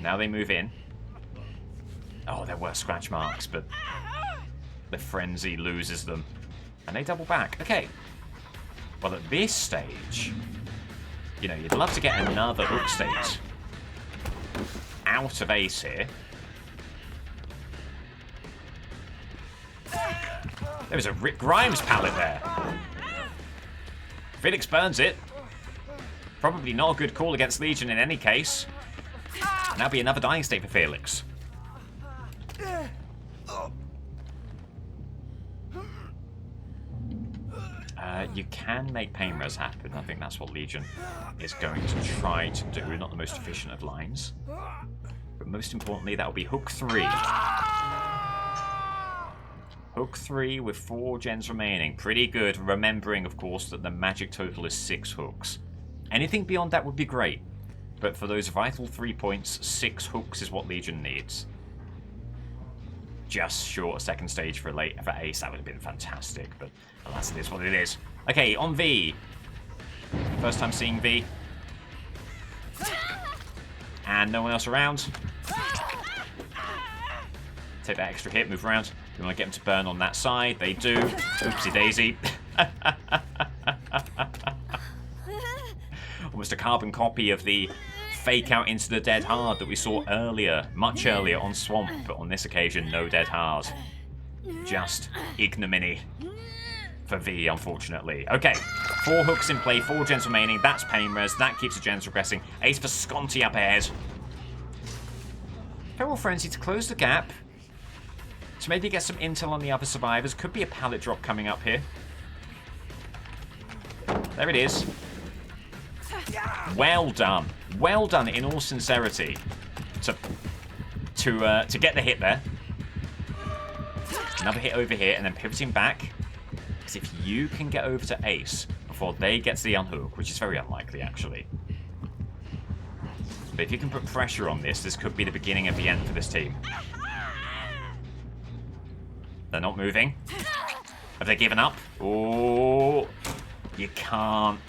Now they move in. Oh, there were scratch marks, but the frenzy loses them. And they double back. Okay. Well, at this stage, you know, you'd love to get another hook state out of ace here. There was a Rick Grimes pallet there. Felix burns it. Probably not a good call against Legion in any case. And that'll be another dying state for Felix. You can make pain res happen. I think that's what Legion is going to try to do. Not the most efficient of lines. But most importantly, that will be hook 3. Hook 3 with 4 gens remaining. Pretty good. Remembering, of course, that the magic total is 6 hooks. Anything beyond that would be great. But for those vital 3 points, 6 hooks is what Legion needs. Just short a second stage for ace. That would have been fantastic. But alas, it is what it is. Okay, on V. First time seeing V. And no one else around. Take that extra hit, move around. We want to get them to burn on that side. They do. Oopsie daisy. Almost a carbon copy of the fake out into the dead hard that we saw earlier, much earlier on Swamp, but on this occasion, no dead hard. Just ignominy for V, unfortunately. Okay, 4 hooks in play, 4 gens remaining. That's pain res. That keeps the gens regressing. Ace for Sconti up ahead. Feral Frenzy to close the gap. To maybe get some intel on the other survivors. Could be a pallet drop coming up here. There it is. Well done. Well done in all sincerity. To get the hit there. Another hit over here and then pivoting back. Because if you can get over to Ace before they get to the unhook, which is very unlikely actually. But if you can put pressure on this, this could be the beginning of the end for this team. They're not moving. Have they given up? Oh, you can't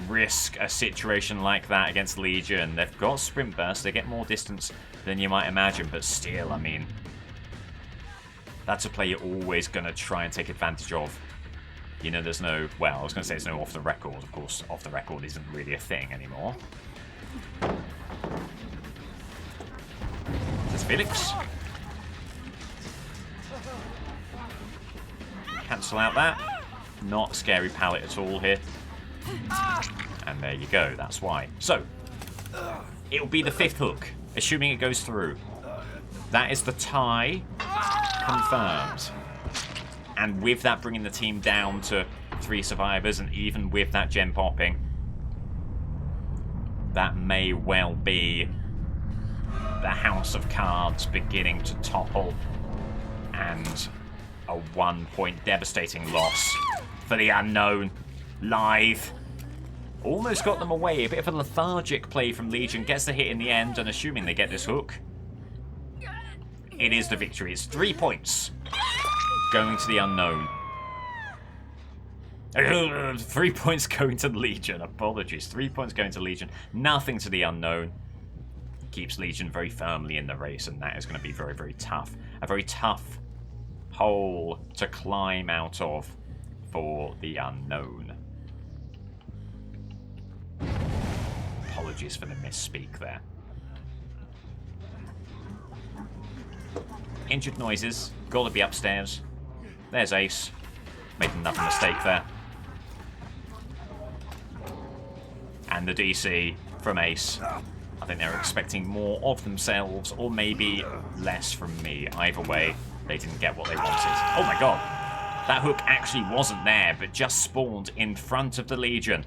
risk a situation like that against Legion. They've got sprint burst. They get more distance than you might imagine, but still, I mean, that's a play you're always going to try and take advantage of. You know, there's no, well, I was going to say there's no off the record. Of course, off the record isn't really a thing anymore. There's Felix. Cancel out that. Not scary pallet at all here. And there you go, that's why. So, it'll be the 5th hook, assuming it goes through. That is the tie confirmed. And with that bringing the team down to 3 survivors, and even with that gem popping, that may well be the House of Cards beginning to topple, and a 1-point devastating loss for the Unknown live. Almost got them away. A bit of a lethargic play from Legion. Gets the hit in the end, and assuming they get this hook, it is the victory. It's 3 points going to the Unknown. 3 points going to Legion. Apologies. 3 points going to Legion. Nothing to the Unknown. Keeps Legion very firmly in the race, and that is going to be very, very tough. A very tough hole to climb out of for the Unknown. Apologies for the misspeak there. Injured noises. Gotta be upstairs. There's Ace. Made another mistake there. And the DC from Ace. I think they're expecting more of themselves, or maybe less from me. Either way, they didn't get what they wanted. Oh my god. That hook actually wasn't there, but just spawned in front of the Legion.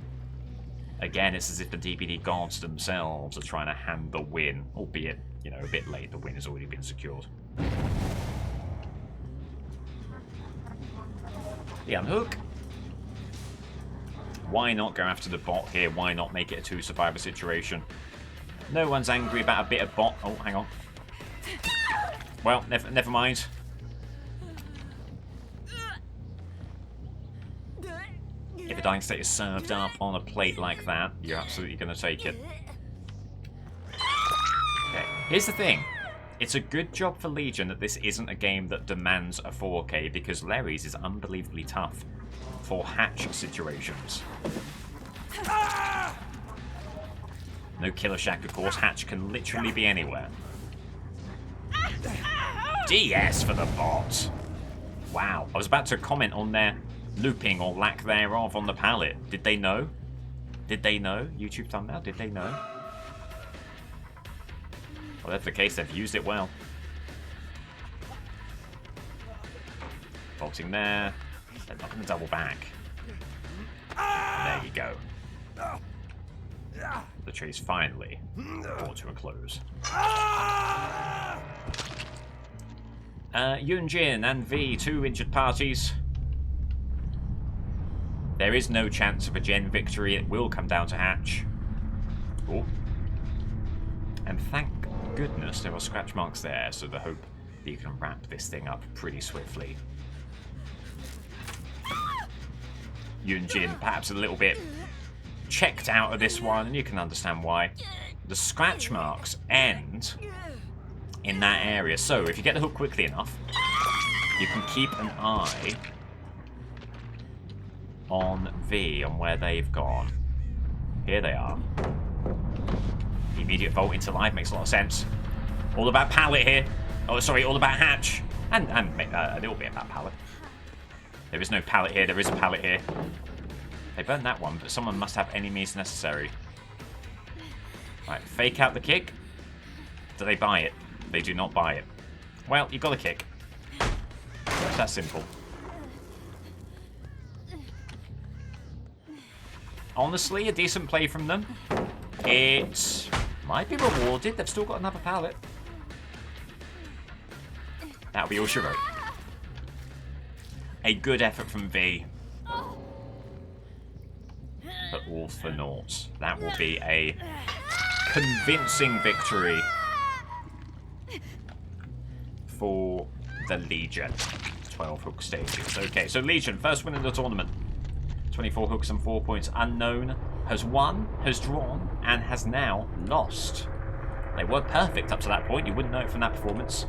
Again, it's as if the DBD gods themselves are trying to hand the win, albeit, you know, a bit late. The win has already been secured. The unhook. Why not go after the bot here? Why not make it a 2 survivor situation? No one's angry about a bit of bot. Oh, hang on. Well, never mind. If a dying state is served up on a plate like that, you're absolutely going to take it. Okay, here's the thing. It's a good job for Legion that this isn't a game that demands a 4K, because Larry's is unbelievably tough for hatch situations. No Killer Shack, of course. Hatch can literally be anywhere. DS for the bot. Wow. I was about to comment on their looping or lack thereof on the pallet. Did they know? Did they know? YouTube thumbnail, did they know? Well, that's the case. They've used it well. Bolting there. They're not going to double back. And there you go. The chase finally brought to a close. Yunjin and V, 2 injured parties. There is no chance of a gen victory. It will come down to hatch. Oh. And thank goodness there are scratch marks there, so the hope that you can wrap this thing up pretty swiftly. Yunjin perhaps a little bit checked out of this one, and you can understand why. The scratch marks end in that area. So if you get the hook quickly enough, you can keep an eye on V, on where they've gone. Here they are. Immediate vault into life makes a lot of sense. All about pallet here. Oh, sorry, all about hatch. And a little bit about pallet. There is no pallet here, there is a pallet here. They burned that one, but someone must have any means necessary. Right, fake out the kick. Do they buy it? They do not buy it. Well, you got a kick. It's that simple. Honestly, a decent play from them. It might be rewarded. They've still got another pallet. That'll be all she wrote. A good effort from V. But all for naught. That will be a convincing victory for the Legion. 12 hook stages. Okay, so Legion, first win in the tournament. 24 hooks and 4 points. Unknown has won, has drawn, and has now lost. They were perfect up to that point. You wouldn't know it from that performance.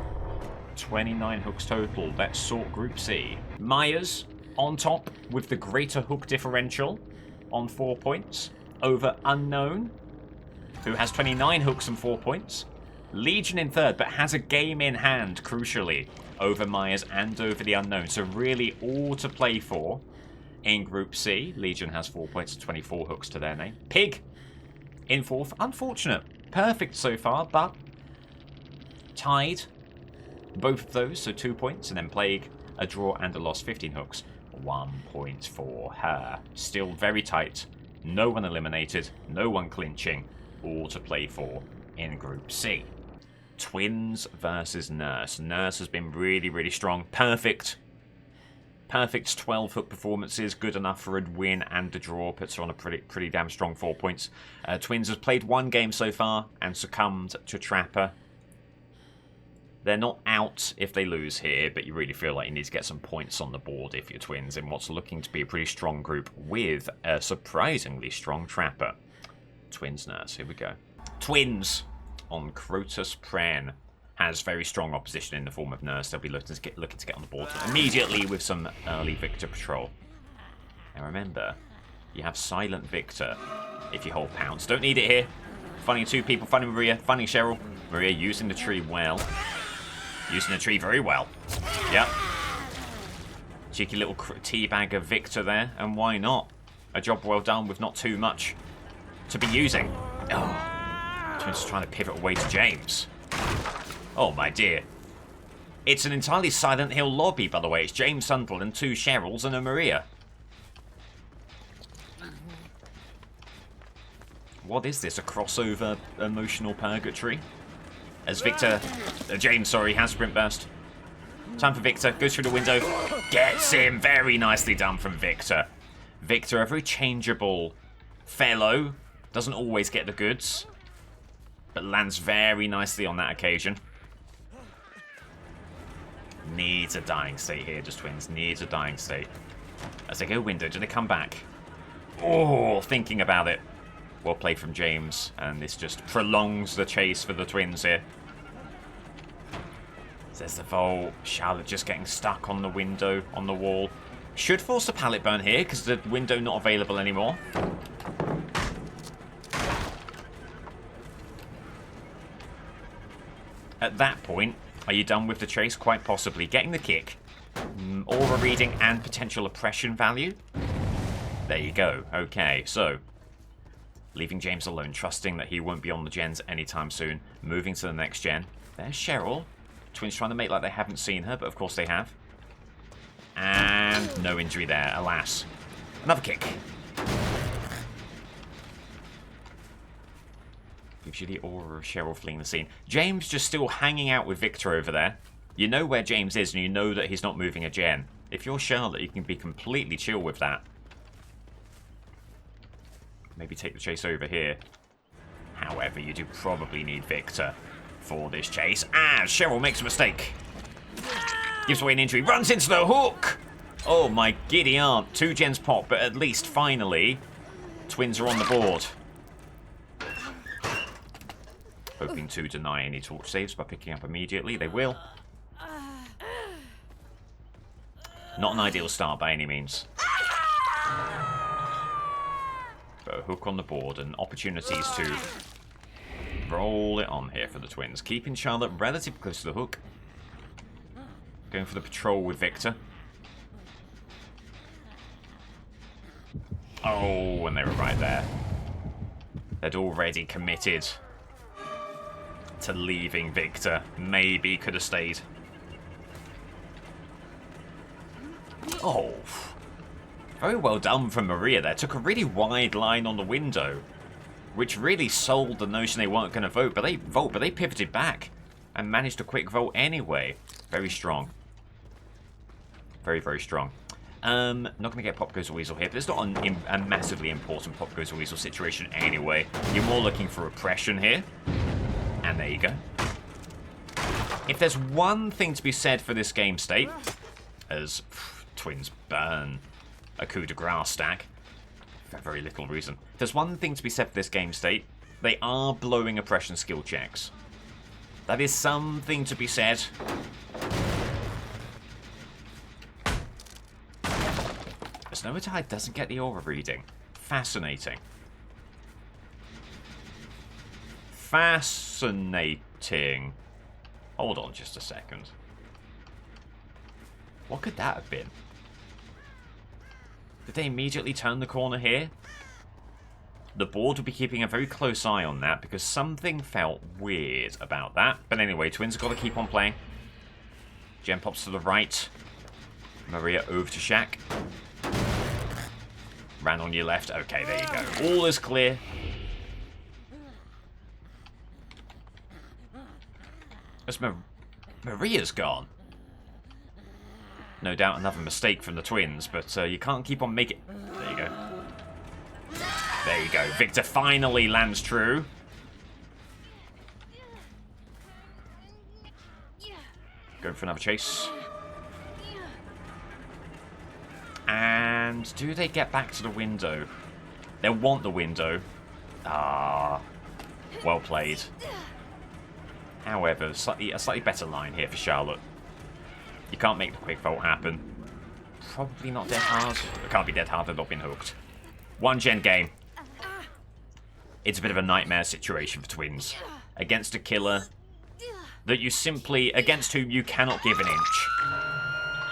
29 hooks total. Let's sort Group C. Myers on top with the greater hook differential on 4 points over Unknown, who has 29 hooks and 4 points. Legion in third, but has a game in hand, crucially, over Myers and over the Unknown. So really all to play for in Group C. Legion has 4 points and 24 hooks to their name. Pig in fourth. Unfortunate. Perfect so far, but tied both of those, so 2 points, and then Plague, a draw and a loss, 15 hooks, 1 point for her. Still very tight, no one eliminated, no one clinching, all to play for in Group C. Twins versus Nurse. Nurse has been really, really strong. Perfect 12 hook performances, good enough for a win and a draw, puts her on a pretty damn strong 4 points. Twins has played one game so far and succumbed to Trapper. They're not out if they lose here, but you really feel like you need to get some points on the board if you're Twins in what's looking to be a pretty strong group with a surprisingly strong Trapper. Twins Nurse, here we go. Twins on Crotus Pren has very strong opposition in the form of Nurse. They'll be looking to get on the board immediately with some early Victor patrol. Now remember, you have Silent Victor if you hold Pounce. Don't need it here. Finding two people, finding Maria, finding Cheryl. Maria using the tree well. Using the tree very well. Yep. Cheeky little teabag of Victor there, and why not? A job well done with not too much to be using. Oh, Twins trying to pivot away to James. Oh my dear. It's an entirely Silent Hill lobby, by the way. It's James Sunderland, 2 Cheryls, and a Maria. What is this? A crossover emotional purgatory? As Victor, James, sorry, has sprint burst. Time for Victor. Goes through the window. Gets him. Very nicely done from Victor. Victor, a very changeable fellow. Doesn't always get the goods, but lands very nicely on that occasion. Needs a dying state here, just Twins. Needs a dying state. As they go window, do they come back? Oh, thinking about it. Well played from James, and this just prolongs the chase for the Twins here. There's the vault. Charlotte just getting stuck on the window, on the wall. Should force a pallet burn here, because the window not available anymore. At that point, are you done with the chase? Quite possibly. Getting the kick. Aura reading and potential oppression value. There you go. Okay, so leaving James alone, trusting that he won't be on the gens anytime soon. Moving to the next gen. There's Cheryl. Twins trying to make like they haven't seen her, but of course they have. And no injury there, alas. Another kick. Gives you the aura of Cheryl fleeing the scene. James just still hanging out with Victor over there. You know where James is, and you know that he's not moving a gen. If you're Charlotte, you can be completely chill with that. Maybe take the chase over here. However, you do probably need Victor for this chase. As Cheryl makes a mistake. Gives away an injury. Runs into the hook. Oh, my giddy aunt. 2 gens pop, but at least, finally, Twins are on the board. Hoping to deny any torch saves by picking up immediately. They will. Not an ideal start by any means. But a hook on the board and opportunities to roll it on here for the Twins. Keeping Charlotte relatively close to the hook. Going for the patrol with Victor. Oh, and they were right there. They'd already committed to leaving Victor. Maybe could have stayed. Oh. Very well done from Maria there. Took a really wide line on the window, which really sold the notion they weren't going to vote. But they pivoted back and managed a quick vote anyway. Very strong. Very, very strong. Not going to get Pop Goes the Weasel here, but it's not a massively important Pop Goes the Weasel situation anyway. You're more looking for oppression here. And there you go. If there's one thing to be said for this game state, as Twins burn a coup de grace stack for very little reason. If there's one thing to be said for this game state, they are blowing oppression skill checks. That is something to be said. Snowtide doesn't get the aura reading. Fascinating. Fascinating. Hold on just a second. What could that have been? Did they immediately turn the corner here? The board will be keeping a very close eye on that because something felt weird about that. But anyway, Twins have got to keep on playing. Jen pops to the right. Maria over to Shaq. Ran on your left. Okay, there you go. All is clear. As Maria's gone. No doubt another mistake from the Twins, but you can't keep on making... There you go. There you go. Victor finally lands true. Going for another chase. And do they get back to the window? They'll want the window. Ah, well played. However, a slightly better line here for Charlotte. You can't make the quick vault happen. Probably not dead hard. It can't be dead hard, they've not been hooked. One gen game. It's a bit of a nightmare situation for Twins. Against a killer that you simply, against whom you cannot give an inch.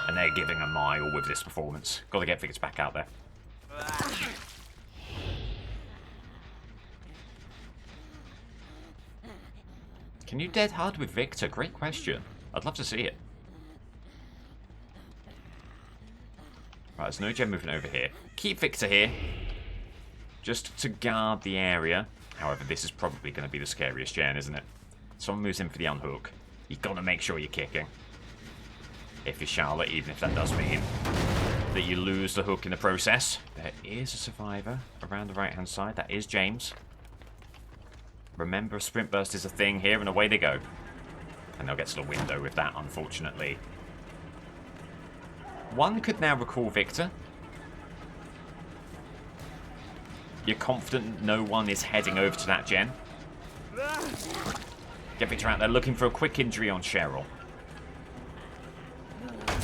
And they're giving a mile with this performance. Got to get Victor back out there. Can you dead hard with Victor? Great question. I'd love to see it. Right, there's no gen movement over here. Keep Victor here. Just to guard the area. However, this is probably going to be the scariest gen, isn't it? Someone moves in for the unhook. You've got to make sure you're kicking. If you're Charlotte, even if that does mean that you lose the hook in the process. There is a survivor around the right-hand side. That is James. Remember, a sprint burst is a thing here, and away they go. And they'll get to the window with that, unfortunately. One could now recall Victor. You're confident no one is heading over to that gen. Get Victor out there looking for a quick injury on Cheryl.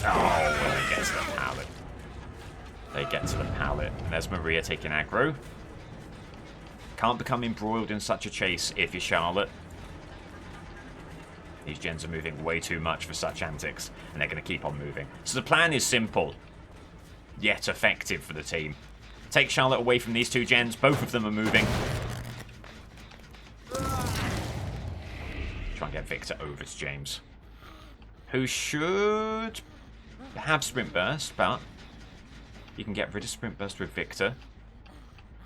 Oh, well, they get to the pallet. They get to the pallet. And there's Maria taking aggro. Can't become embroiled in such a chase if you're Charlotte. These gens are moving way too much for such antics. And they're going to keep on moving. So the plan is simple. Yet effective for the team. Take Charlotte away from these two gens. Both of them are moving. Try and get Victor over to James. Who should have Sprint Burst, but you can get rid of Sprint Burst with Victor.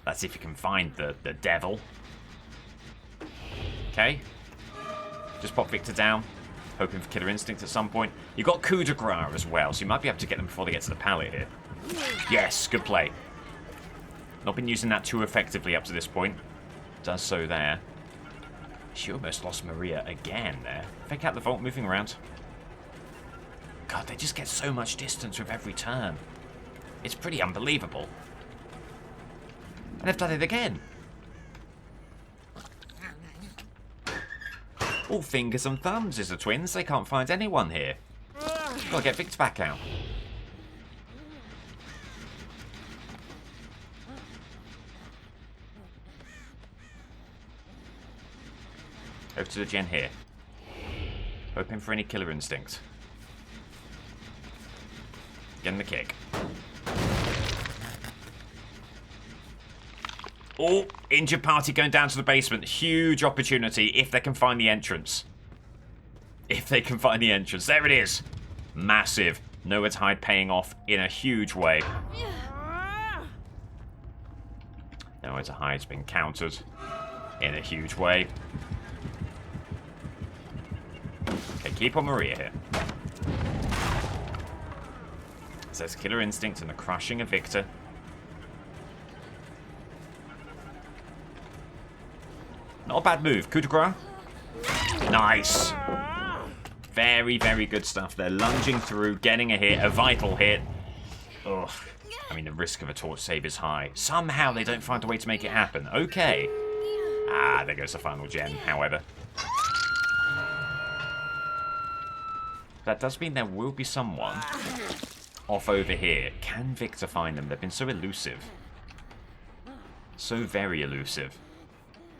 That's if you can find the devil. Okay. Just pop Victor down. Hoping for Killer Instinct at some point. You've got Coup de Grace as well, so you might be able to get them before they get to the pallet here. Yes, good play. Not been using that too effectively up to this point. Does so there. She almost lost Maria again there. Fake out the vault, moving around. God, they just get so much distance with every turn. It's pretty unbelievable. And they've done it again. All fingers and thumbs is the twins. They can't find anyone here. Gotta get Victor back out. Over to the gen here. Hoping for any killer instinct. Getting the kick. Oh, injured party going down to the basement. Huge opportunity if they can find the entrance. If they can find the entrance. There it is. Massive. Nowhere to hide paying off in a huge way. Nowhere to hide's been countered in a huge way. Okay, keep on Maria here. Says Killer Instinct and the crushing of Victor. Not a bad move. Coup de grace. Nice. Very, very good stuff. They're lunging through, getting a hit, a vital hit. Ugh. I mean, the risk of a torch save is high. Somehow they don't find a way to make it happen. Okay. Ah, there goes the final gen, however. That does mean there will be someone off over here. Can Victor find them? They've been so elusive. So very elusive.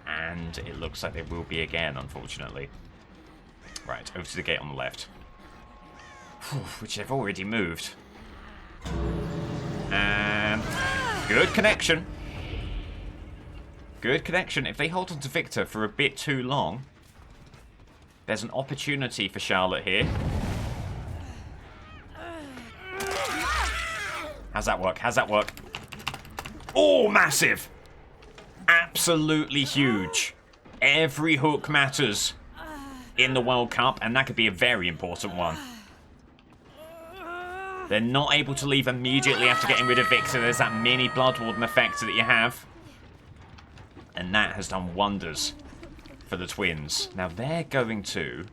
And it looks like they will be again, unfortunately. Right, over to the gate on the left. Which they've already moved. And good connection. Good connection. If they hold on to Victor for a bit too long, there's an opportunity for Charlotte here. How's that work? How's that work? Oh, massive! Absolutely huge. Every hook matters in the World Cup, and that could be a very important one. They're not able to leave immediately after getting rid of Victor. There's that mini Blood Warden effect that you have. And that has done wonders for the twins. Now they're going to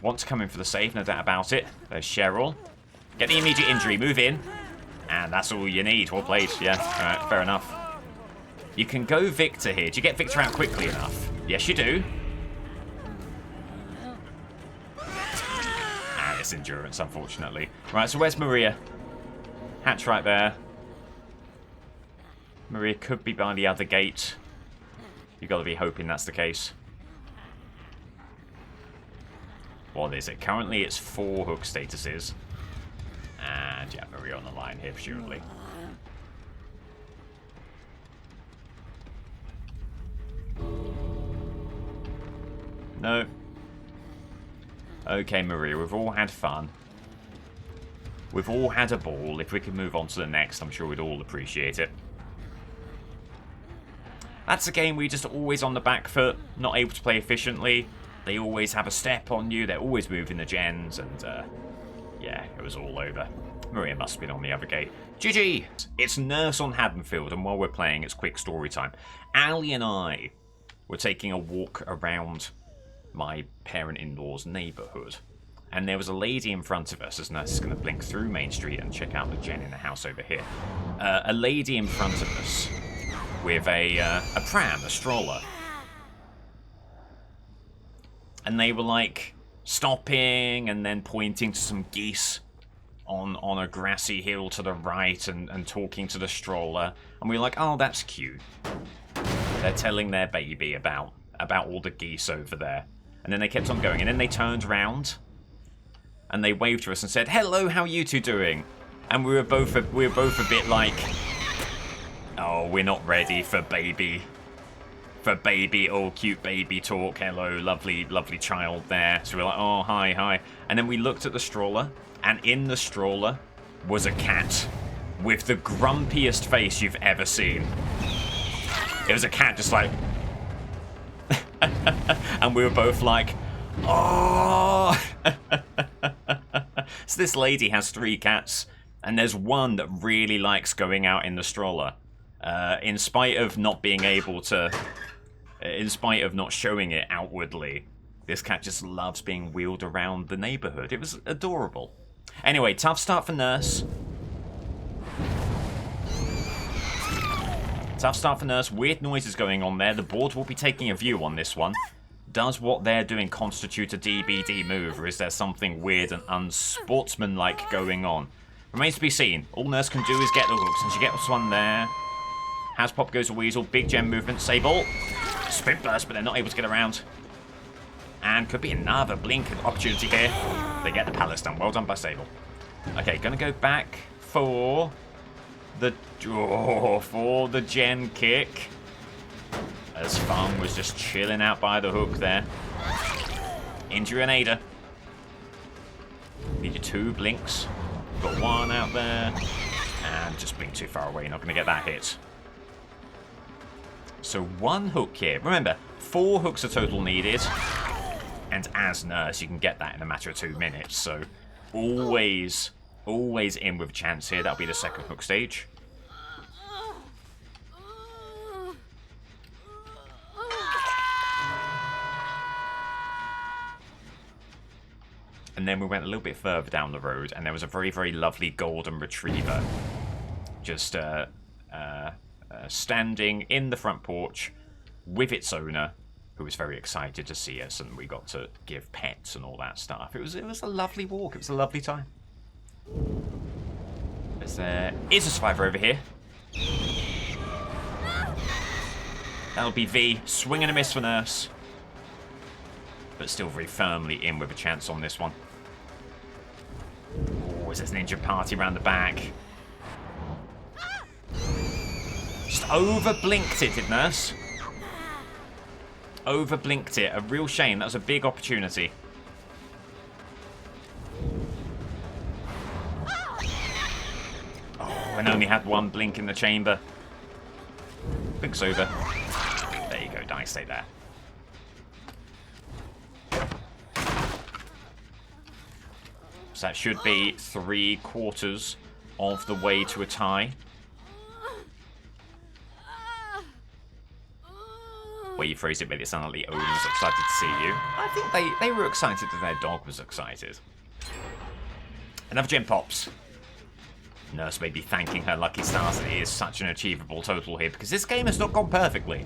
want to come in for the save, no doubt about it. There's Cheryl. Get the immediate injury, move in. And that's all you need. Well played. Yeah, alright, fair enough. You can go Victor here. Do you get Victor out quickly enough? Yes, you do. And it's endurance, unfortunately. Right, so where's Maria? Hatch right there. Maria could be by the other gate. You've got to be hoping that's the case. What is it? Currently it's 4 hook statuses. And yeah, Maria on the line here, presumably. No. Okay, Maria, we've all had fun. We've all had a ball. If we could move on to the next, I'm sure we'd all appreciate it. That's a game where you're just always on the back foot, not able to play efficiently. They always have a step on you. They're always moving the gens, and yeah, it was all over. Maria must have been on the other gate. GG! It's Nurse on Haddonfield, and while we're playing, it's quick story time. Ali and I were taking a walk around my parent-in-law's neighbourhood, and there was a lady in front of us, as Nurse is going to blink through Main Street and check out the gen in the house over here. A lady in front of us with a pram, a stroller. And they were like stopping and then pointing to some geese on a grassy hill to the right and talking to the stroller. And we were like, oh, that's cute. They're telling their baby about all the geese over there. And then they kept on going. And then they turned around and they waved to us and said, hello, how are you two doing? And we were both a bit like, oh, we're not ready for baby, oh, cute baby talk. Hello, lovely, lovely child there. So we're like, oh, hi. And then we looked at the stroller, and in the stroller was a cat with the grumpiest face you've ever seen. It was a cat just like... and we were both like, oh! So this lady has 3 cats, and there's one that really likes going out in the stroller. In spite of not being able to... In spite of not showing it outwardly, this cat just loves being wheeled around the neighbourhood. It was adorable. Anyway, tough start for Nurse. Tough start for Nurse. Weird noises going on there. The board will be taking a view on this one. Does what they're doing constitute a DBD move, or is there something weird and unsportsmanlike going on? Remains to be seen. All Nurse can do is get the hooks, and she gets one there. House Pop goes a Weasel. Big gem movement. Sable. Sprint burst, but they're not able to get around. And could be another blink opportunity here. They get the palace done. Well done by Sable. Okay, gonna go back for the gen kick. As Fung was just chilling out by the hook there. Injury and Ada. Need your 2 blinks. Got 1 out there. And just blink too far away. Not going to get that hit. So 1 hook here. Remember, 4 hooks are total needed. And as Nurse, you can get that in a matter of 2 minutes. So always in with a chance here. That'll be the second hook stage. And then we went a little bit further down the road, and there was a very, very lovely golden retriever just standing in the front porch with its owner, who was very excited to see us, and we got to give pets and all that stuff. It was a lovely walk. It was a lovely time. There is a survivor over here. That'll be V. Swing and a miss for Nurse. But still very firmly in with a chance on this one. Oh, there's an injured party around the back. Just over-blinked it, did Nurse? Over-blinked it. A real shame. That was a big opportunity. Oh, and only had 1 blink in the chamber. Blink's over. There you go. Dying state there. So that should be 3/4 of the way to a tie. Well, you phrase it, but it sounded like the owner was excited to see you. I think they were excited that their dog was excited. Another gem pops. Nurse may be thanking her lucky stars that it is such an achievable total here, because this game has not gone perfectly.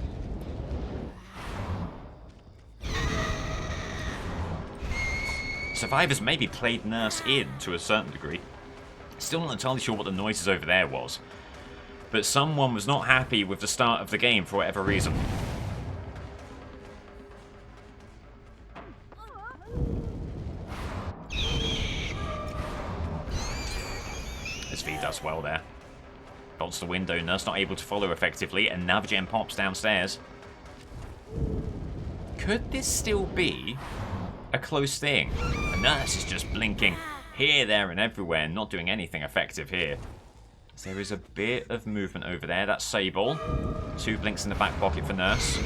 Survivors maybe played Nurse in to a certain degree. Still not entirely sure what the noises over there was. But someone was not happy with the start of the game for whatever reason. This V does well there. Bolts the window. Nurse not able to follow effectively. Another gem pops downstairs. Could this still be a close thing? The Nurse is just blinking here, there, and everywhere, not doing anything effective here. So there is a bit of movement over there. That's Sable. 2 blinks in the back pocket for Nurse.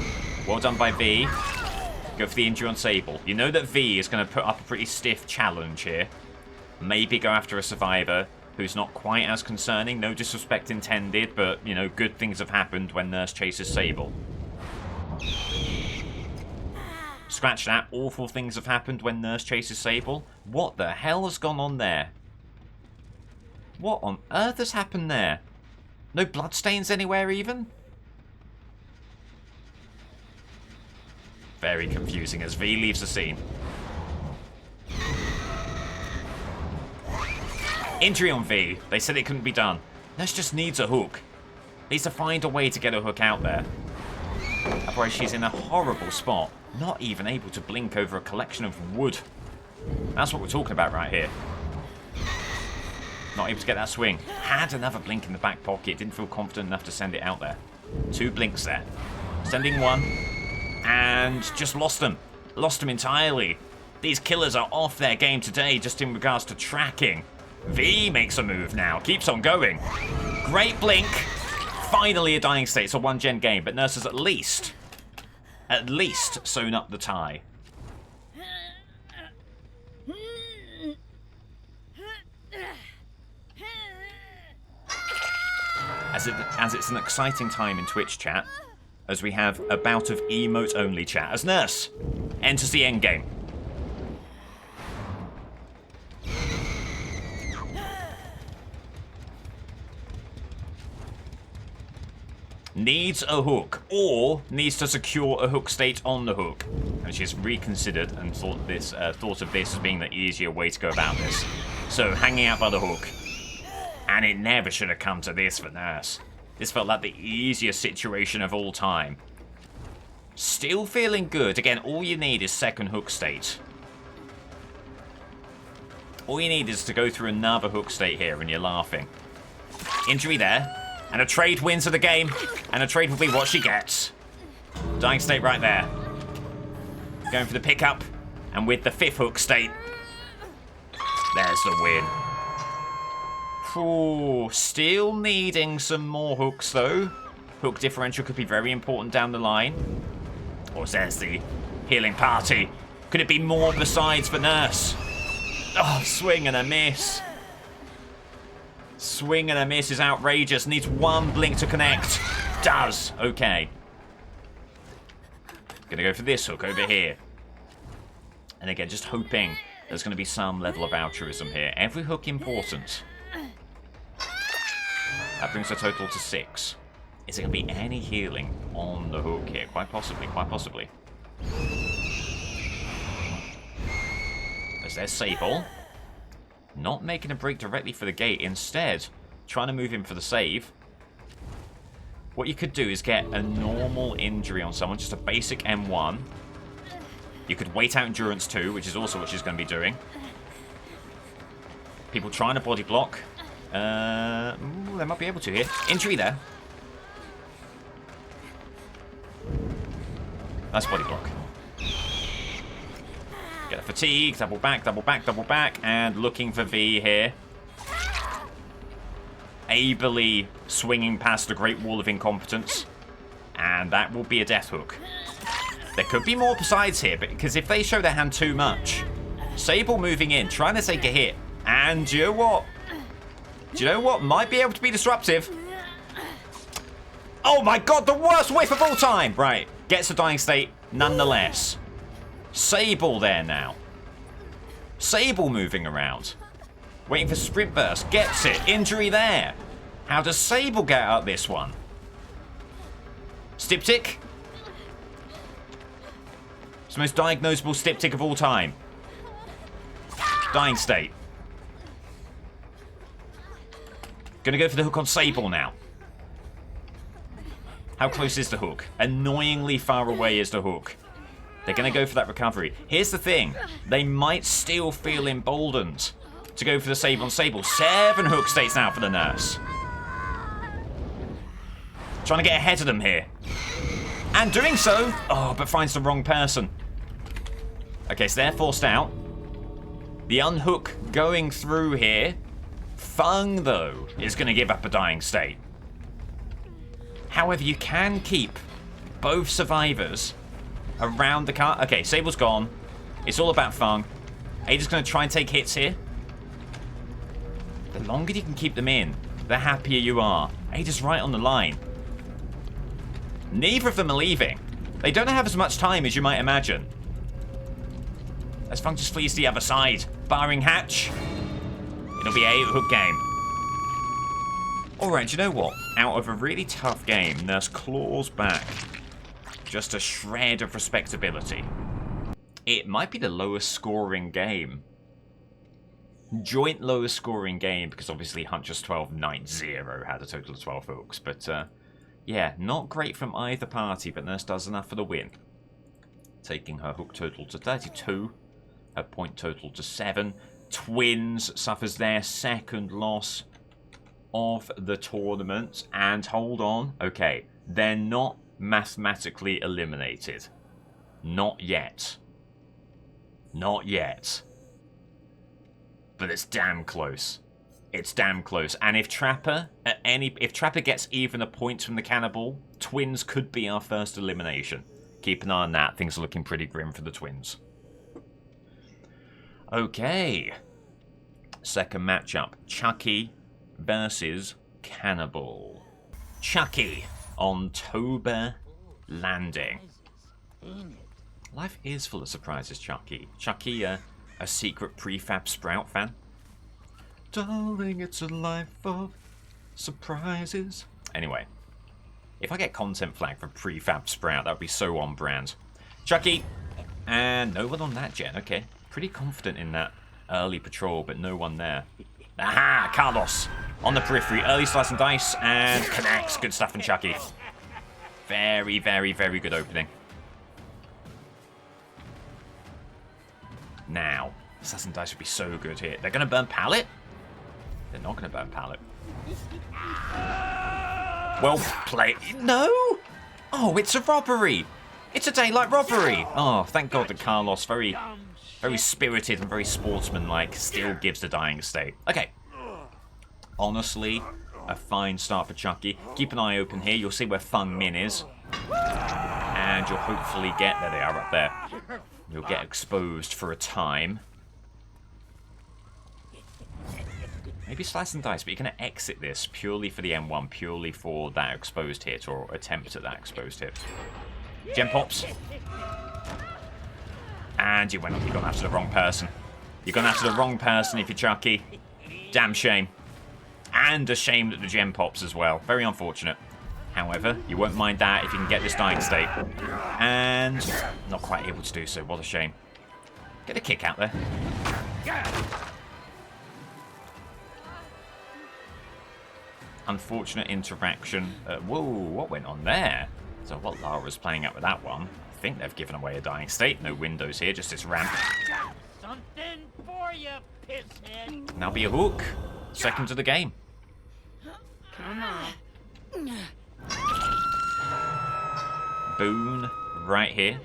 Well done by V. Go for the injury on Sable. You know that V is going to put up a pretty stiff challenge here. Maybe go after a survivor who's not quite as concerning. No disrespect intended, but, you know, good things have happened when Nurse chases Sable. Scratch that. Awful things have happened when Nurse chases Sable. What the hell has gone on there? What on earth has happened there? No bloodstains anywhere even? Very confusing as V leaves the scene. Injury on V. They said it couldn't be done. Nurse just needs a hook. Needs to find a way to get a hook out there. Otherwise she's in a horrible spot. Not even able to blink over a collection of wood. That's what we're talking about right here. Not able to get that swing. Had another blink in the back pocket. Didn't feel confident enough to send it out there. 2 blinks there. Sending 1. And just lost them. Lost them entirely. These killers are off their game today just in regards to tracking. V makes a move now. Keeps on going. Great blink. Finally a dying state. It's a 1-gen game. But Nurse has at least sewn up the tie. As it's an exciting time in Twitch chat, as we have a bout of emote-only chat, as Nurse enters the endgame. needs a hook or needs to secure a hook state on the hook. And she's reconsidered and thought of this as being the easier way to go about this. So hanging out by the hook. And it never should have come to this for Nurse. This felt like the easiest situation of all time. Still feeling good. Again, all you need is second hook state. All you need is to go through another hook state here and you're laughing. Injury there. And a trade wins of the game. And a trade will be what she gets. Dying state right there. Going for the pickup. And with the fifth hook state. There's the win. Ooh, still needing some more hooks though. Hook differential could be very important down the line. Or there's the healing party. Could it be more besides for Nurse? Oh, swing and a miss. Swing and a miss is outrageous. Needs one blink to connect. Does. Okay. Gonna go for this hook over here. And again, just hoping there's going to be some level of altruism here. Every hook important. That brings the total to 6. Is there going to be any healing on the hook here? Quite possibly, quite possibly. As there's Sable. Not making a break directly for the gate. Instead, trying to move in for the save. What you could do is get a normal injury on someone. Just a basic M1. You could wait out Endurance 2, which is also what she's going to be doing. People trying to body block. Ooh, they might be able to here. Injury there. That's body block. Get a fatigue, double back, double back, double back, and looking for V here. Ably swinging past the Great Wall of Incompetence. And that will be a death hook. There could be more besides here, because if they show their hand too much, Sable moving in, trying to take a hit. And do you know what? Do you know what might be able to be disruptive? Oh my god, the worst whiff of all time! Right, gets a dying state nonetheless. Sable there now. Sable moving around. Waiting for sprint burst. Gets it. Injury there. How does Sable get out this one? Styptic. It's the most diagnosable Styptic of all time. Dying state. Gonna go for the hook on Sable now. How close is the hook? Annoyingly far away is the hook. They're going to go for that recovery. Here's the thing. They might still feel emboldened to go for the save on Sable. 7 hook states now for the Nurse. Trying to get ahead of them here. And doing so. Oh, but finds the wrong person. Okay, so they're forced out. The unhook going through here. Fung, though, is going to give up a dying state. However, you can keep both survivors around the car. Okay, Sable's gone. It's all about Fung. Ada's going to try and take hits here. The longer you can keep them in, the happier you are. Ada's right on the line. Neither of them are leaving. They don't have as much time as you might imagine. As Fung just flees to the other side. Barring hatch. It'll be a 8-hook game. Alright, do you know what? Out of a really tough game, Nurse claws back just a shred of respectability. It might be the lowest scoring game. Joint lowest scoring game, because obviously Huntress 1290 had a total of 12 hooks. But yeah, not great from either party, but Nurse does enough for the win. Taking her hook total to 32, her point total to 7. Twins suffers their second loss of the tournament. And hold on, okay, they're not mathematically eliminated. Not yet. Not yet. But it's damn close. It's damn close. And if Trapper gets even a point from the Cannibal, Twins could be our first elimination. Keep an eye on that. Things are looking pretty grim for the Twins. Okay. Second matchup. Chucky versus Cannibal. Chucky on Tober Landing. Life is full of surprises, Chucky. Chucky, a secret prefab Sprout fan? Darling, it's a life of surprises. Anyway. If I get content flag for prefab sprout, that would be so on brand. Chucky. And no one on that gen. Okay. Pretty confident in that early patrol, but no one there. Aha! Carlos on the periphery. Early slice and dice and connects. Good stuff from Chucky. Very, very, very good opening. Now, slice and dice would be so good here. They're going to burn pallet? They're not going to burn pallet. Well played. No! Oh, it's a robbery. It's a daylight robbery. Oh, thank God that Carlos, very spirited and very sportsmanlike, still gives the dying state. Okay. Honestly, a fine start for Chucky. Keep an eye open here. You'll see where Fung Min is. And you'll hopefully get... There they are up there. You'll get exposed for a time. Maybe slice and dice, but you're going to exit this purely for the M1, purely for that exposed hit, or attempt at that exposed hit. Gem pops. And you've gone after the wrong person. You've gone after the wrong person if you're Chucky. Damn shame. And a shame that the gem pops as well. Very unfortunate. However, you won't mind that if you can get this dying state. And not quite able to do so. What a shame. Get a kick out there. Unfortunate interaction. Whoa, what went on there? So what Lara's playing up with that one. I think they've given away a dying state. No windows here, just this ramp. Something for you, pisshead. Now be a hook. Second to the game. Come on. Boon right here.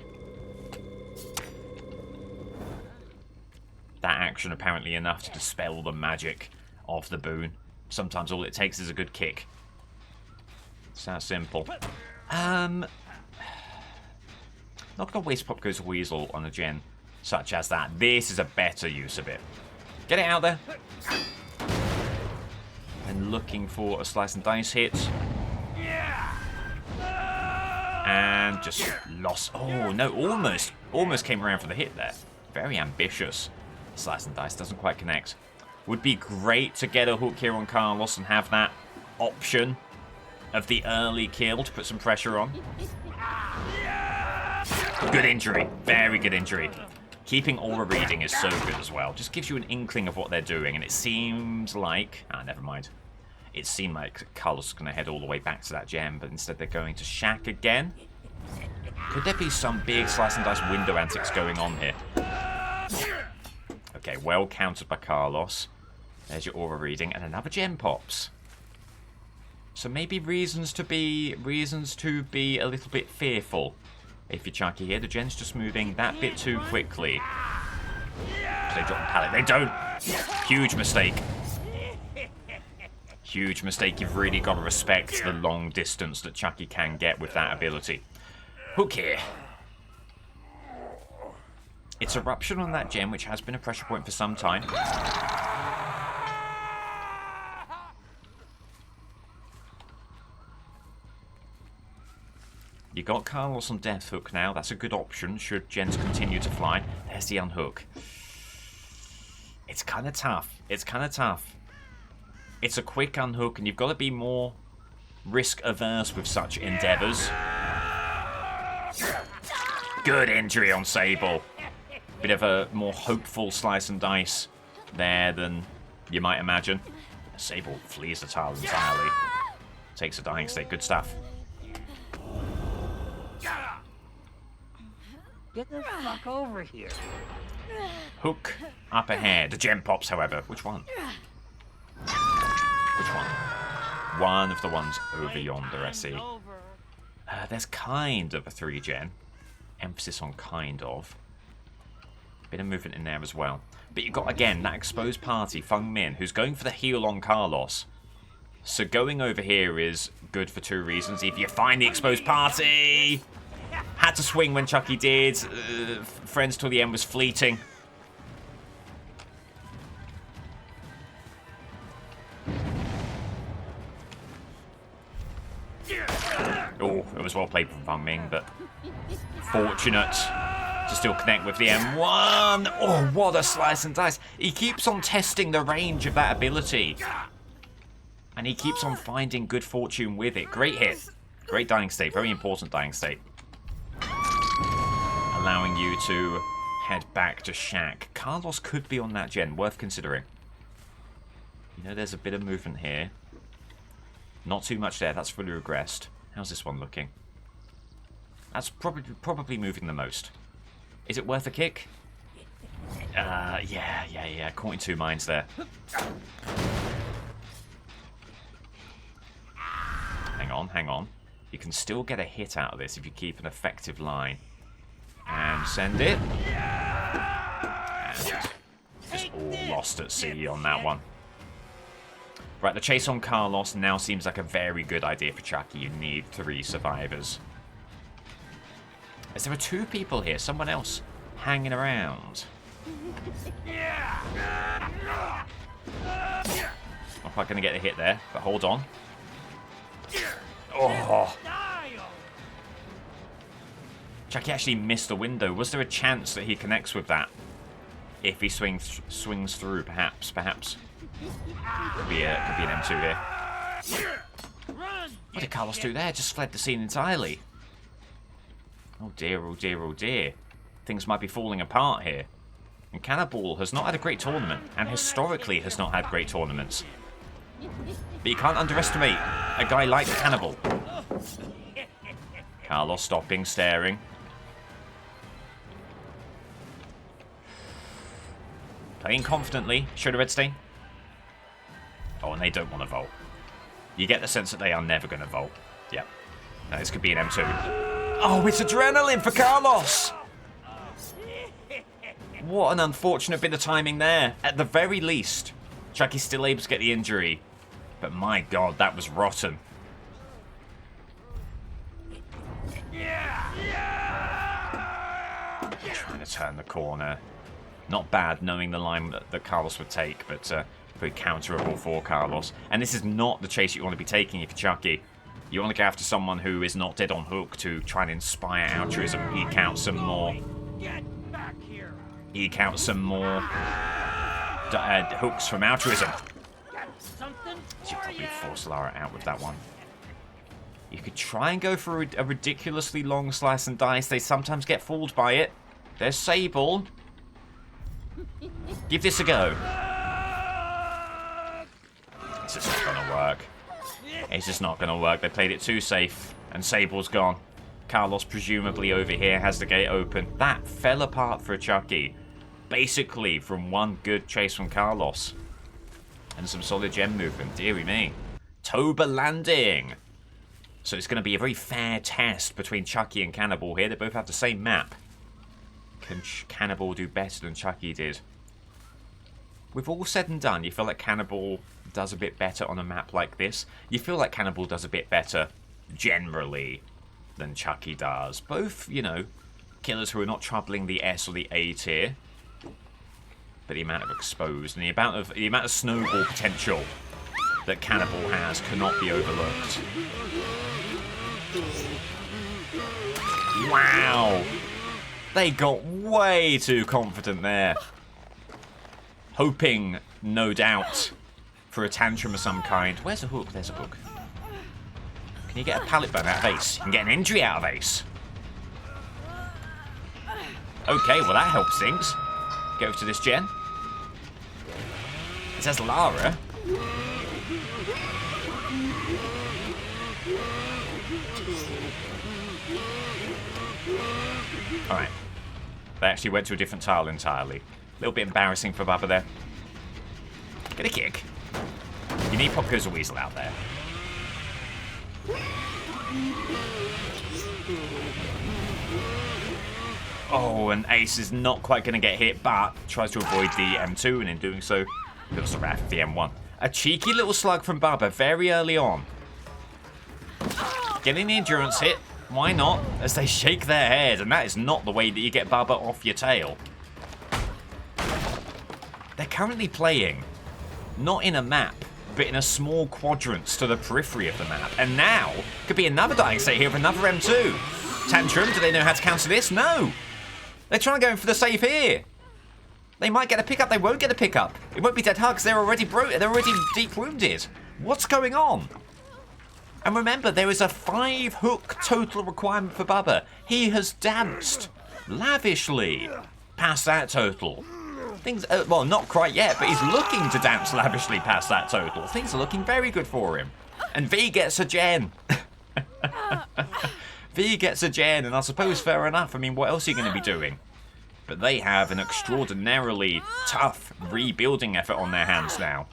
That action apparently enough to dispel the magic of the boon. Sometimes all it takes is a good kick. It's that simple. Not gonna waste Pop Goes Weasel on a gen such as that. This is a better use of it. Get it out there. And looking for a slice and dice hit. And just lost. Oh no, almost came around for the hit there. Very ambitious. Slice and dice doesn't quite connect. Would be great to get a hook here on Carlos and have that option of the early kill to put some pressure on. Good injury. Very good injury. Keeping aura reading is so good as well. Just gives you an inkling of what they're doing, and it seems like... Ah, never mind. It seemed like Carlos is going to head all the way back to that gem, but instead they're going to shack again. Could there be some big slice and dice window antics going on here? Okay, well countered by Carlos. There's your aura reading, and another gem pops. So maybe reasons to be a little bit fearful. If you're Chucky here, the gen's just moving that bit too quickly. They drop the pallet. They don't. Huge mistake. Huge mistake. You've really got to respect the long distance that Chucky can get with that ability. Hook here. It's Eruption on that gem, which has been a pressure point for some time. You got Carlos on Death Hook now. That's a good option should gens continue to fly. There's the unhook. It's kind of tough. It's kind of tough. It's a quick unhook, and you've got to be more risk-averse with such endeavours. Good injury on Sable. Bit of a more hopeful slice and dice there than you might imagine. Sable flees the tile entirely. Takes a dying state. Good stuff. Get the fuck over here. Hook up ahead. The gem pops, however. Which one? Which one? One of the ones over yonder, I see. There's kind of a 3-gen. Emphasis on kind of. Bit of movement in there as well. But you've got, again, that exposed party, Fung Min, who's going for the heal on Carlos. So going over here is good for 2 reasons. If you find the exposed party... Had to swing when Chucky did. Friends till the end was fleeting. Oh, it was well played from Fung Min, but fortunate to still connect with the M1. Oh, what a slice and dice. He keeps on testing the range of that ability. And he keeps on finding good fortune with it. Great hit. Great dying state. Very important dying state. Allowing you to head back to Shack. Carlos could be on that gen. Worth considering. You know, there's a bit of movement here. Not too much there. That's fully regressed. How's this one looking? That's probably moving the most. Is it worth a kick? Yeah. Caught in two minds there. Hang on. You can still get a hit out of this if you keep an effective line. And send it. And just all lost at sea on that one. Right, the chase on Carlos now seems like a very good idea for Chucky. You need 3 survivors. As there are 2 people here, someone else hanging around. Not quite going to get a hit there, but hold on. Oh. Chucky actually missed the window. Was there a chance that he connects with that? If he swings through, perhaps. Could be an M2 here. What did Carlos do there? Just fled the scene entirely. Oh dear. Things might be falling apart here. And Cannibal has not had a great tournament, and historically has not had great tournaments. But you can't underestimate a guy like Cannibal. Carlos stopping, staring. Playing confidently. Should have Red Stain. Oh, and they don't want to vault. You get the sense that they are never going to vault. Yep. Now, this could be an M2. Oh, it's adrenaline for Carlos! What an unfortunate bit of timing there. At the very least, Chucky's still able to get the injury. But my god, that was rotten. Trying to turn the corner. Not bad knowing the line that Carlos would take, but very counterable for Carlos. And this is not the chase you want to be taking if you're Chucky. You want to go after someone who is not dead on hook to try and inspire altruism. Eke out some more. Eke out some more hooks from altruism. You probably force Lara out with that one. You could try and go for a ridiculously long slice and dice. They sometimes get fooled by it. There's Sable. Give this a go. It's just not going to work. It's just not going to work. They played it too safe. And Sable's gone. Carlos, presumably over here, has the gate open. That fell apart for Chucky. Basically, from one good chase from Carlos. And some solid gem movement. Deary me. Toba landing. So it's going to be a very fair test between Chucky and Cannibal here. They both have the same map. Can Cannibal do better than Chucky did? With all said and done, you feel like Cannibal does a bit better on a map like this. You feel like Cannibal does a bit better, generally, than Chucky does. Both, you know, killers who are not troubling the S or the A tier. But the amount of exposed and the amount of snowball potential that Cannibal has cannot be overlooked. Wow! They got way too confident there. Hoping, no doubt, for a tantrum of some kind. Where's a hook? There's a hook. Can you get a pallet burn out of Ace? You can get an injury out of Ace. Okay, well that helps things. Go to this gen. It says Lara. Alright. They actually went to a different tile entirely. A little bit embarrassing for Bubba there. Get a kick. You need Pop Goes a Weasel out there. Oh, and Ace is not quite going to get hit, but tries to avoid the M2, and in doing so, feels the wrath of the M1. A cheeky little slug from Bubba very early on. Getting the endurance hit. Why not? As they shake their head, and that is not the way that you get Bubba off your tail. They're currently playing, not in a map, but in a small quadrant to the periphery of the map. And now, could be another dying state here of another M2. Tantrum, do they know how to counter this? No! They're trying to go in for the save here. They might get a pickup, they won't get a pickup. It won't be dead hard because they're already deep wounded. What's going on? And remember, there is a 5 hook total requirement for Bubba. He has danced lavishly past that total. Things, well, not quite yet, but he's looking to dance lavishly past that total. Things are looking very good for him. And V gets a gen. V gets a gen, and I suppose fair enough. I mean, what else are you going to be doing? But they have an extraordinarily tough rebuilding effort on their hands now.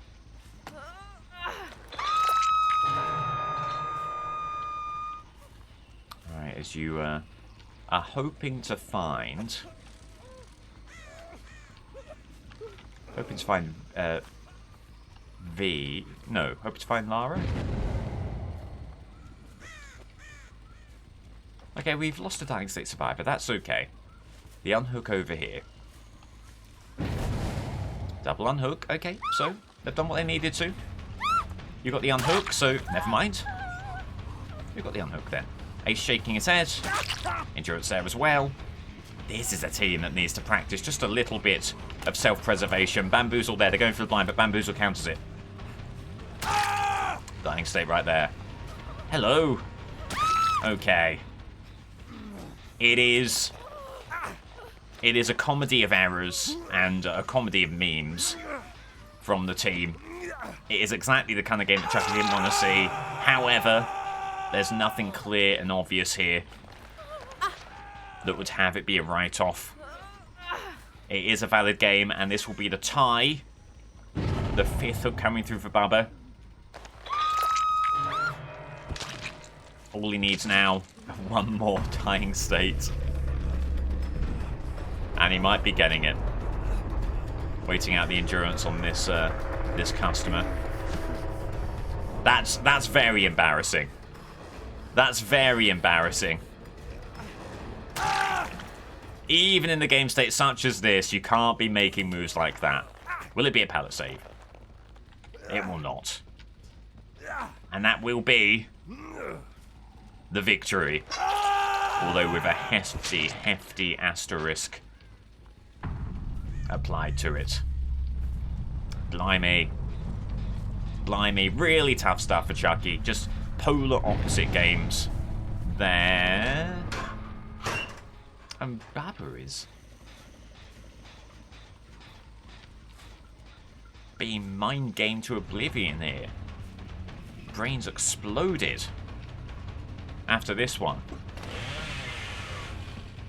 Alright, as you are hoping to find... V... No, hoping to find Lara? Okay, we've lost a dying state survivor, that's okay. The unhook over here. Double unhook, okay, so they've done what they needed to. You got the unhook, so never mind. You got the unhook then. Ace shaking his head. Endurance there as well. This is a team that needs to practice just a little bit of self-preservation. Bamboozle there, they're going for the blind, but Bamboozle counters it. Dying state right there. Hello. Okay. It is a comedy of errors and a comedy of memes from the team. It is exactly the kind of game that Chucky didn't want to see. However, there's nothing clear and obvious here that would have it be a write-off. It is a valid game, and this will be the tie. The 5th hook coming through for Bubba. All he needs now, one more dying state. And he might be getting it. Waiting out the endurance on this this customer. That's very embarrassing. That's very embarrassing. Even in the game state such as this, you can't be making moves like that. Will it be a pallet save? It will not. And that will be the victory. Although with a hefty, hefty asterisk applied to it. Blimey. Blimey. Really tough stuff for Chucky. Just polar opposite games there. And Bubba is being mind gamed to oblivion here. Brains exploded after this one.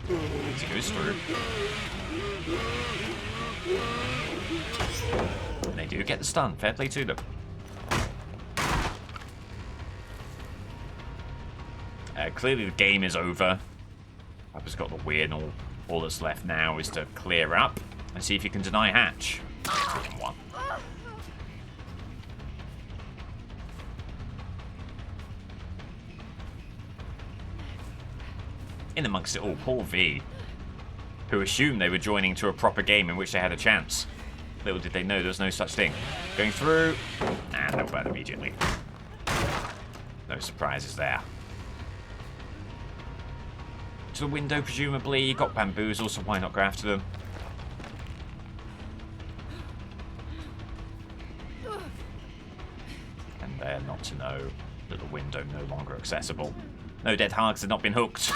He goes through. And they do get the stun. Fair play to them. Clearly the game is over. Bubba's got the win. All that's left now is to clear up and see if you can deny Hatch. One. In amongst it all, poor V, who assumed they were joining to a proper game in which they had a chance. Little did they know there was no such thing. Going through, and they'll burn immediately. No surprises there. To the window, presumably. You got Bamboozle, so why not go after them? And they're not to know that the window no longer accessible. No dead Hargs had not been hooked.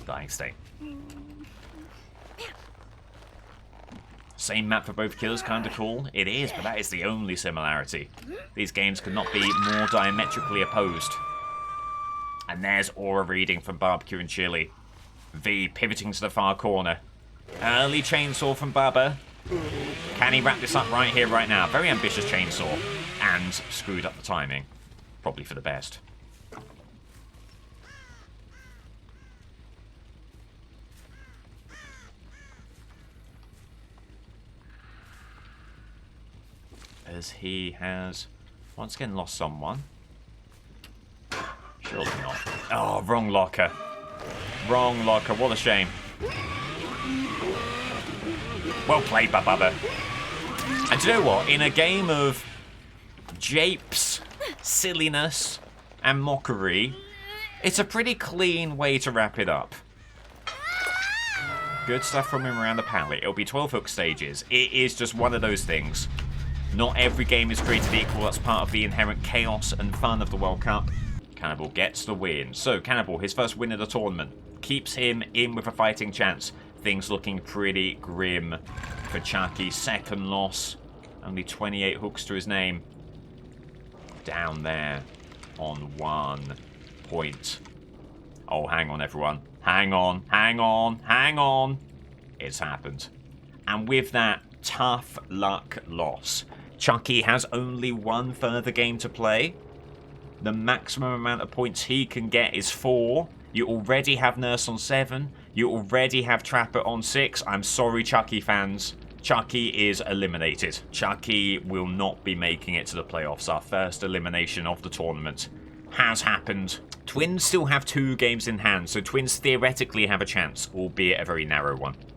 Dying state. Same map for both kills, kinda cool. It is, but that is the only similarity. These games could not be more diametrically opposed. And there's aura reading from Barbecue and Chili. V pivoting to the far corner. Early chainsaw from Bubba. Can he wrap this up right here, right now? Very ambitious chainsaw. And screwed up the timing. Probably for the best. As he has once again lost someone. Surely not. Oh, wrong locker. Wrong locker. What a shame. Well played by Bubba. And do you know what? In a game of japes, silliness, and mockery, it's a pretty clean way to wrap it up. Good stuff from him around the pallet. It'll be 12 hook stages. It is just one of those things Not every game is created equal. That's part of the inherent chaos and fun of the World Cup. Cannibal gets the win. So, Cannibal, his first win of the tournament, keeps him in with a fighting chance. Things looking pretty grim for Chucky. Second loss. Only 28 hooks to his name. Down there on 1 point. Oh, hang on, everyone. Hang on, hang on, hang on. It's happened. And with that, tough luck loss. Chucky has only 1 further game to play. The maximum amount of points he can get is 4. You already have Nurse on 7. You already have Trapper on 6. I'm sorry, Chucky fans. Chucky is eliminated. Chucky will not be making it to the playoffs. Our first elimination of the tournament has happened. Twins still have 2 games in hand, so Twins theoretically have a chance, albeit a very narrow one.